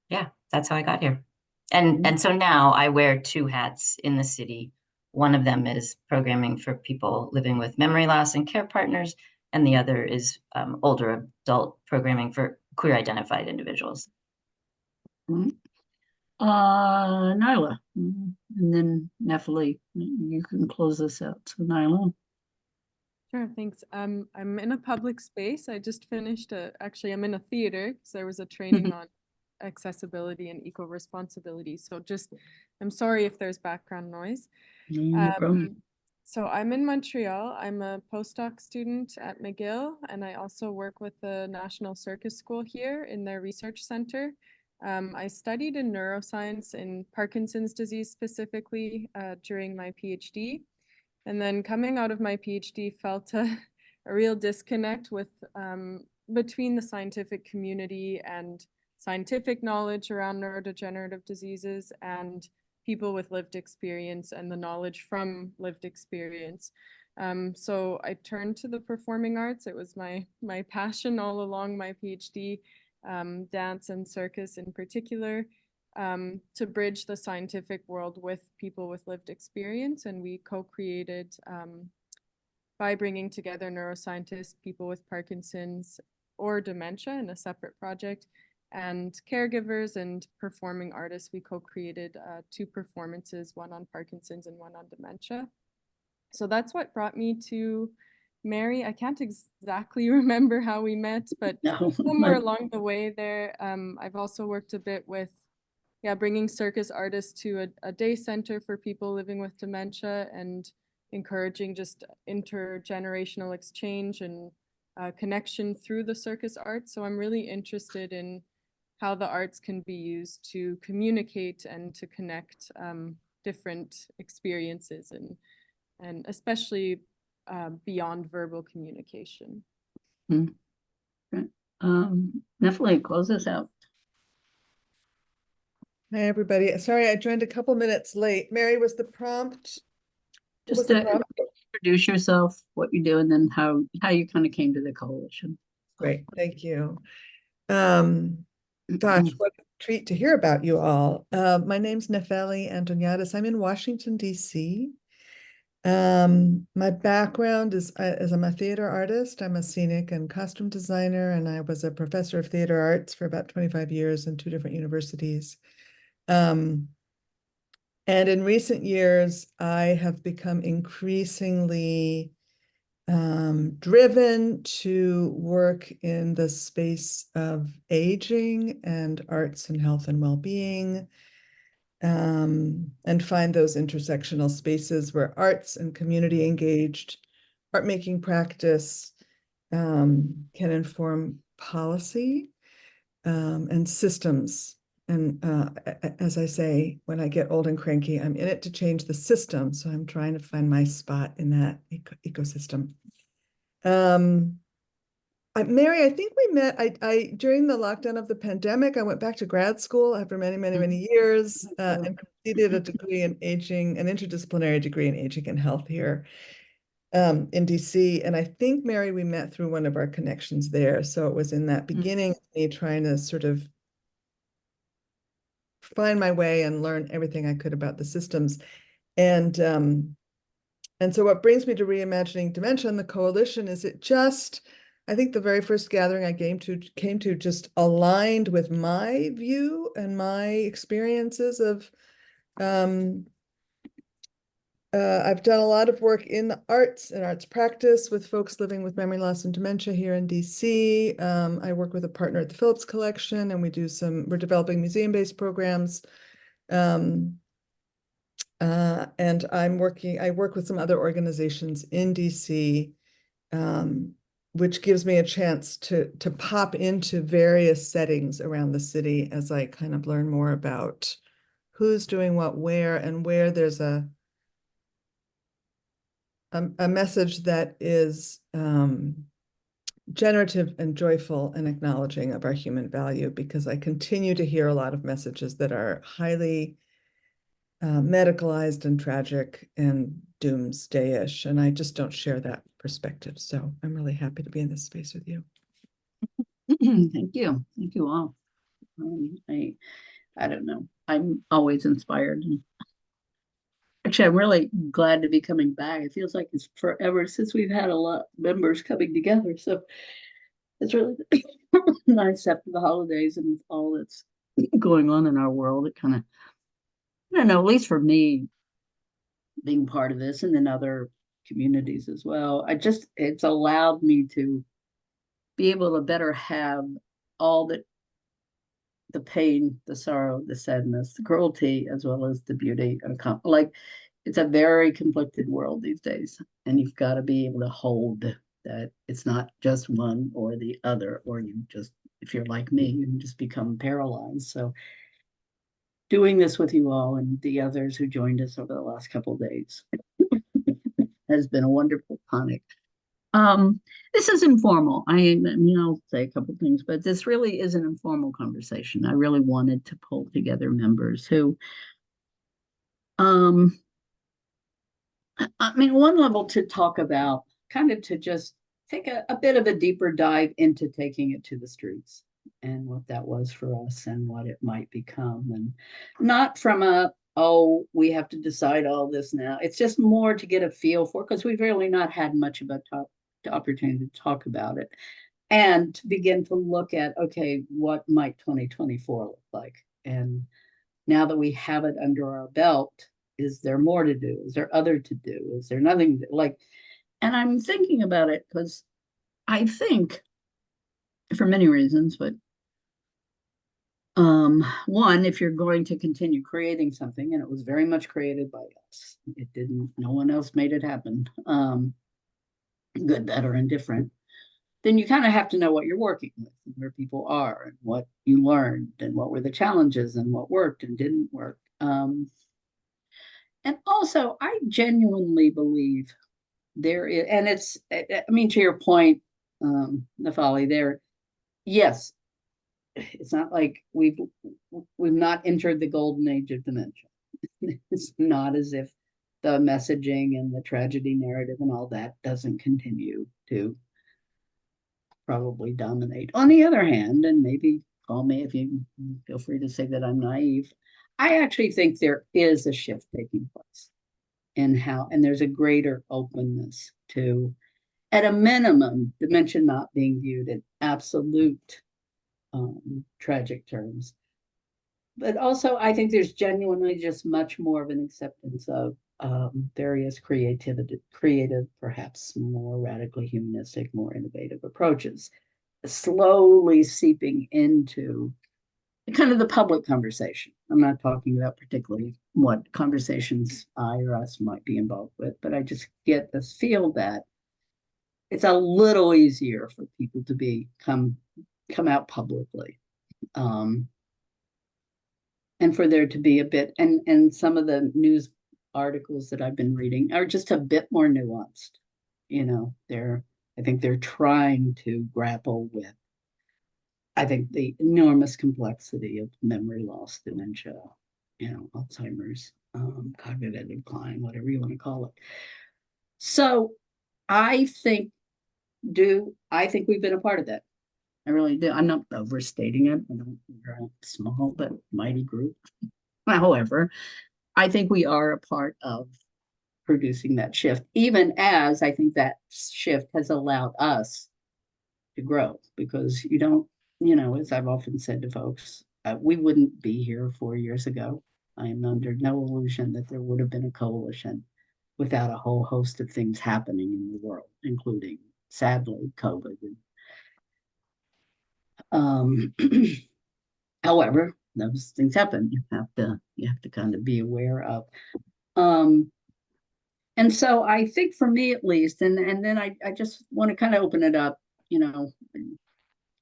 Yeah, that's how I got here. And so now I wear two hats in the city. One of them is programming for people living with memory loss and care partners, and the other is older adult programming for queer identified individuals. Nyla, and then Nepali, you can close this out. So Nyla. Sure, thanks. I'm in a public space. I just finished actually I'm in a theater because there was a training on accessibility and eco-responsibility. So I'm sorry if there's background noise. No problem. So I'm in Montreal. I'm a postdoc student at McGill, and I also work with the National Circus School here in their research center. I studied in neuroscience in Parkinson's disease specifically during my PhD. And then coming out of my PhD, felt a real disconnect with between the scientific community and scientific knowledge around neurodegenerative diseases and people with lived experience and the knowledge from lived experience. So I turned to the performing arts. It was my passion all along my PhD, dance and circus in particular. To bridge the scientific world with people with lived experience. And we co-created by bringing together neuroscientists, people with Parkinson's or dementia in a separate project, and caregivers and performing artists. We co-created 2 performances, one on Parkinson's and one on dementia. So that's what brought me to Mary. I can't exactly remember how we met, but somewhere along the way there, I've also worked a bit with bringing circus artists to a day center for people living with dementia and encouraging just intergenerational exchange and connection through the circus art. So I'm really interested in how the arts can be used to communicate and to connect different experiences and especially beyond verbal communication. Definitely close us out. Hi, everybody. Sorry, I joined a couple minutes late. Mary, was the prompt? What was Just the to prompt? introduce yourself, what you do, and then how you kind of came to the coalition. Great, thank you. Gosh, what a treat to hear about you all. My name's Nefeli Antoniadis. I'm in Washington, D.C. My background is I'm a theater artist. I'm a scenic and costume designer, and I was a professor of theater arts for about 25 years in 2 different universities. And in recent years, I have become increasingly driven to work in the space of aging and arts and health and well-being, and find those intersectional spaces where arts and community engaged art-making practice can inform policy and systems. And as I say, when I get old and cranky, I'm in it to change the system. So I'm trying to find my spot in that ecosystem. Mary, I think we met, during the lockdown of the pandemic, I went back to grad school after many years and completed a degree in aging, an interdisciplinary degree in aging and health here in DC. And I think, Mary, we met through one of our connections there. So it was in that beginning of me trying to sort of find my way and learn everything I could about the systems. And so what brings me to Reimagining Dementia and the coalition is I think the very first gathering I came to just aligned with my view and my experiences of, I've done a lot of work in the arts and arts practice with folks living with memory loss and dementia here in DC. I work with a partner at the Phillips Collection, and we're developing museum-based programs. And I work with some other organizations in DC, which gives me a chance to pop into various settings around the city as I kind of learn more about who's doing what where, and where there's a message that is generative and joyful and acknowledging of our human value, because I continue to hear a lot of messages that are highly medicalized and tragic and doomsday-ish, and I just don't share that perspective. So I'm really happy to be in this space with you. Thank you all. I don't know, I'm always inspired. Actually, I'm really glad to be coming back. It feels like it's forever since we've had a lot of members coming together. So it's really nice after the holidays and all that's going on in our world. It kind of, I don't know, at least for me, being part of this and then other communities as well, it's allowed me to be able to better have all the pain, the sorrow, the sadness, the cruelty, as well as the beauty. Like, it's a very conflicted world these days, and you've got to be able to hold that it's not just one or the other, or if you're like me, you can just become paralyzed. So doing this with you all and the others who joined us over the last couple of days has been a wonderful tonic. This is informal. I mean, I'll say a couple of things, but this really is an informal conversation. I really wanted to pull together members who, I mean, one level to talk about, kind of to just take a bit of a deeper dive into taking it to the streets and what that was for us and what it might become. And not from we have to decide all this now. It's just more to get a feel for, because we've really not had much of the opportunity to talk about it, and to begin to look at, okay, what might 2024 look like? And now that we have it under our belt, is there more to do? Is there other to do? Is there nothing and I'm thinking about it because I think, for many reasons, but one, if you're going to continue creating something, and it was very much created by us, no one else made it happen, good, bad, or indifferent, then you kind of have to know what you're working with and where people are and what you learned and what were the challenges and what worked and didn't work. also, I genuinely believe there is, and it's, I mean, to your point, Nafali, there, yes, it's not like we've not entered the golden age of dementia. It's not as if the messaging and the tragedy narrative and all that doesn't continue to probably dominate. On the other hand, and maybe call me if you feel free to say that I'm naive, I actually think there is a shift taking place in how, and there's a greater openness to, at a minimum, dementia not being viewed in absolute tragic terms. But also, I think there's genuinely just much more of an acceptance of various creative, perhaps more radically humanistic, more innovative approaches, slowly seeping into kind of the public conversation. I'm not talking about particularly what conversations I or us might be involved with, but I just get this feel that it's a little easier for people to come out publicly. And for there to be a bit, and some of the news articles that I've been reading are just a bit more nuanced. You know, I think they're trying to grapple with, I think, the enormous complexity of memory loss, dementia, you know, Alzheimer's, cognitive decline, whatever you want to call it. So I think we've been a part of that. I really do. I'm not overstating it. We're a small but mighty group. However, I think we are a part of producing that shift, even as I think that shift has allowed us to grow, because you don't, you know, as I've often said to folks, we wouldn't be here 4 years ago. I am under no illusion that there would have been a coalition without a whole host of things happening in the world, including, sadly, COVID. However, those things happen. You have to kind of be aware of. And so I think for me at least, and then I just want to kind of open it up, you know,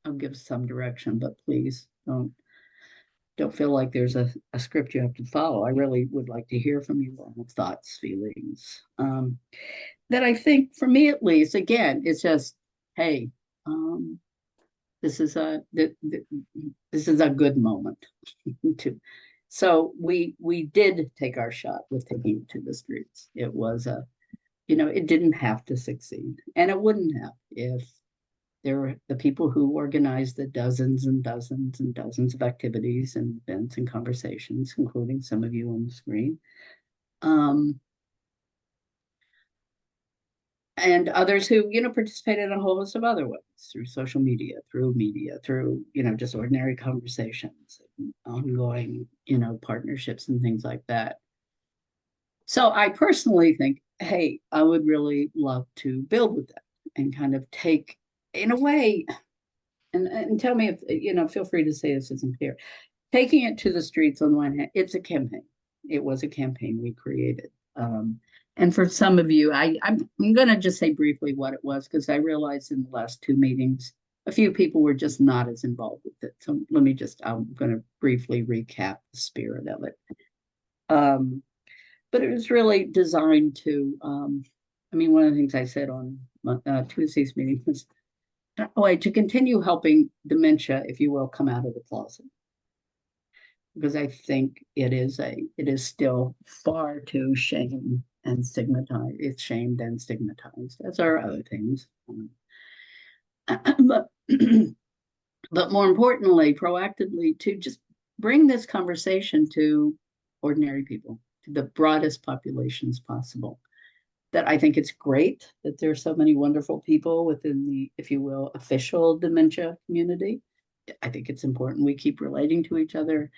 I'll give some direction, but please don't feel like there's a script you have to follow. I really would like to hear from you all, thoughts, feelings. That I think for me at least, again, it's just, hey, this is a good moment to. So we did take our shot with taking it to the streets. It was it didn't have to succeed, and it wouldn't have if there were the people who organized the dozens and dozens and dozens of activities and events and conversations, including some of you on the screen. And others who, participated in a whole host of other ways, through social media, through just ordinary conversations, ongoing, partnerships and things like that. So I personally think, hey, I would really love to build with that and kind of take, in a way, and tell me if, feel free to say this isn't clear. Taking it to the streets, on one hand, it's a campaign. It was a campaign we created. And for some of you, I'm going to just say briefly what it was, because I realized in the last 2 meetings, a few people were just not as involved with it. So I'm going to briefly recap the spirit of it. But it was really designed to, one of the things I said on Tuesday's meeting was, to continue helping dementia, if you will, come out of the closet. Because I think it is still far too shamed and stigmatized. It's shamed and stigmatized, as are other things. But more importantly, proactively, to just bring this conversation to ordinary people, to the broadest populations possible. That I think it's great that there are so many wonderful people within the, if you will, official dementia community. I think it's important we keep relating to each other.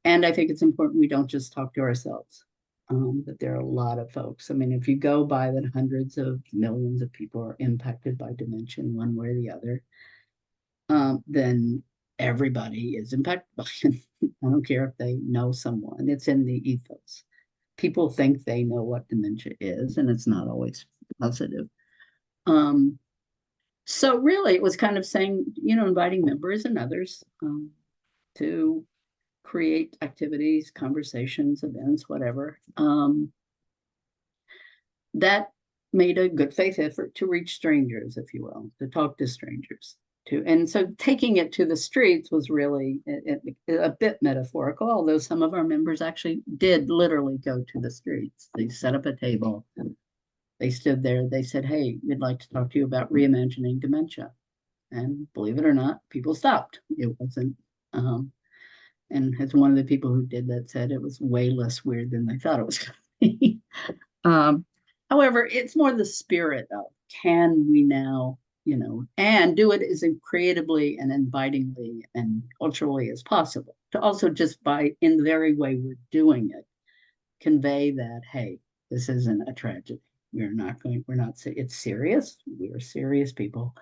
And I think it's important we don't just talk to ourselves, that there are a lot of folks. If you go by that hundreds of millions of people are impacted by dementia in one way or the other, then everybody is impacted by it. I don't care if they know someone. It's in the ethos. People think they know what dementia is, and it's not always positive. So really, it was kind of saying, inviting members and others to create activities, conversations, events, whatever, that made a good faith effort to reach strangers, if you will, to talk to strangers. And so taking it to the streets was really a bit metaphorical, although some of our members actually did literally go to the streets. They set up a table, they stood there, they said, hey, we'd like to talk to you about reimagining dementia. And believe it or not, people stopped. It wasn't, and as one of the people who did that said, it was way less weird than they thought it was going to be. However, it's more the spirit of, can we now, and do it as creatively and invitingly and culturally as possible, to also just in the very way we're doing it, convey that, hey, this isn't a tragedy. It's serious. We're serious people,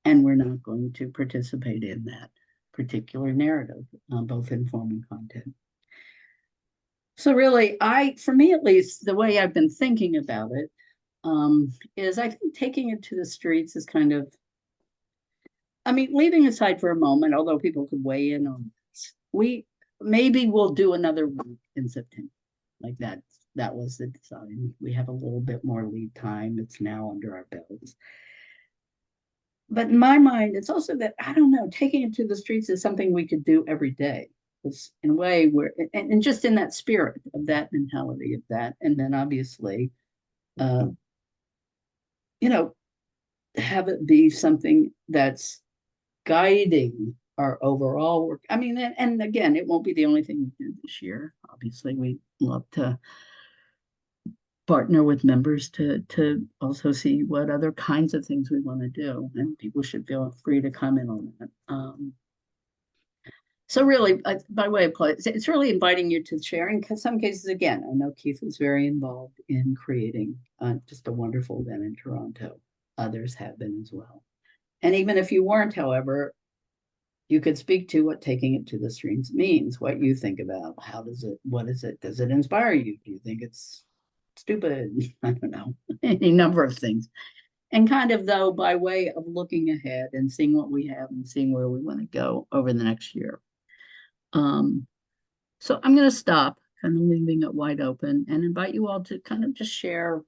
and we're not going to participate in that particular narrative, both in form and content. So really, for me at least, the way I've been thinking about it is I think taking it to the streets is kind of, leaving aside for a moment, although people could weigh in on this, we'll do another week in September. Like that was the design. We have a little bit more lead time. It's now under our belts. But in my mind, it's also that, I don't know, taking it to the streets is something we could do every day. It's in a way where, and just in that spirit of that mentality of that. And then obviously, have it be something that's guiding our overall work. And again, it won't be the only thing we do this year. Obviously, we love to partner with members to also see what other kinds of things we want to do, and people should feel free to comment on that. So really, by way of play, it's really inviting you to sharing, because some cases, again, I know Keith was very involved in creating just a wonderful event in Toronto. Others have been as well. And even if you weren't, however, you could speak to what taking it to the streets means, what you think about, what is it, does it inspire you? Do you think it's stupid? I don't know, any number of things. And kind of, though, by way of looking ahead and seeing what we have and seeing where we want to go over the next year. So I'm going to stop, kind of leaving it wide open, and invite you all to kind of just share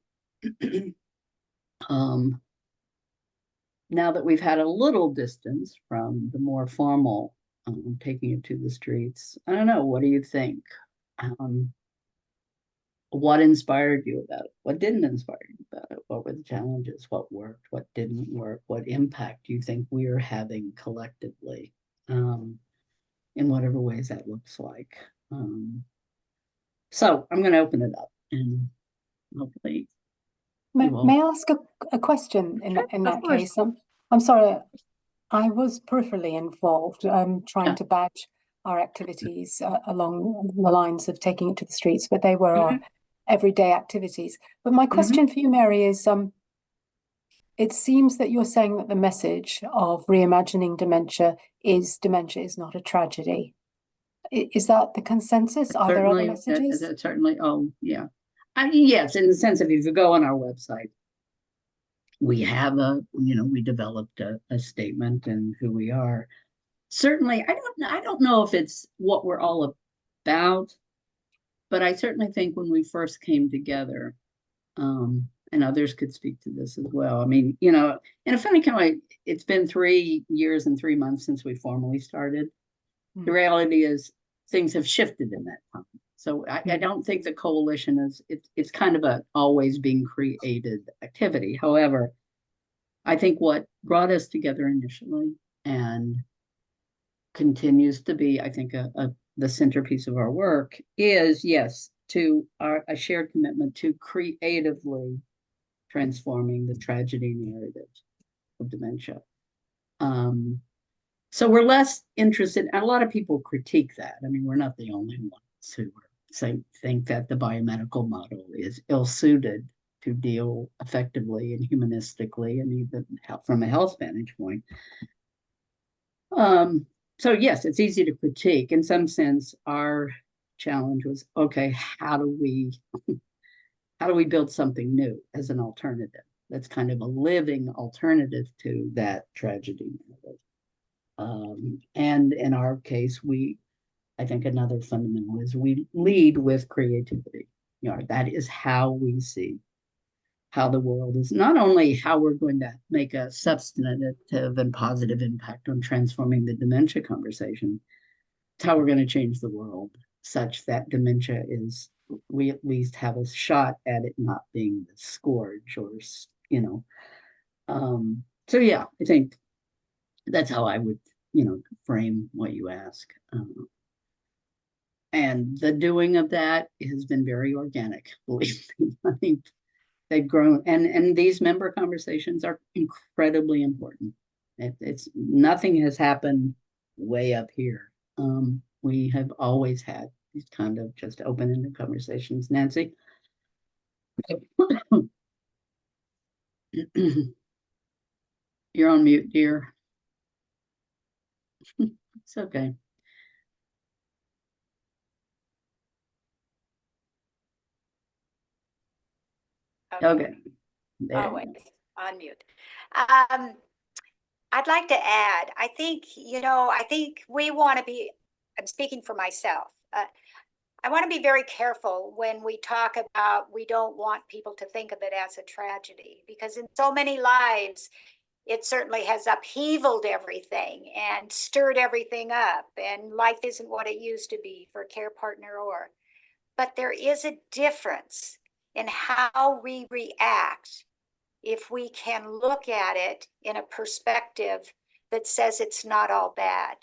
now that we've had a little distance from the more formal taking it to the streets. I don't know, what do you think? What inspired you about it? What didn't inspire you about it? What were the challenges? What worked? What didn't work? What impact do you think we are having collectively, in whatever ways that looks like? So I'm going to open it up, and hopefully. May I ask a question in that case? I'm sorry, I was peripherally involved, trying to badge our activities along the lines of taking it to the streets, but they were our everyday activities. But my question for you, Mary, is it seems that you're saying that the message of reimagining dementia is not a tragedy. Is that the consensus? Are there other messages? Certainly. Oh, yeah. Yes, in the sense of, if you go on our website, we have we developed a statement and who we are. Certainly, I don't know if it's what we're all about, but I certainly think when we first came together, and others could speak to this as well. In a funny kind of way, it's been 3 years and 3 months since we formally started. The reality is things have shifted in that time. So I don't think the coalition it's kind of a always being created activity. However, I think what brought us together initially and continues to be, I think, the centerpiece of our work is, yes, a shared commitment to creatively transforming the tragedy narrative of dementia. So we're less interested, and a lot of people critique that. We're not the only ones who think that the biomedical model is ill-suited to deal effectively and humanistically, and even from a health vantage point. So yes, it's easy to critique. In some sense, our challenge was, okay, how do we build something new as an alternative that's kind of a living alternative to that tragedy narrative? And in our case, I think another fundamental is we lead with creativity. That is how we see how the world is, not only how we're going to make a substantive and positive impact on transforming the dementia conversation, it's how we're going to change the world such that dementia is, we at least have a shot at it not being the scourge or, you know. So yeah, I think that's how I would, you know, frame what you ask. And the doing of that has been very organic, believe me. I mean, they've grown, and these member conversations are incredibly important. It's nothing has happened way up here. We have always had these kind of just open-ended conversations. Nancy? You're on mute, dear. It's okay. Okay. There Oh, you wait, go. on mute. I'd like to add, I think, you know, I think we want to be, I'm speaking for myself. I want to be very careful when we talk about, we don't want people to think of it as a tragedy, because in so many lives, it certainly has upheavaled everything and stirred everything up, and life isn't what it used to be for care partner or. But there is a difference in how we react if we can look at it in a perspective that says it's not all bad.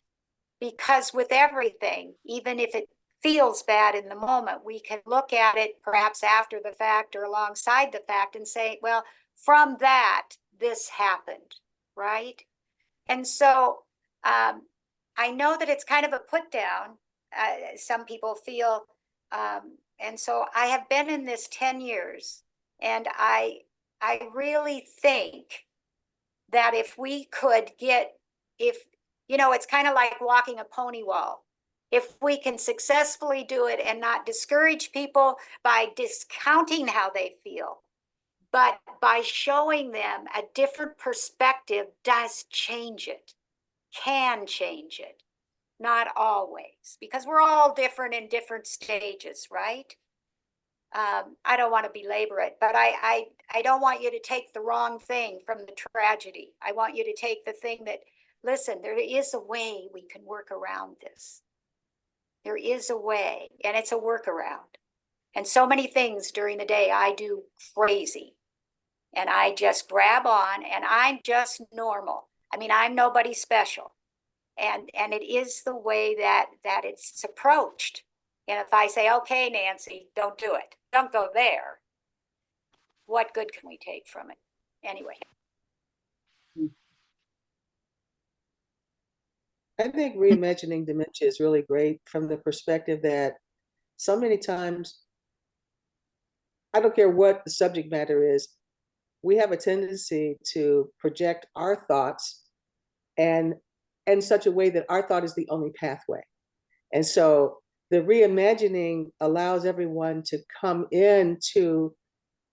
Because with everything, even if it feels bad in the moment, we can look at it perhaps after the fact or alongside the fact and say, well, from that, this happened, right? And so I know that it's kind of a put down. Some people feel, and so I have been in this 10 years, and I really think that if we could get, if, you know, it's kind of like walking a pony wall. If we can successfully do it and not discourage people by discounting how they feel, but by showing them a different perspective does change it, can change it. Not always, because we're all different in different stages, right? I don't want to belabor it, but I don't want you to take the wrong thing from the tragedy. I want you to take the thing that, listen, there is a way we can work around this. There is a way, and it's a workaround. And so many things during the day I do crazy, and I just grab on, and I'm just normal. I mean, I'm nobody special. And it is the way that it's approached. And if I say, okay, Nancy, don't do it, don't go there, what good can we take from it? Anyway. I think reimagining dementia is really great from the perspective that so many times, I don't care what the subject matter is, we have a tendency to project our thoughts and in such a way that our thought is the only pathway. And so the reimagining allows everyone to come into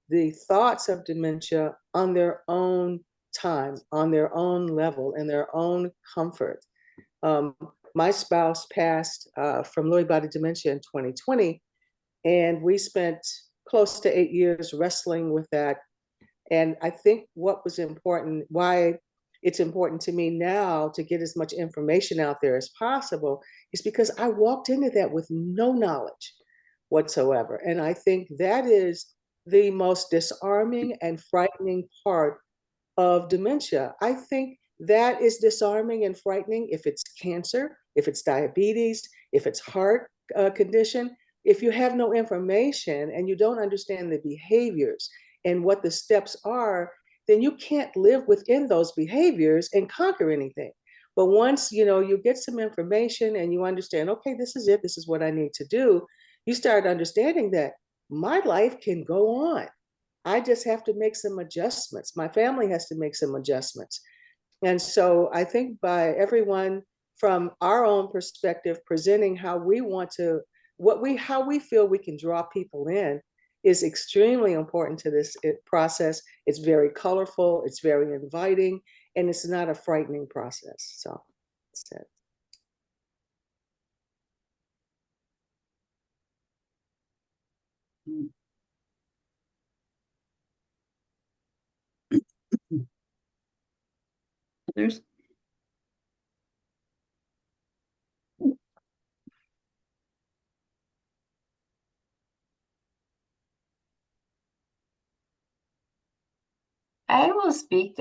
the thoughts of dementia on their own time, on their own level, in their own comfort. My spouse passed from Lewy body dementia in 2020, and we spent close to 8 years wrestling with that. And I think what was important, why it's important to me now to get as much information out there as possible, is because I walked into that with no knowledge whatsoever. And I think that is the most disarming and frightening part of dementia. I think that is disarming and frightening if it's cancer, if it's diabetes, if it's heart condition. If you have no information and you don't understand the behaviors and what the steps are, then you can't live within those behaviors and conquer anything. But once you get some information and you understand, okay, this is it, this is what I need to do, you start understanding that my life can go on. I just have to make some adjustments. My family has to make some adjustments. And so I think by everyone from our own perspective, presenting how we want to, how we feel we can draw people in is extremely important to this process. It's very colorful, it's very inviting, and it's not a frightening process. So that's it. Others? I will speak.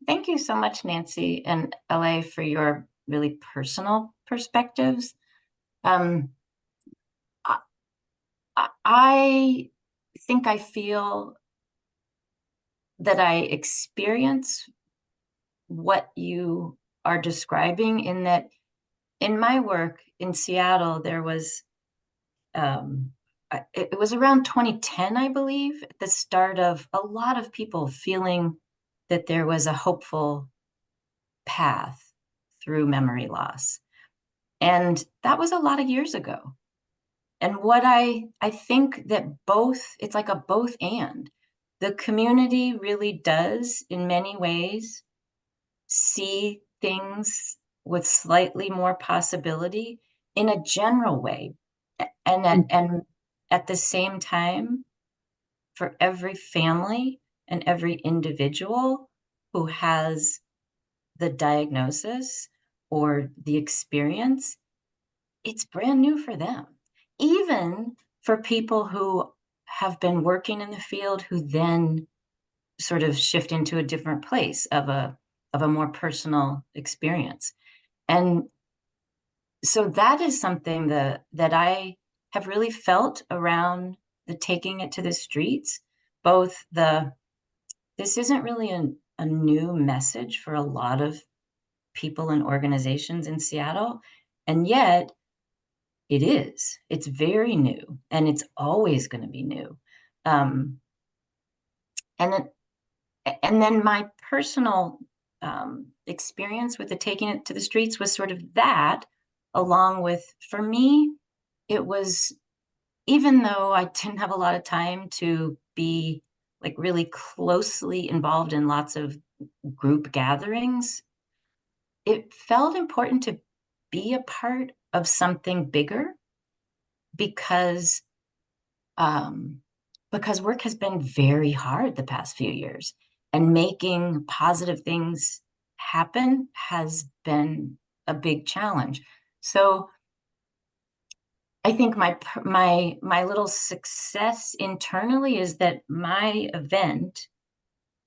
Thank you so much, Nancy and LA, for your really personal perspectives. I think I feel that I experience what you are describing, in that in my work in Seattle, there was, it was around 2010, I believe, at the start of a lot of people feeling that there was a hopeful path through memory loss. And that was a lot of years ago. And what I think that it's like a both and. The community really does, in many ways, see things with slightly more possibility in a general way. And at the same time, for every family and every individual who has the diagnosis or the experience, it's brand new for them. Even for people who have been working in the field, who then sort of shift into a different place of a more personal experience. And so that is something that I have really felt around the taking it to the streets, both this isn't really a new message for a lot of people and organizations in Seattle, and yet it is. It's very new, and it's always going to be new. And then my personal experience with the taking it to the streets was sort of that, along with, for me, it was, even though I didn't have a lot of time to be like really closely involved in lots of group gatherings, it felt important to be a part of something bigger, because work has been very hard the past few years, and making positive things happen has been a big challenge. So I think my little success internally is that my event,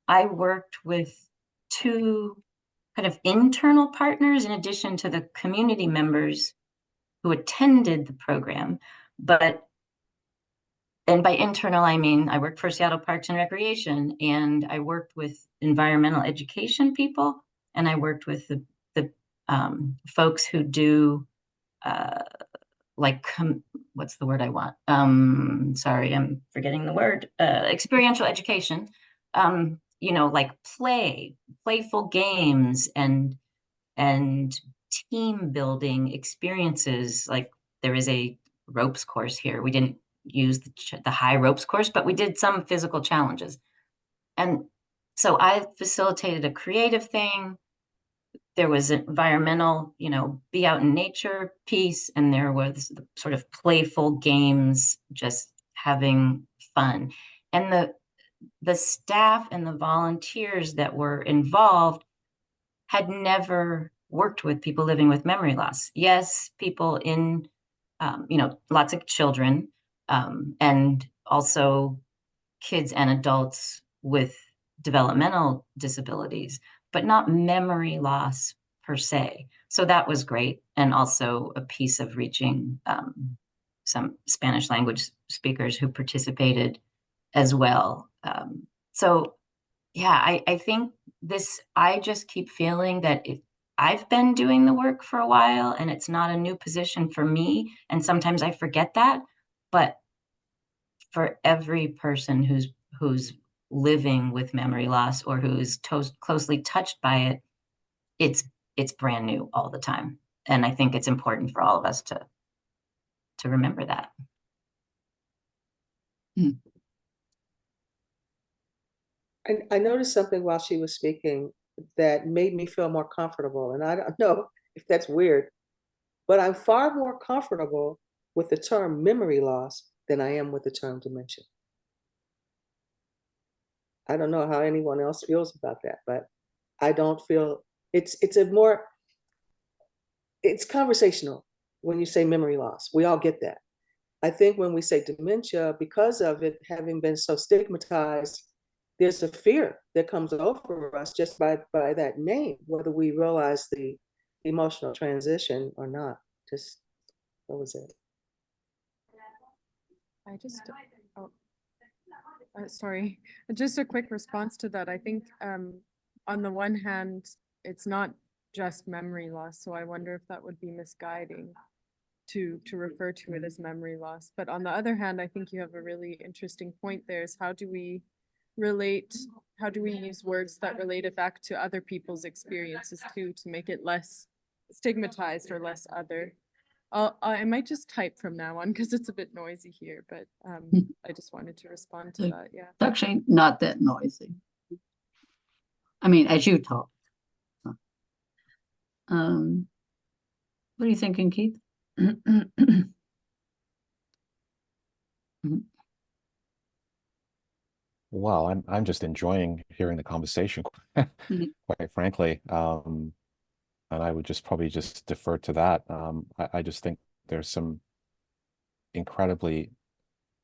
I worked with 2 kind of internal partners in addition to the community members who attended the program. And by internal, I mean, I worked for Seattle Parks and Recreation, and I worked with environmental education people, and I worked with the folks who do what's the word I want? Sorry, I'm forgetting the word. Experiential education. Like playful games and team building experiences. Like there is a ropes course here. We didn't use the high ropes course, but we did some physical challenges. And so I facilitated a creative thing. There was an environmental, be out in nature piece, and there was the sort of playful games, just having fun. And the staff and the volunteers that were involved had never worked with people living with memory loss. Yes, people in, lots of children, and also kids and adults with developmental disabilities, but not memory loss per se. So that was great. And also a piece of reaching some Spanish language speakers who participated as well. So yeah, I think I just keep feeling that I've been doing the work for a while, and it's not a new position for me. And sometimes I forget that, but for every person who's living with memory loss or who's closely touched by it, it's brand new all the time. And I think it's important for all of us to remember that. I noticed something while she was speaking that made me feel more comfortable. And I don't know if that's weird, but I'm far more comfortable with the term memory loss than I am with the term dementia. I don't know how anyone else feels about that, but I don't feel it's conversational when you say memory loss. We all get that. I think when we say dementia, because of it having been so stigmatized, there's a fear that comes over us just by that name, whether we realize the emotional transition or not. Just, that was it. I just, oh, sorry, just a quick response to that. I think on the one hand, it's not just memory loss, so I wonder if that would be misguiding to refer to it as memory loss. But on the other hand, I think you have a really interesting point there, is how do we use words that relate it back to other people's experiences too, to make it less stigmatized or less other. I might just type from now on because it's a bit noisy here, but I just wanted to respond to that. Yeah. It's actually not that noisy. I mean, as you talk. What are you thinking, Keith? Well, I'm just enjoying hearing the conversation, quite frankly. And I would just probably just defer to that. I just think there's some incredibly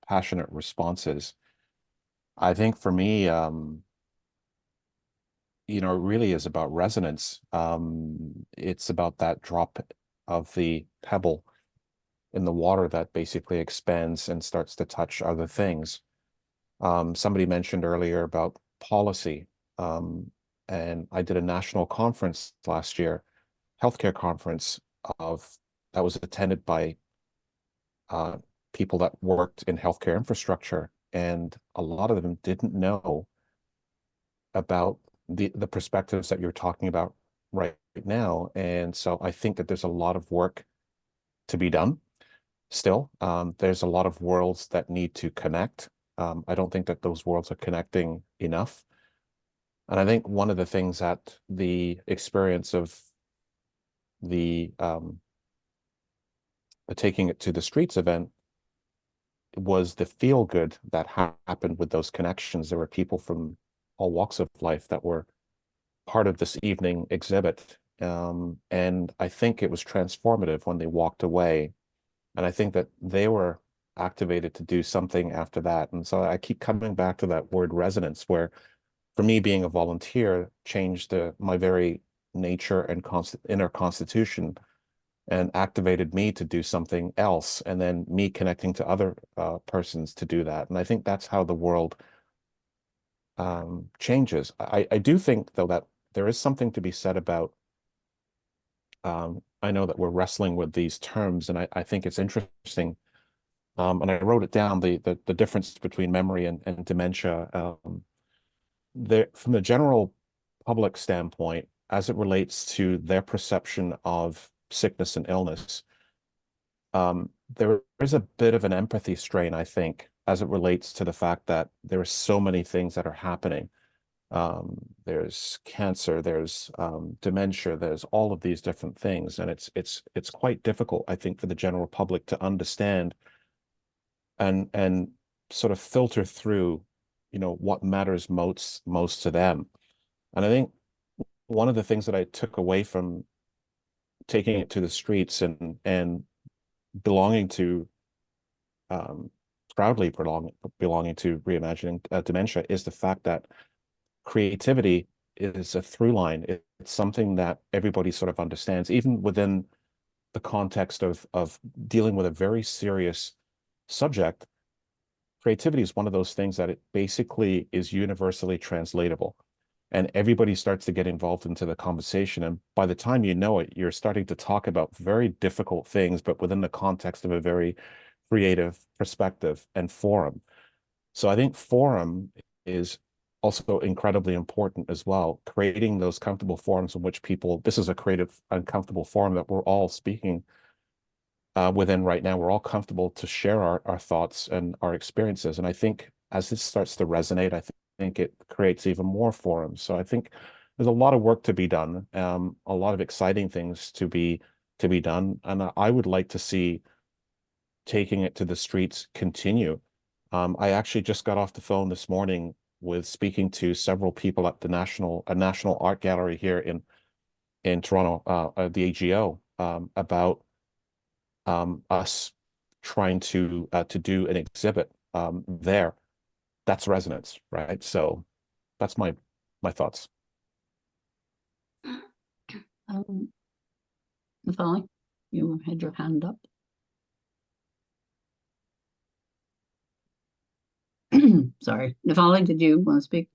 passionate responses. I think for me, you know, it really is about resonance. It's about that drop of the pebble in the water that basically expands and starts to touch other things. Somebody mentioned earlier about policy, and I did a national conference last year, healthcare conference that was attended by people that worked in healthcare infrastructure, and a lot of them didn't know about the perspectives that you're talking about right now. And so I think that there's a lot of work to be done still. There's a lot of worlds that need to connect. I don't think that those worlds are connecting enough. And I think one of the things that the experience of the Taking It to the Streets event was the feel good that happened with those connections. There were people from all walks of life that were part of this evening exhibit. And I think it was transformative when they walked away. And I think that they were activated to do something after that. And so I keep coming back to that word resonance, where for me, being a volunteer changed my very nature and inner constitution, and activated me to do something else, and then me connecting to other persons to do that. And I think that's how the world changes. I do think, though, that there is something to be said about, I know that we're wrestling with these terms, and I think it's interesting. And I wrote it down, the difference between memory and dementia. From the general public standpoint, as it relates to their perception of sickness and illness, there is a bit of an empathy strain, I think, as it relates to the fact that there are so many things that are happening. There's cancer, there's dementia, there's all of these different things, and it's quite difficult, I think, for the general public to understand and sort of filter through, you know, what matters most to them. And I think one of the things that I took away from Taking It to the Streets and belonging to proudly belonging to Reimagining Dementia is the fact that creativity is a through line. It's something that everybody sort of understands, even within the context of dealing with a very serious subject. Creativity is one of those things that it basically is universally translatable, and everybody starts to get involved into the conversation. And by the time you know it, you're starting to talk about very difficult things, but within the context of a very creative perspective and forum. So I think forum is also incredibly important as well, creating those comfortable forums in which this is a creative, uncomfortable forum that we're all speaking within right now. We're all comfortable to share our thoughts and our experiences. And I think as this starts to resonate, I think it creates even more forums. So I think there's a lot of work to be done, a lot of exciting things to be done. And I would like to see Taking It to the Streets continue. I actually just got off the phone this morning with speaking to several people at a national art gallery here in Toronto, the AGO, about us trying to do an exhibit there. That's resonance, right? So that's my thoughts. Natalie, you had your hand up. Sorry, Natalie, did you want to speak?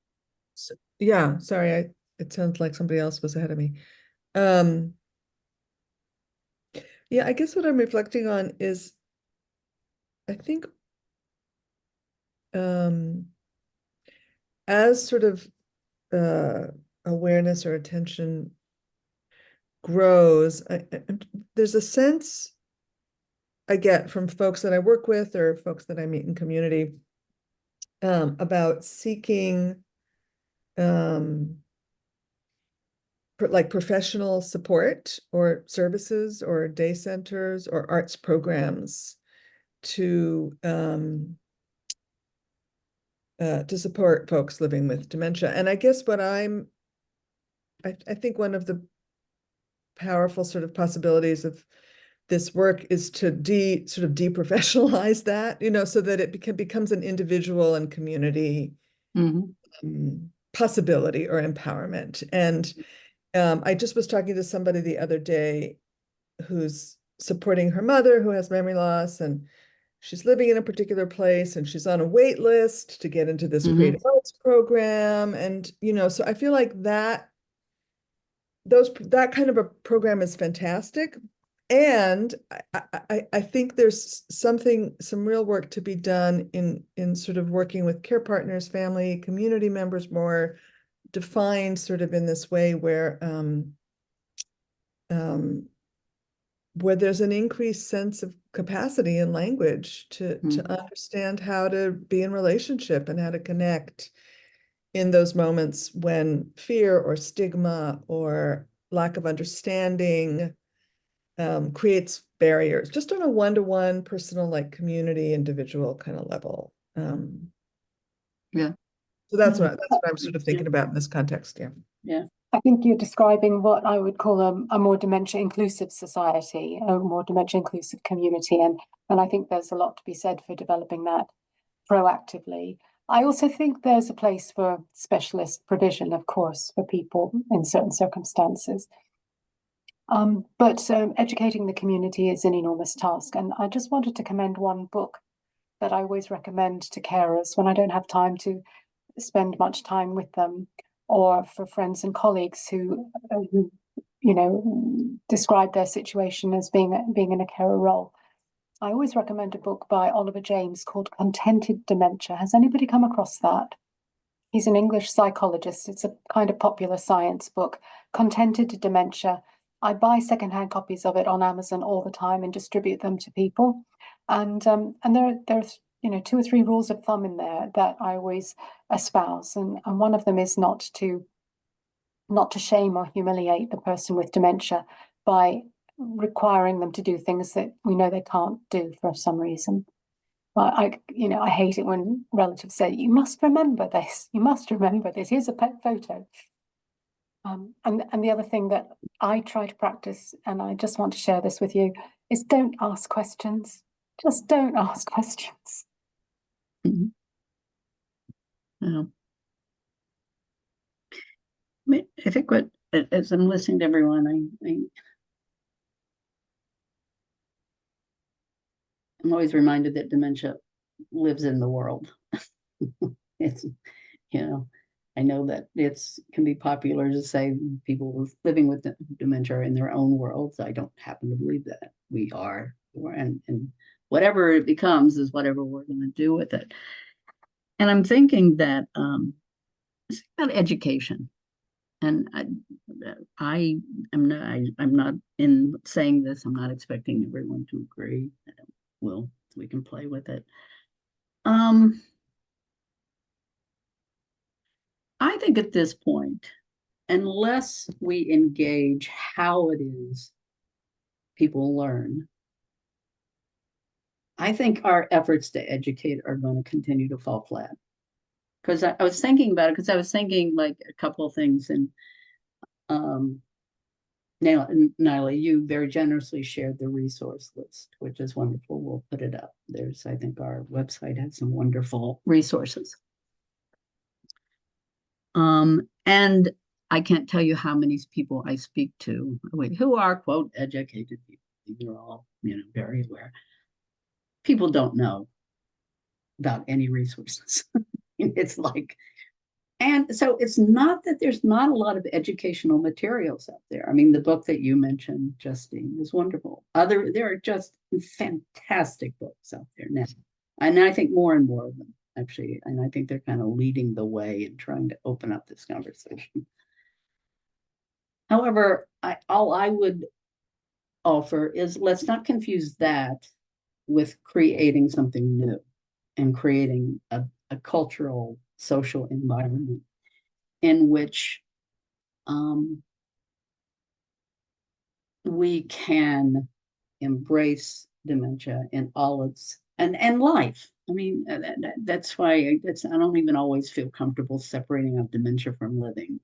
Yeah, sorry, it sounds like somebody else was ahead of me. Yeah, I guess what I'm reflecting on is, I think, as sort of awareness or attention grows, there's a sense I get from folks that I work with or folks that I meet in community about seeking like professional support or services or day centers or arts programs to support folks living with dementia. And I guess what I think one of the powerful sort of possibilities of this work is to sort of deprofessionalize that, you know, so that it becomes an individual and community possibility or empowerment. And I just was talking to somebody the other day who's supporting her mother who has memory loss, and she's living in a particular place and she's on a wait list to get into this creative arts program. And, you know, so I feel like that kind of a program is fantastic. And I think there's some real work to be done in sort of working with care partners, family, community members, more defined sort of in this way where there's an increased sense of capacity in language to understand how to be in relationship and how to connect in those moments when fear or stigma or lack of understanding creates barriers, just on a one-to-one personal, like community, individual kind of level. Yeah. So that's what I'm sort of thinking about in this context. Yeah. Yeah. I think you're describing what I would call a more dementia inclusive society, a more dementia inclusive community. And I think there's a lot to be said for developing that proactively. I also think there's a place for specialist provision, of course, for people in certain circumstances. But educating the community is an enormous task. And I just wanted to commend one book that I always recommend to carers when I don't have time to spend much time with them, or for friends and colleagues who you know, describe their situation as being in a carer role. I always recommend a book by Oliver James called Contented Dementia. Has anybody come across that? He's an English psychologist. It's a kind of popular science book, Contented Dementia. I buy secondhand copies of it on Amazon all the time and distribute them to people. And there's, you know, 2 or 3 rules of thumb in there that I always espouse. And one of them is not to shame or humiliate the person with dementia by requiring them to do things that we know they can't do for some reason. I hate it when relatives say, you must remember this, here's a pet photo. And the other thing that I try to practice, and I just want to share this with you, is don't ask questions. Just don't ask questions. Yeah. I think as I'm listening to everyone, I'm always reminded that dementia lives in the world. It's, you know, I know that can be popular to say people living with dementia are in their own worlds. I don't happen to believe that we are, and whatever it becomes is whatever we're going to do with it. And I'm thinking that it's about education. And I'm not in saying this, I'm not expecting everyone to agree. We can play with it. I think at this point, unless we engage how it is people learn, I think our efforts to educate are going to continue to fall flat. Because I was thinking about it, because I was thinking like a couple of things, and Now, Nyla, you very generously shared the resource list, which is wonderful. We'll put it up. There's, I think our website has some wonderful resources. And I can't tell you how many people I speak to who are, quote, educated people. They're all, very aware. People don't know about any resources. It's like, and so it's not that there's not a lot of educational materials out there. I mean, the book that you mentioned, Justine, is wonderful. There are just fantastic books out there now. And I think more and more of them, actually. And I think they're kind of leading the way in trying to open up this conversation. However, all I would offer is let's not confuse that with creating something new and creating a cultural, social environment in which we can embrace dementia in all its and life. I mean, that's why I don't even always feel comfortable separating out dementia from living.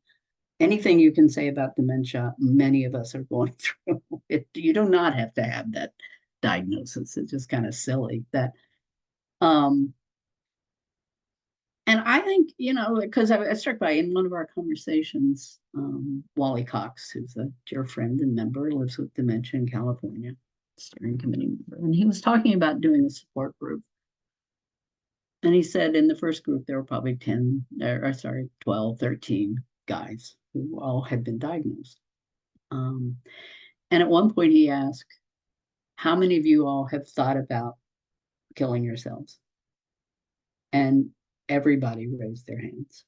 Anything you can say about dementia, many of us are going through it. You do not have to have that diagnosis. It's just kind of silly that and I think, because I was struck by in one of our conversations, Wally Cox, who's a dear friend and member, lives with dementia in California, steering committee member, and he was talking about doing a support group. And he said in the first group, there were probably 12, 13 guys who all had been diagnosed. And at one point he asked, how many of you all have thought about killing yourselves? And everybody raised their hands.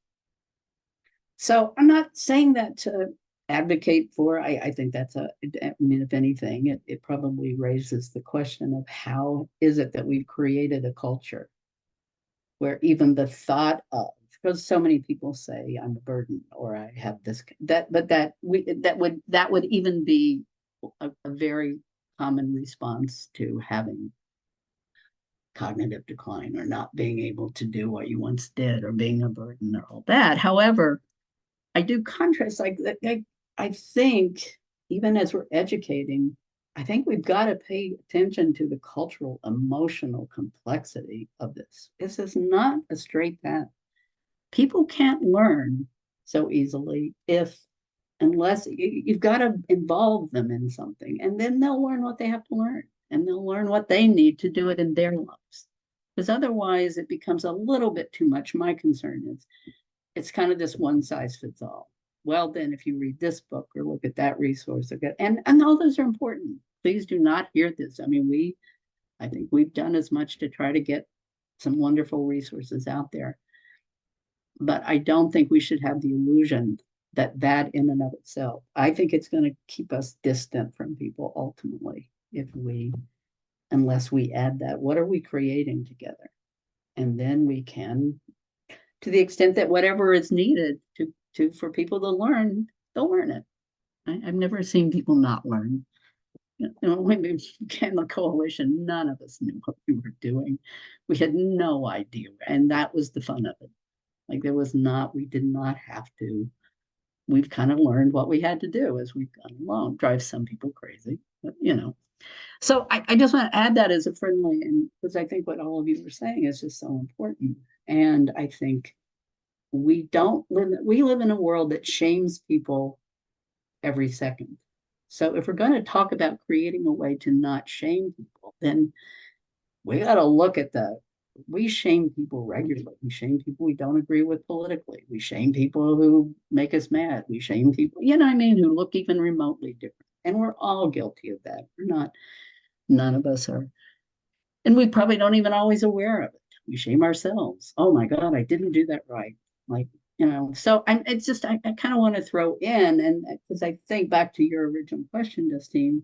So I'm not saying that to advocate for, I think that's if anything, it probably raises the question of how is it that we've created a culture where even the thought of, because so many people say I'm a burden or I have this, that would even be a very common response to having cognitive decline or not being able to do what you once did or being a burden or all that. However, I do contrast, I think even as we're educating, I think we've got to pay attention to the cultural, emotional complexity of this. This is not a straight path. People can't learn so easily unless you've got to involve them in something, and then they'll learn what they have to learn. And they'll learn what they need to do it in their lives. Because otherwise it becomes a little bit too much. My concern is it's kind of this one size fits all. Well, then if you read this book or look at that resource, and all those are important. Please do not hear this. I mean, I think we've done as much to try to get some wonderful resources out there. But I don't think we should have the illusion that in and of itself, I think it's going to keep us distant from people ultimately. Unless we add that, what are we creating together? And then we can, to the extent that whatever is needed for people to learn, they'll learn it. I've never seen people not learn. When we began the coalition, none of us knew what we were doing. We had no idea. And that was the fun of it. We did not have to. We've kind of learned what we had to do as we've gone along. Drives some people crazy, but So I just want to add that as a friendly, and because I think what all of you were saying is just so important. And I think we live in a world that shames people every second. So if we're going to talk about creating a way to not shame people, then we got to look at we shame people regularly. We shame people we don't agree with politically. We shame people who make us mad. We shame people, who look even remotely different. And we're all guilty of that. None of us are. And we probably don't even always aware of it. We shame ourselves. Oh my God, I didn't do that right. So I kind of want to throw in, and because I think back to your original question, Justine,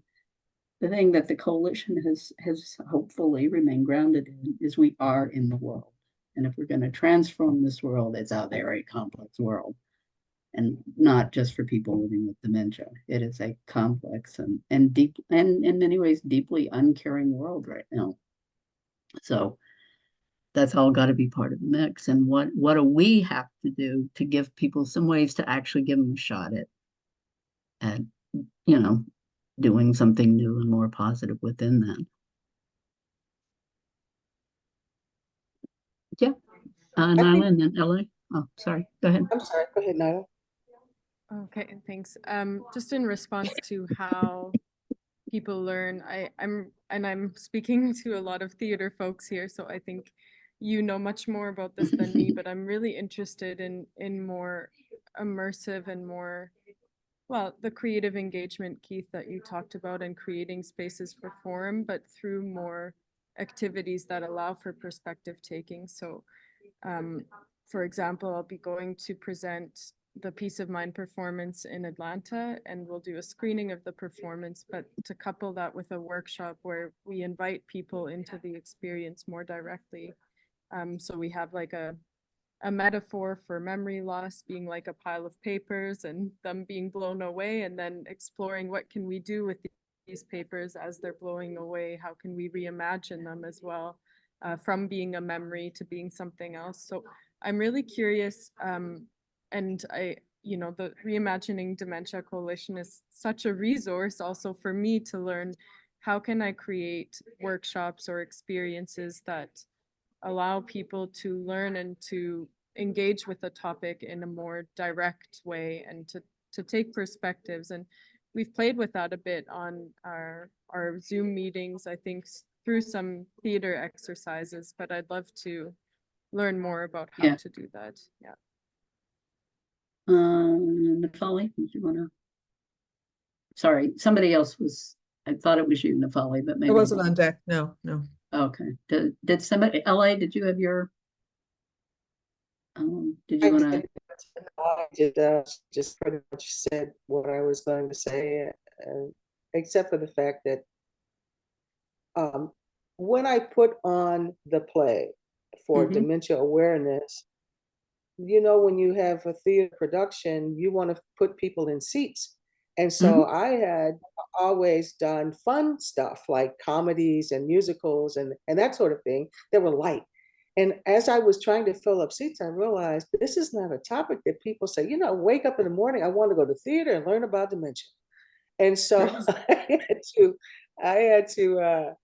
the thing that the coalition has hopefully remained grounded in is we are in the world. And if we're going to transform this world, it's a very complex world. And not just for people living with dementia. It is a complex and deep, and in many ways, deeply uncaring world right now. So that's all got to be part of the mix. And what do we have to do to give people some ways to actually give them a shot at you know, doing something new and more positive within that. Yeah. Nyla and then LA. Oh, sorry. Go ahead. I'm sorry, go ahead, Nyla. Okay, thanks. Just in response to how people learn, I'm speaking to a lot of theater folks here, so I think you know much more about this than me, but I'm really interested in more immersive and more, well, the creative engagement, Keith, that you talked about, and creating spaces for forum, but through more activities that allow for perspective taking. So for example, I'll be going to present the Peace of Mind performance in Atlanta, and we'll do a screening of the performance, but to couple that with a workshop where we invite people into the experience more directly. So we have like a metaphor for memory loss being like a pile of papers and them being blown away, and then exploring what can we do with these papers as they're blowing away? How can we reimagine them as well, from being a memory to being something else? So I'm really curious, and the Reimagining Dementia Coalition is such a resource also for me to learn how can I create workshops or experiences that allow people to learn and to engage with the topic in a more direct way, and to take perspectives. And we've played with that a bit on our Zoom meetings, I think through some theater exercises, but I'd love to learn more about how to do that. Yeah. Nefali, did you want to? Sorry, somebody else was, I thought it was you, Nefali, but maybe. I wasn't on deck. No. Okay. Did somebody, LA, did you have your, did you want to? I just pretty much said what I was going to say, except for the fact that when I put on the play for dementia awareness, when you have a theater production, you want to put people in seats. And so I had always done fun stuff like comedies and musicals and that sort of thing that were light. And as I was trying to fill up seats, I realized this is not a topic that people say, wake up in the morning, I want to go to theater and learn about dementia. And so I had to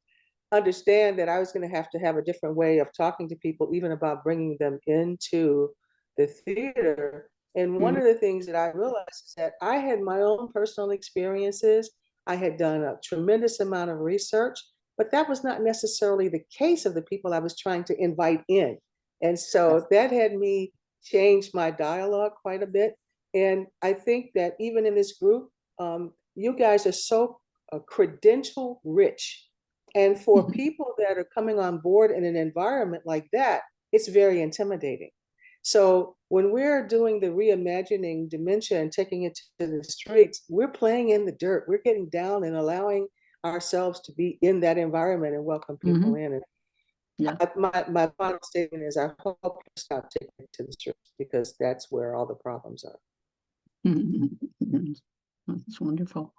understand that I was going to have a different way of talking to people, even about bringing them into the theater. And one of the things that I realized is that I had my own personal experiences. I had done a tremendous amount of research, but that was not necessarily the case of the people I was trying to invite in. And so that had me change my dialogue quite a bit. And I think that even in this group, you guys are so credential rich. And for people that are coming on board in an environment like that, it's very intimidating. So when we're doing the Reimagining Dementia and taking it to the streets, we're playing in the dirt. We're getting down and allowing ourselves to be in that environment and welcome people in. And my final statement is I hope you stop taking it to the streets, because that's where all the problems are. That's wonderful.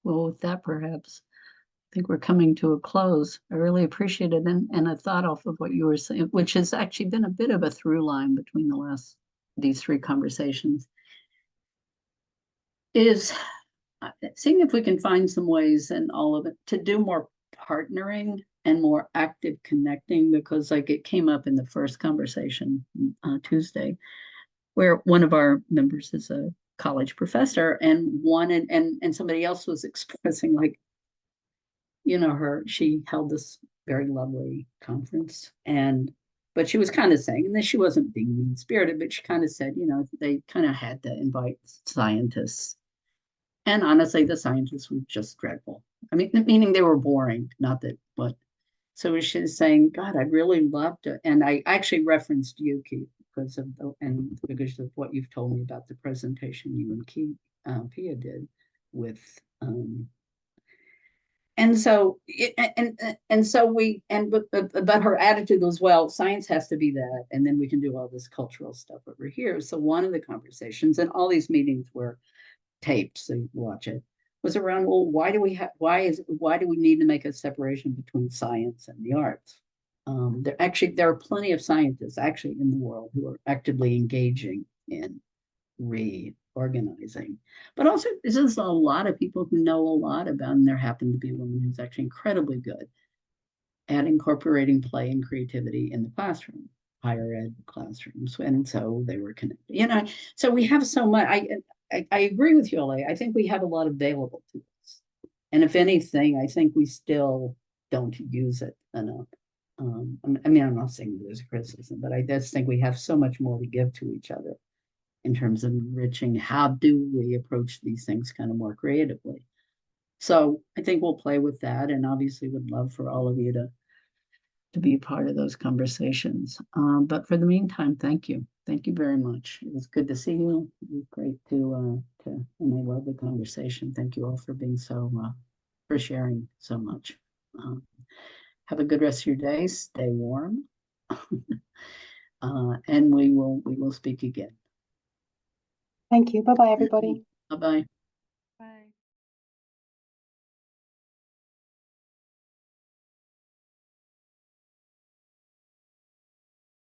Well, with that, perhaps I think we're coming to a close. I really appreciate it. And I thought off of what you were saying, which has actually been a bit of a through line between these three conversations, is seeing if we can find some ways in all of it to do more partnering and more active connecting, because like it came up in the first conversation Tuesday, where one of our members is a college professor and somebody else was expressing like, she held this very lovely conference, but she was kind of saying, and then she wasn't being mean-spirited, but she kind of said, they kind of had to invite scientists. And honestly, the scientists were just dreadful. I mean, meaning they were boring, not that, but so she was saying, God, I'd really love to. And I actually referenced you, Keith, because of what you've told me about the presentation you and Keith, Pia did with, but her attitude was, well, science has to be that, and then we can do all this cultural stuff over here. So one of the conversations, and all these meetings were taped, so you watch it, was around, well, why do we need to make a separation between science and the arts? There are plenty of scientists actually in the world who are actively engaging in organizing. But also, there's just a lot of people who know a lot about, and there happened to be a woman who's actually incredibly good at incorporating play and creativity in the classroom, higher ed classrooms. And so they were connected. You know, so we have so much. I agree with you, Ole. I think we have a lot available to us. And if anything, I think we still don't use it enough. I mean, I'm not saying there's a criticism, but I just think we have so much more to give to each other in terms of enriching. How do we approach these things kind of more creatively? So I think we'll play with that, and obviously would love for all of you to be a part of those conversations. But for the meantime, thank you. Thank you very much. It was good to see you. It was great and I love the conversation. Thank you all for being for sharing so much. Have a good rest of your day. Stay warm. And we will speak again. Thank you. Bye-bye, everybody. Bye-bye.